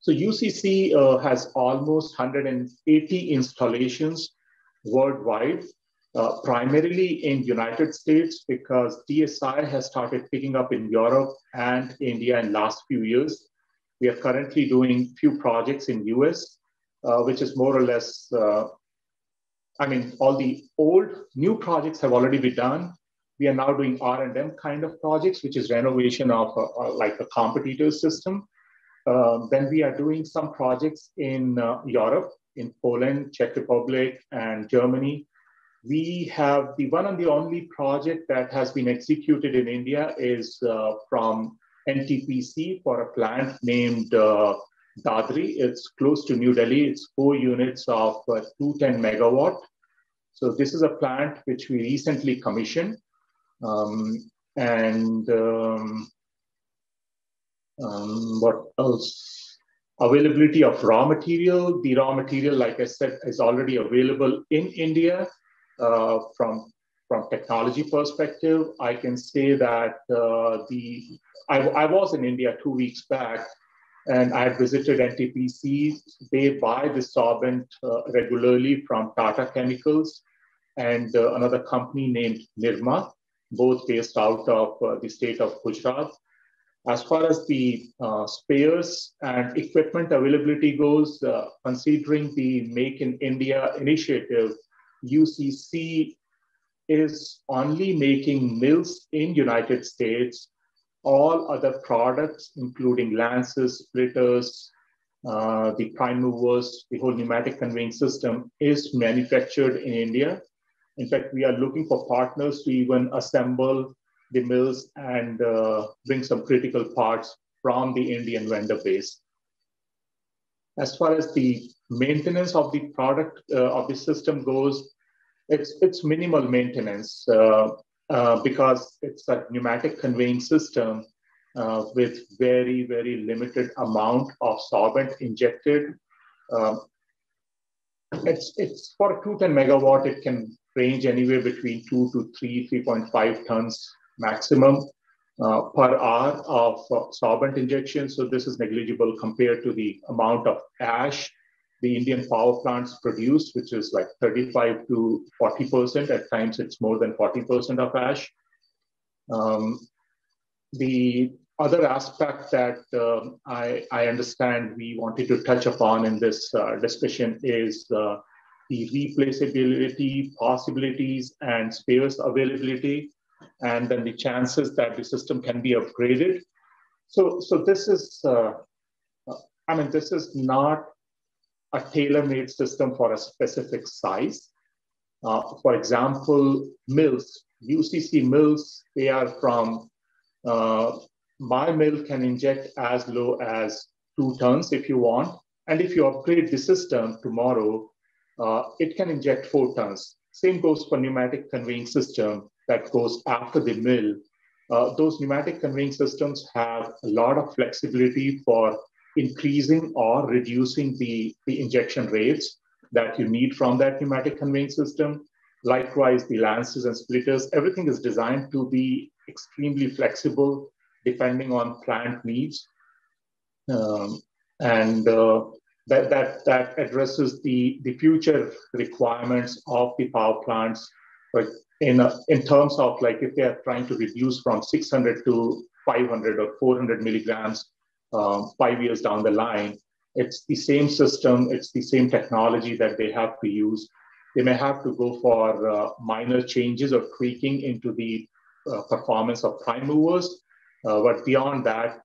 So UCC has almost 180 installations worldwide, primarily in United States, because DSI has started picking up in Europe and India in last few years. We are currently doing few projects in US, which is more or less, all the new projects have already been done. We are now doing R&M kind of projects, which is renovation of like a competitor's system. Then we are doing some projects in Europe, in Poland, Czech Republic, and Germany. We have the one and the only project that has been executed in India is from NTPC for a plant named Dadri. It's close to New Delhi. It's 4 units of 210 megawatt. So this is a plant which we recently commissioned. What else? Availability of raw material. The raw material, like I said, is already available in India. From technology perspective, I can say that I was in India 2 weeks back, and I had visited NTPC. They buy the sorbent regularly from Tata Chemicals and another company named Nirma, both based out of the state of Gujarat. As far as the spares and equipment availability goes, considering the Make in India initiative, UCC is only making mills in United States. All other products, including lances, splitters, the prime movers, the whole pneumatic conveying system is manufactured in India. In fact, we are looking for partners to even assemble the mills and bring some critical parts from the Indian vendor base. As far as the maintenance of the product of the system goes, it's minimal maintenance because it's a pneumatic conveying system with very, very limited amount of solvent injected. It's for 210 megawatt, it can range anywhere between 2 to 3.5 tons maximum per hour of solvent injection. So this is negligible compared to the amount of ash the Indian power plants produce, which is like 35 to 40%. At times, it's more than 40% of ash. The other aspect that I understand we wanted to touch upon in this discussion is the replaceability possibilities and spares availability, and then the chances that the system can be upgraded. So this is, this is not a tailor-made system for a specific size. For example, mills, UCC mills, they are from my mill can inject as low as 2 tons if you want. And if you upgrade the system tomorrow, it can inject 4 tons. Same goes for pneumatic conveying system that goes after the mill. Those pneumatic conveying systems have a lot of flexibility for increasing or reducing the injection rates that you need from that pneumatic conveying system. Likewise, the lances and splitters, everything is designed to be extremely flexible depending on plant needs. That addresses the future requirements of the power plants, but in terms of like if they are trying to reduce from 600 to 500 or 400 milligrams 5 years down the line, it's the same system, it's the same technology that they have to use. They may have to go for minor changes or tweaking into the performance of prime movers, but beyond that,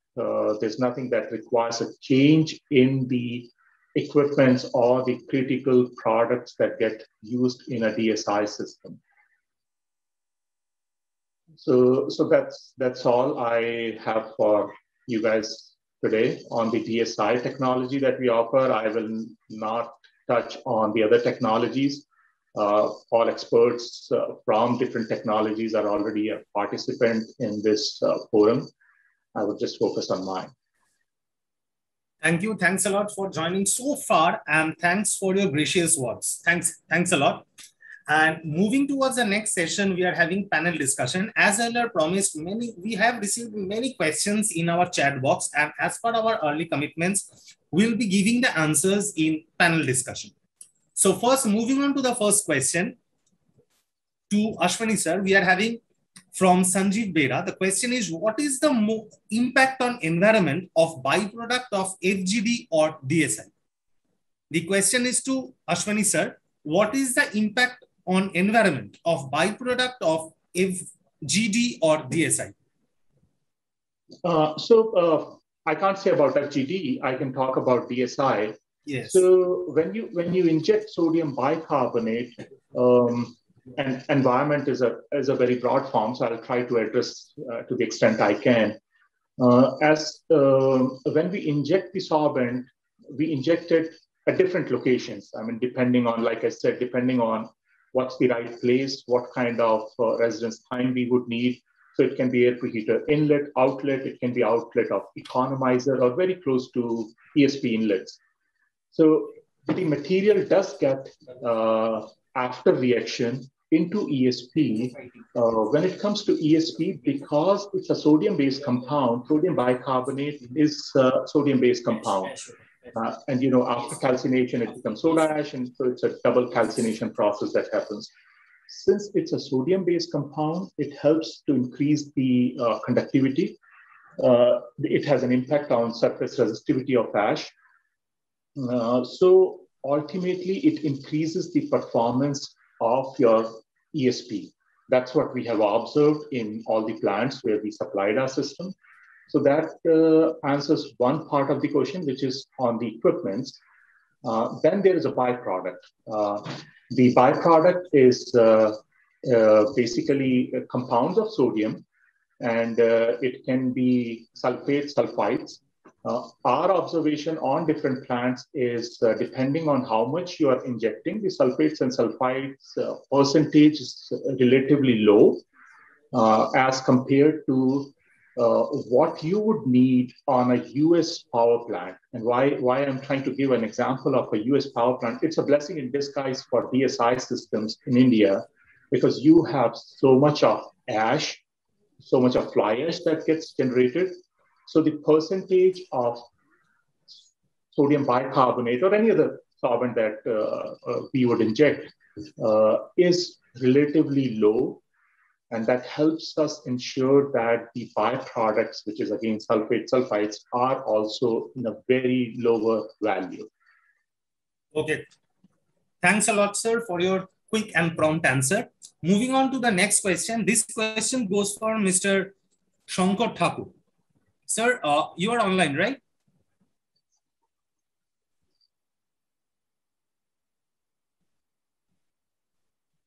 there's nothing that requires a change in the equipments or the critical products that get used in a DSI system. So that's all I have for you guys today on the DSI technology that we offer. I will not touch on the other technologies. All experts from different technologies are already a participant in this forum. I would just focus on mine. Thank you. Thanks a lot for joining so far, and thanks for your gracious words. Thanks a lot. And moving towards the next session, we are having panel discussion. As earlier promised, we have received many questions in our chat box, and as per our early commitments, we'll be giving the answers in panel discussion. So first, moving on to the first question to Ashwani sir, we are having from Sanjeev Bera. The question is, what is the impact on environment of byproduct of FGD or DSI? The question is to Ashwani sir, what is the impact on environment of byproduct of FGD or DSI? I can't say about FGD. I can talk about DSI. Yes. So when you inject sodium bicarbonate, and environment is a very broad form, so I'll try to address to the extent I can. When we inject the sorbent, we inject it at different locations. I mean, depending on, like I said, depending on what's the right place, what kind of residence time we would need. So it can be air preheater inlet, outlet, it can be outlet of economizer or very close to ESP inlets. So the material does get after reaction into ESP. When it comes to ESP, because it's a sodium-based compound, sodium bicarbonate is a sodium-based compound. And after calcination, it becomes soda ash, and so it's a double calcination process that happens. Since it's a sodium-based compound, it helps to increase the conductivity. It has an impact on surface resistivity of ash. So ultimately, it increases the performance of your ESP. That's what we have observed in all the plants where we supplied our system. So that answers one part of the question, which is on the equipments. Then there is a byproduct. The byproduct is basically compounds of sodium, and it can be sulfates, sulfides. Our observation on different plants is depending on how much you are injecting, the sulfates and sulfides percentage is relatively low as compared to what you would need on a US power plant. And why I'm trying to give an example of a US power plant, it's a blessing in disguise for DSI systems in India, because you have so much of ash, so much of fly ash that gets generated. So the percentage of sodium bicarbonate or any other solvent that we would inject is relatively low. And that helps us ensure that the byproducts, which is again sulfate, sulfides, are also in a very lower value. Okay. Thanks a lot, sir, for your quick and prompt answer. Moving on to the next question. This question goes for Mr. Shankar Thakur. Sir, you are online, right?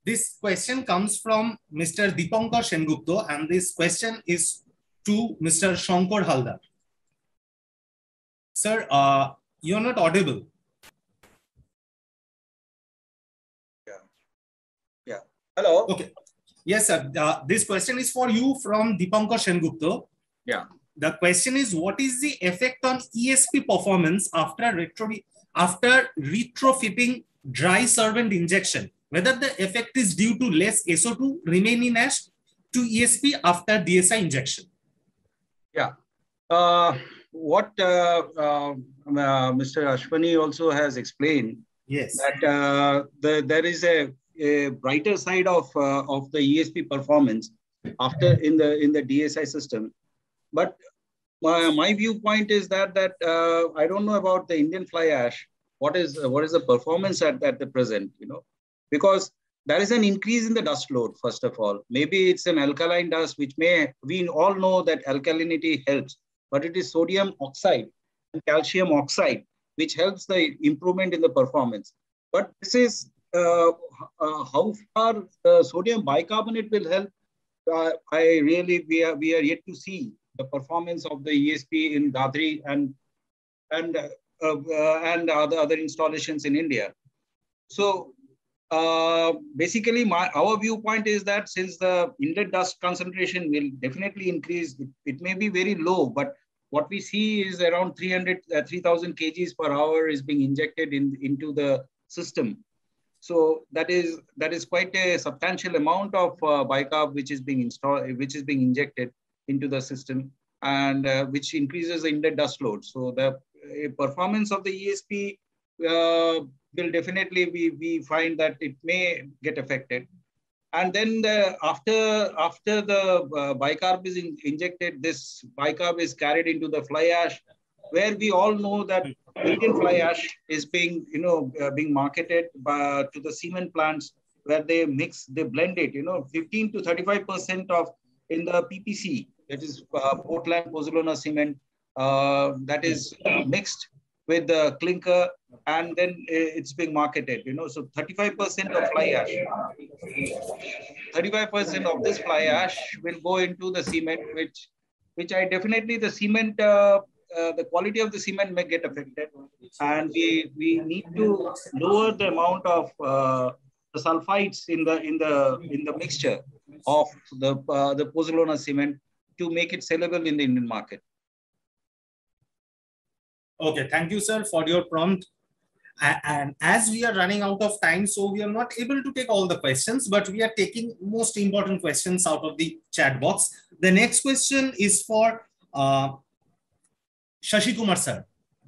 This question comes from Mr. Dipankar Sengupta, and this question is to Mr. Shankar Haldar. Sir, you're not audible. Yeah. Hello. Okay. Yes, sir. This question is for you from Dipankar Sengupta. Yeah. The question is, what is the effect on ESP performance after retrofitting dry solvent injection? Whether the effect is due to less SO2 remaining ash to ESP after DSI injection? Yeah. What Mr. Ashwani also has explained, yes, that there is a brighter side of the ESP performance after in the DSI system. But my viewpoint is that I don't know about the Indian fly ash. What is the performance at the present? Because there is an increase in the dust load. First of all, maybe it's an alkaline dust, which we all know that alkalinity helps, but it is sodium oxide and calcium oxide which helps the improvement in the performance. But this is how far sodium bicarbonate will help. We are yet to see the performance of the ESP in Dadri and other installations in India. So basically, our viewpoint is that since the inlet dust concentration will definitely increase, it may be very low, but what we see is around 3,000 kgs per hour is being injected into the system. So that is quite a substantial amount of bicarb which is being injected into the system, and which increases the inlet dust load. So the performance of the ESP will definitely we find that it may get affected. And then after the bicarb is injected, this bicarb is carried into the fly ash, where we all know that Indian fly ash is being being marketed to the cement plants, where they blend it, 15 to 35% of in the PPC, that is Portland Pozzolana cement, that is mixed with the clinker, and then it's being marketed, so 35% of fly ash, 35% of this fly ash will go into the cement, which I definitely the cement, the quality of the cement may get affected, and we need to lower the amount of the sulfites in the mixture of the Pozzolana cement to make it sellable in the Indian market. Okay, thank you, sir, for your prompt. And as we are running out of time, so we are not able to take all the questions, but we are taking most important questions out of the chat box. The next question is for Shashi Kumar, sir.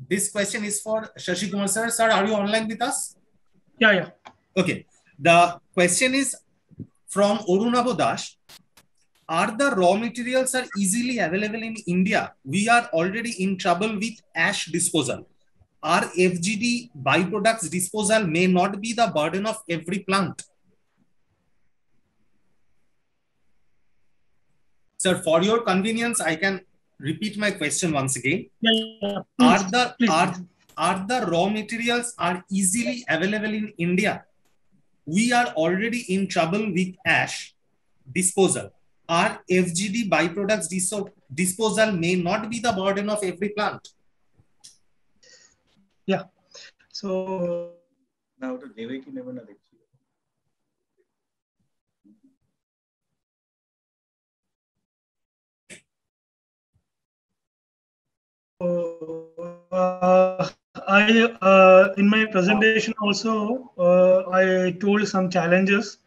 This question is for Shashi Kumar, sir. Sir, are you online with us? Yeah. Okay. The question is from Orunabo Das. Are the raw materials are easily available in India? We are already in trouble with ash disposal. Our FGD byproducts disposal may not be the burden of every plant. Sir, for your convenience, I can repeat my question once again. Yeah. Are the raw materials are easily available in India? We are already in trouble with ash disposal. Our FGD byproducts disposal may not be the burden of every plant. Yeah. So now to Devaki never. In my presentation also, I told some challenges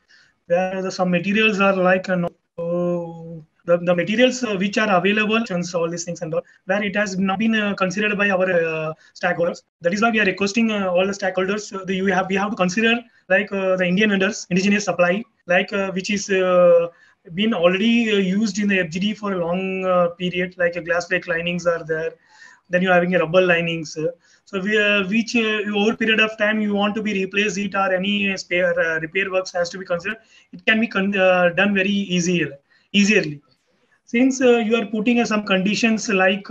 where some materials are like the materials which are available, all these things and all, where it has not been considered by our stakeholders. That is why we are requesting all the stakeholders. We have to consider like the Indian vendors, indigenous supply, like which is been already used in the FGD for a long period, like glass flake linings are there. Then you're having a rubber linings. So which over period of time you want to be replaced it, or any spare repair works has to be considered. It can be done very easily. Since you are putting some conditions like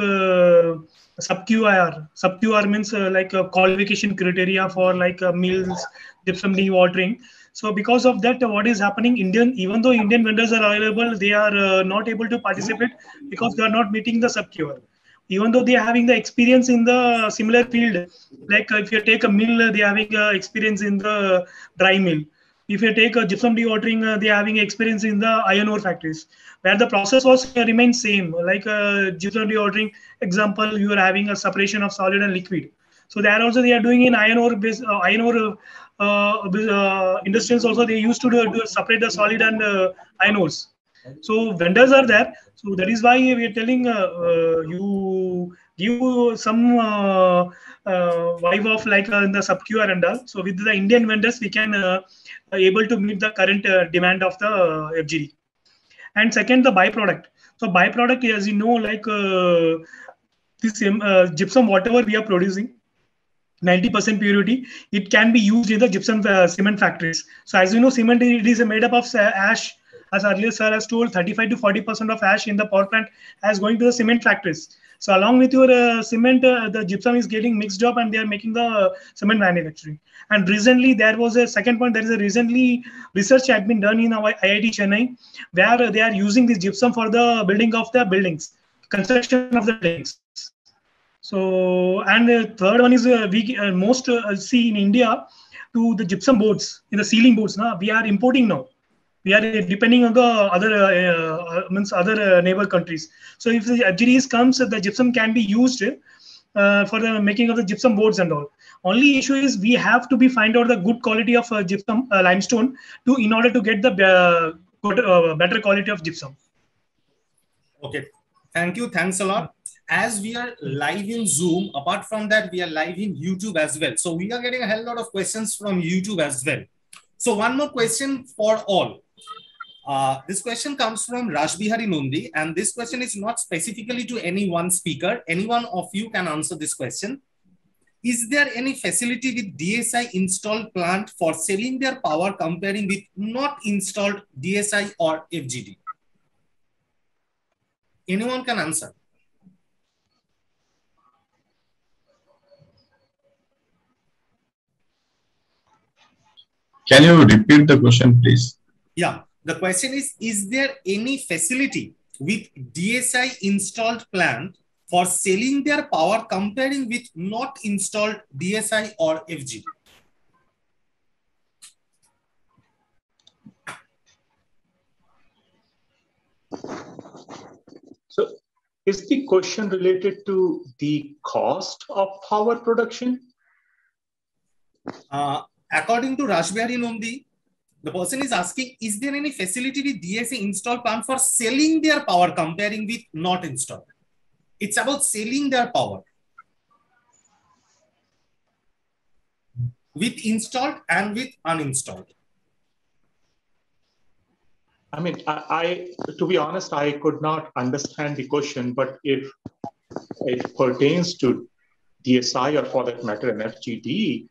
sub-QR. Sub-QR means like qualification criteria for like mills, gypsum dewatering. So because of that, what is happening? Even though Indian vendors are available, they are not able to participate because they are not meeting the sub-cure. Even though they are having the experience in the similar field, like if you take a mill, they are having experience in the dry mill. If you take a gypsum dewatering, they are having experience in the iron ore factories, where the process was remains same. Like gypsum dewatering example, you are having a separation of solid and liquid. So there also they are doing in iron ore industries also. They used to do separate the solid and iron ores. So vendors are there. So that is why we are telling you give some vibe of like in the sub-QR and all. So with the Indian vendors, we can able to meet the current demand of the FGD. And second, the byproduct. So byproduct, as you know, like this gypsum, whatever we are producing, 90% purity, it can be used in the gypsum cement factories. So as you know, cement it is made up of ash. As earlier sir has told, 35 to 40% of ash in the power plant is going to the cement factories. So along with your cement, the gypsum is getting mixed up and they are making the cement manufacturing. And recently there was a second point, there is a recently research had been done in our IIT Chennai, where they are using this gypsum for the building of the buildings, construction of the buildings. So, and the third one is we most see in India to the gypsum boards, in the ceiling boards. Now we are importing now. We are depending on the other other neighbor countries. So if the FGDs comes, the gypsum can be used for the making of the gypsum boards and all. Only issue is we have to be find out the good quality of gypsum limestone in order to get the better quality of gypsum. Okay, thank you. Thanks a lot. As we are live in Zoom, apart from that, we are live in YouTube as well. So we are getting a hell lot of questions from YouTube as well. So one more question for all. This question comes from Rashbihari Nundi, and this question is not specifically to any one speaker. Any one of you can answer this question. Is there any facility with DSI installed plant for selling their power comparing with not installed DSI or FGD? Anyone can answer. Can you repeat the question, please? Yeah, the question is there any facility with DSI installed plant for selling their power comparing with not installed DSI or FGD? So is the question related to the cost of power production? According to Rashbihari Nundi, the person is asking, is there any facility with DSI installed plant for selling their power comparing with not installed? It's about selling their power with installed and with uninstalled. I mean, to be honest, I could not understand the question, but if it pertains to DSI or for that matter, an FGD,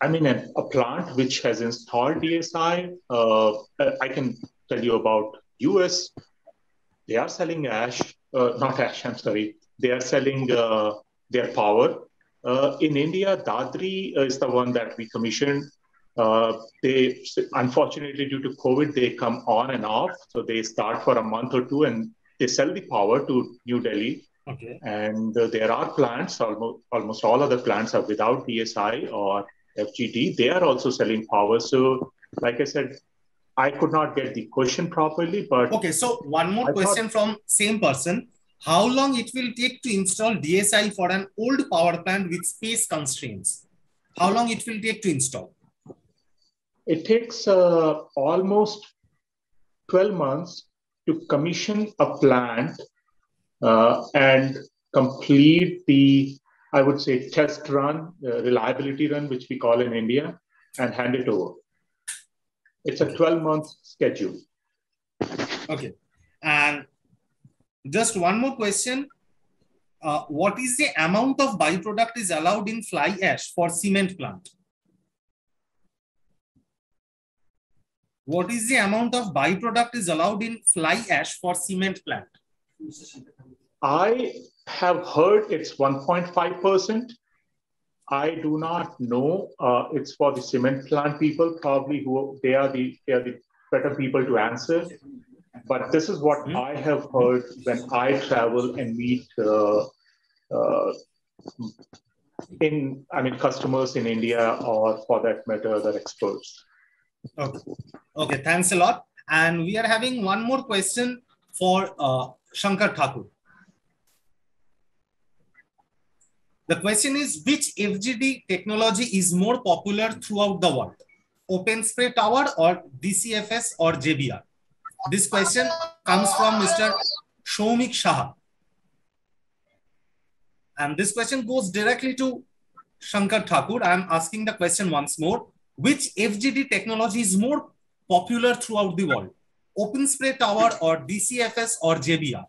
I mean, a plant which has installed DSI, I can tell you about US. They are selling not ash, I'm sorry. They are selling their power. In India, Dadri is the one that we commissioned. They, unfortunately, due to COVID, they come on and off. So they start for a month or two and they sell the power to New Delhi. Okay. And there are plants, almost all other plants are without DSI or FGD. They are also selling power. So like I said, I could not get the question properly, but... Okay, so one more question from same person. How long it will take to install DSI for an old power plant with space constraints? How long it will take to install? It takes almost 12 months to commission a plant and complete the, I would say, test run, reliability run, which we call in India, and hand it over. It's a 12-month schedule. Okay. And just one more question. What is the amount of byproduct is allowed in fly ash for cement plant? What is the amount of byproduct is allowed in fly ash for cement plant? I have heard it's 1.5%. I do not know. It's for the cement plant people, probably they are the better people to answer. But this is what I have heard when I travel and meet customers in India, or for that matter, other experts. Okay. Okay, thanks a lot. And we are having one more question for Shankar Thakur. The question is, which FGD technology is more popular throughout the world? Open spray tower or DCFS or JBR? This question comes from Mr. Shomik Shah. And this question goes directly to Shankar Thakur. I am asking the question once more. Which FGD technology is more popular throughout the world? Open spray tower or DCFS or JBR?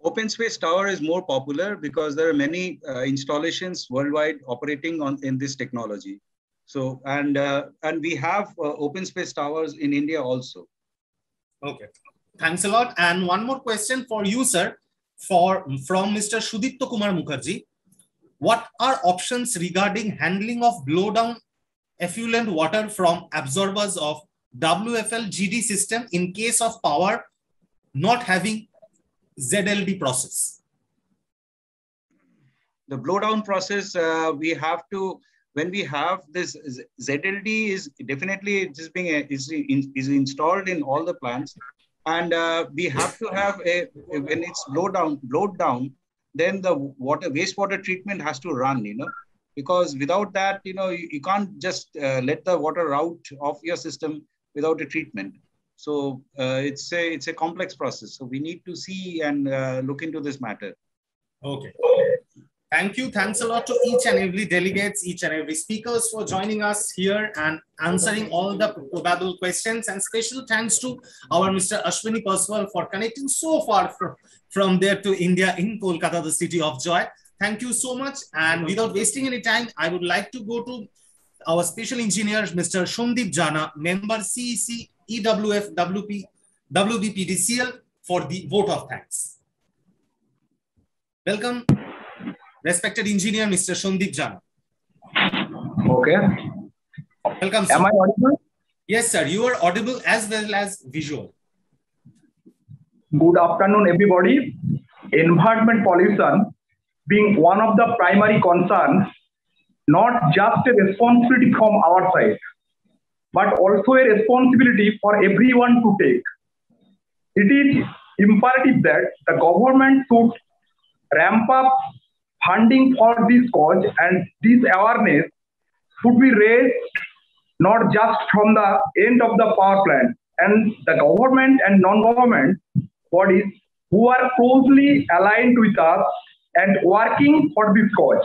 Open space tower is more popular because there are many installations worldwide operating in this technology. So, and we have open space towers in India also. Okay, thanks a lot. And one more question for you, sir, from Mr. Sudipto Kumar Mukherjee. What are options regarding handling of blowdown effluent water from absorbers of WFLGD system in case of power not having ZLD process? The blowdown process, we have to, when we have this ZLD is definitely just being is installed in all the plants, and we have to have when it's blowed down, then the wastewater treatment has to run, because without that, you can't just let the water out of your system without a treatment. So it's a complex process. So we need to see and look into this matter. Okay. Thank you. Thanks a lot to each and every delegates, each and every speakers for joining us here and answering all the probable questions. And special thanks to our Mr. Ashwini Paswal for connecting so far from there to India in Kolkata, the city of joy. Thank you so much. And without wasting any time, I would like to go to our special engineer, Mr. Shomdeep Jana, member CEC EWF WBPDCL, for the vote of thanks. Welcome, respected engineer, Mr. Shomdeep Jana. Okay. Welcome, sir. Am I audible? Yes, sir. You are audible as well as visual. Good afternoon, everybody. Environment pollution being one of the primary concerns, not just a responsibility from our side, but also a responsibility for everyone to take. It is imperative that the government should ramp up funding for this cause, and this awareness should be raised not just from the end of the power plant, and the government and non-government bodies who are closely aligned with us and working for this cause.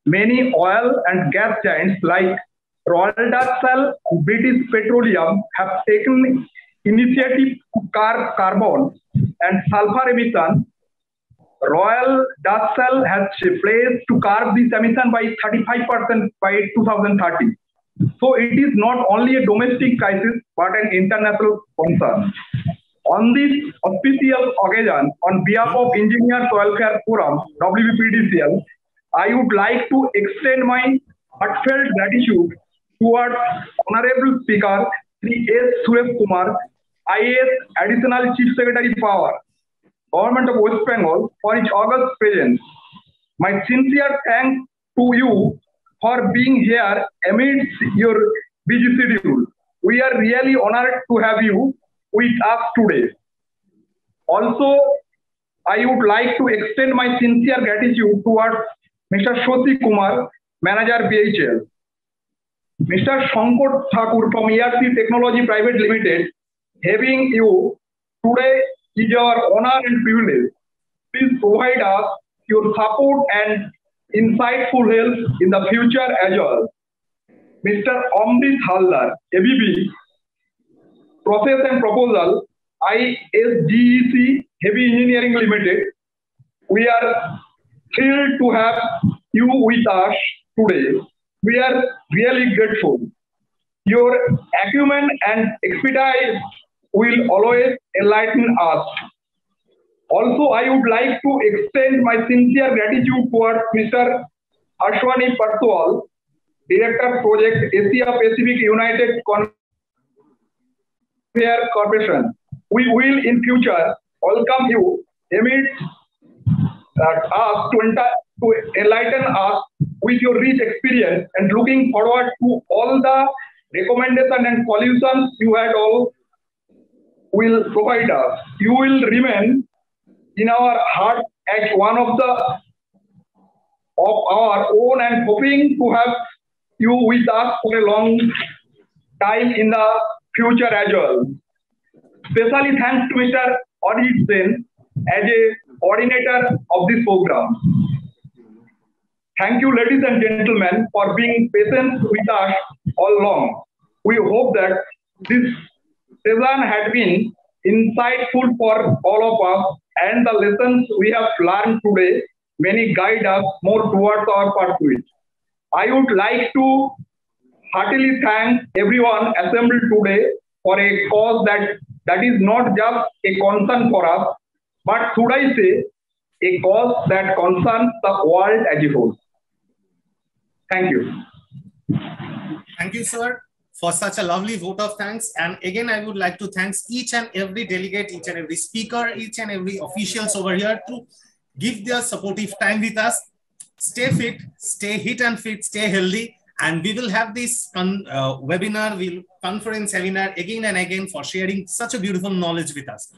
Many oil and gas giants like Royal Dutch Shell and British Petroleum have taken initiative to curb carbon and sulfur emission. Royal Dutch Shell has pledged to curb this emission by 35% by 2030. So it is not only a domestic crisis, but an international concern. On this auspicious occasion, on behalf of Engineers Welfare Forum, WBPDCL, I would like to extend my heartfelt gratitude towards Honorable Speaker Sri S. Suresh Kumar, IAS Additional Chief Secretary Power, Government of West Bengal, for its august presence. My sincere thanks to you for being here amidst your busy schedule. We are really honored to have you with us today. Also, I would like to extend my sincere gratitude towards Mr. Shashi Kumar, Manager BHL. Mr. Shankar Thakur from FGD Technology Private Limited, having you today is our honor and privilege. Please provide us your support and insightful help in the future as well. Mr. Amrit Haldar, ABB, Process and Proposal, ISGEC Heavy Engineering Limited. We are thrilled to have you with us today. We are really grateful. Your acumen and expertise will always enlighten us. Also, I would like to extend my sincere gratitude towards Mr. Ashwani Parsual, Director Project Asia Pacific United Conveyor Corporation. We will in future welcome you amidst us to enlighten us with your rich experience and looking forward to all the recommendations and solutions you had all will provide us. You will remain in our heart as one of our own and hoping to have you with us for a long time in the future as well. Especially thanks to Mr. Audit Sen as a coordinator of this program. Thank you, ladies and gentlemen, for being patient with us all along. We hope that this session had been insightful for all of us, and the lessons we have learned today may guide us more towards our pursuit. I would like to heartily thank everyone assembled today for a cause that is not just a concern for us, but should I say, a cause that concerns the world as a whole. Thank you. Thank you, sir, for such a lovely vote of thanks. And again, I would like to thank each and every delegate, each and every speaker, each and every officials over here to give their supportive time with us. Stay fit, stay hit and fit, stay healthy. And we will have this webinar, conference seminar again and again for sharing such a beautiful knowledge with us.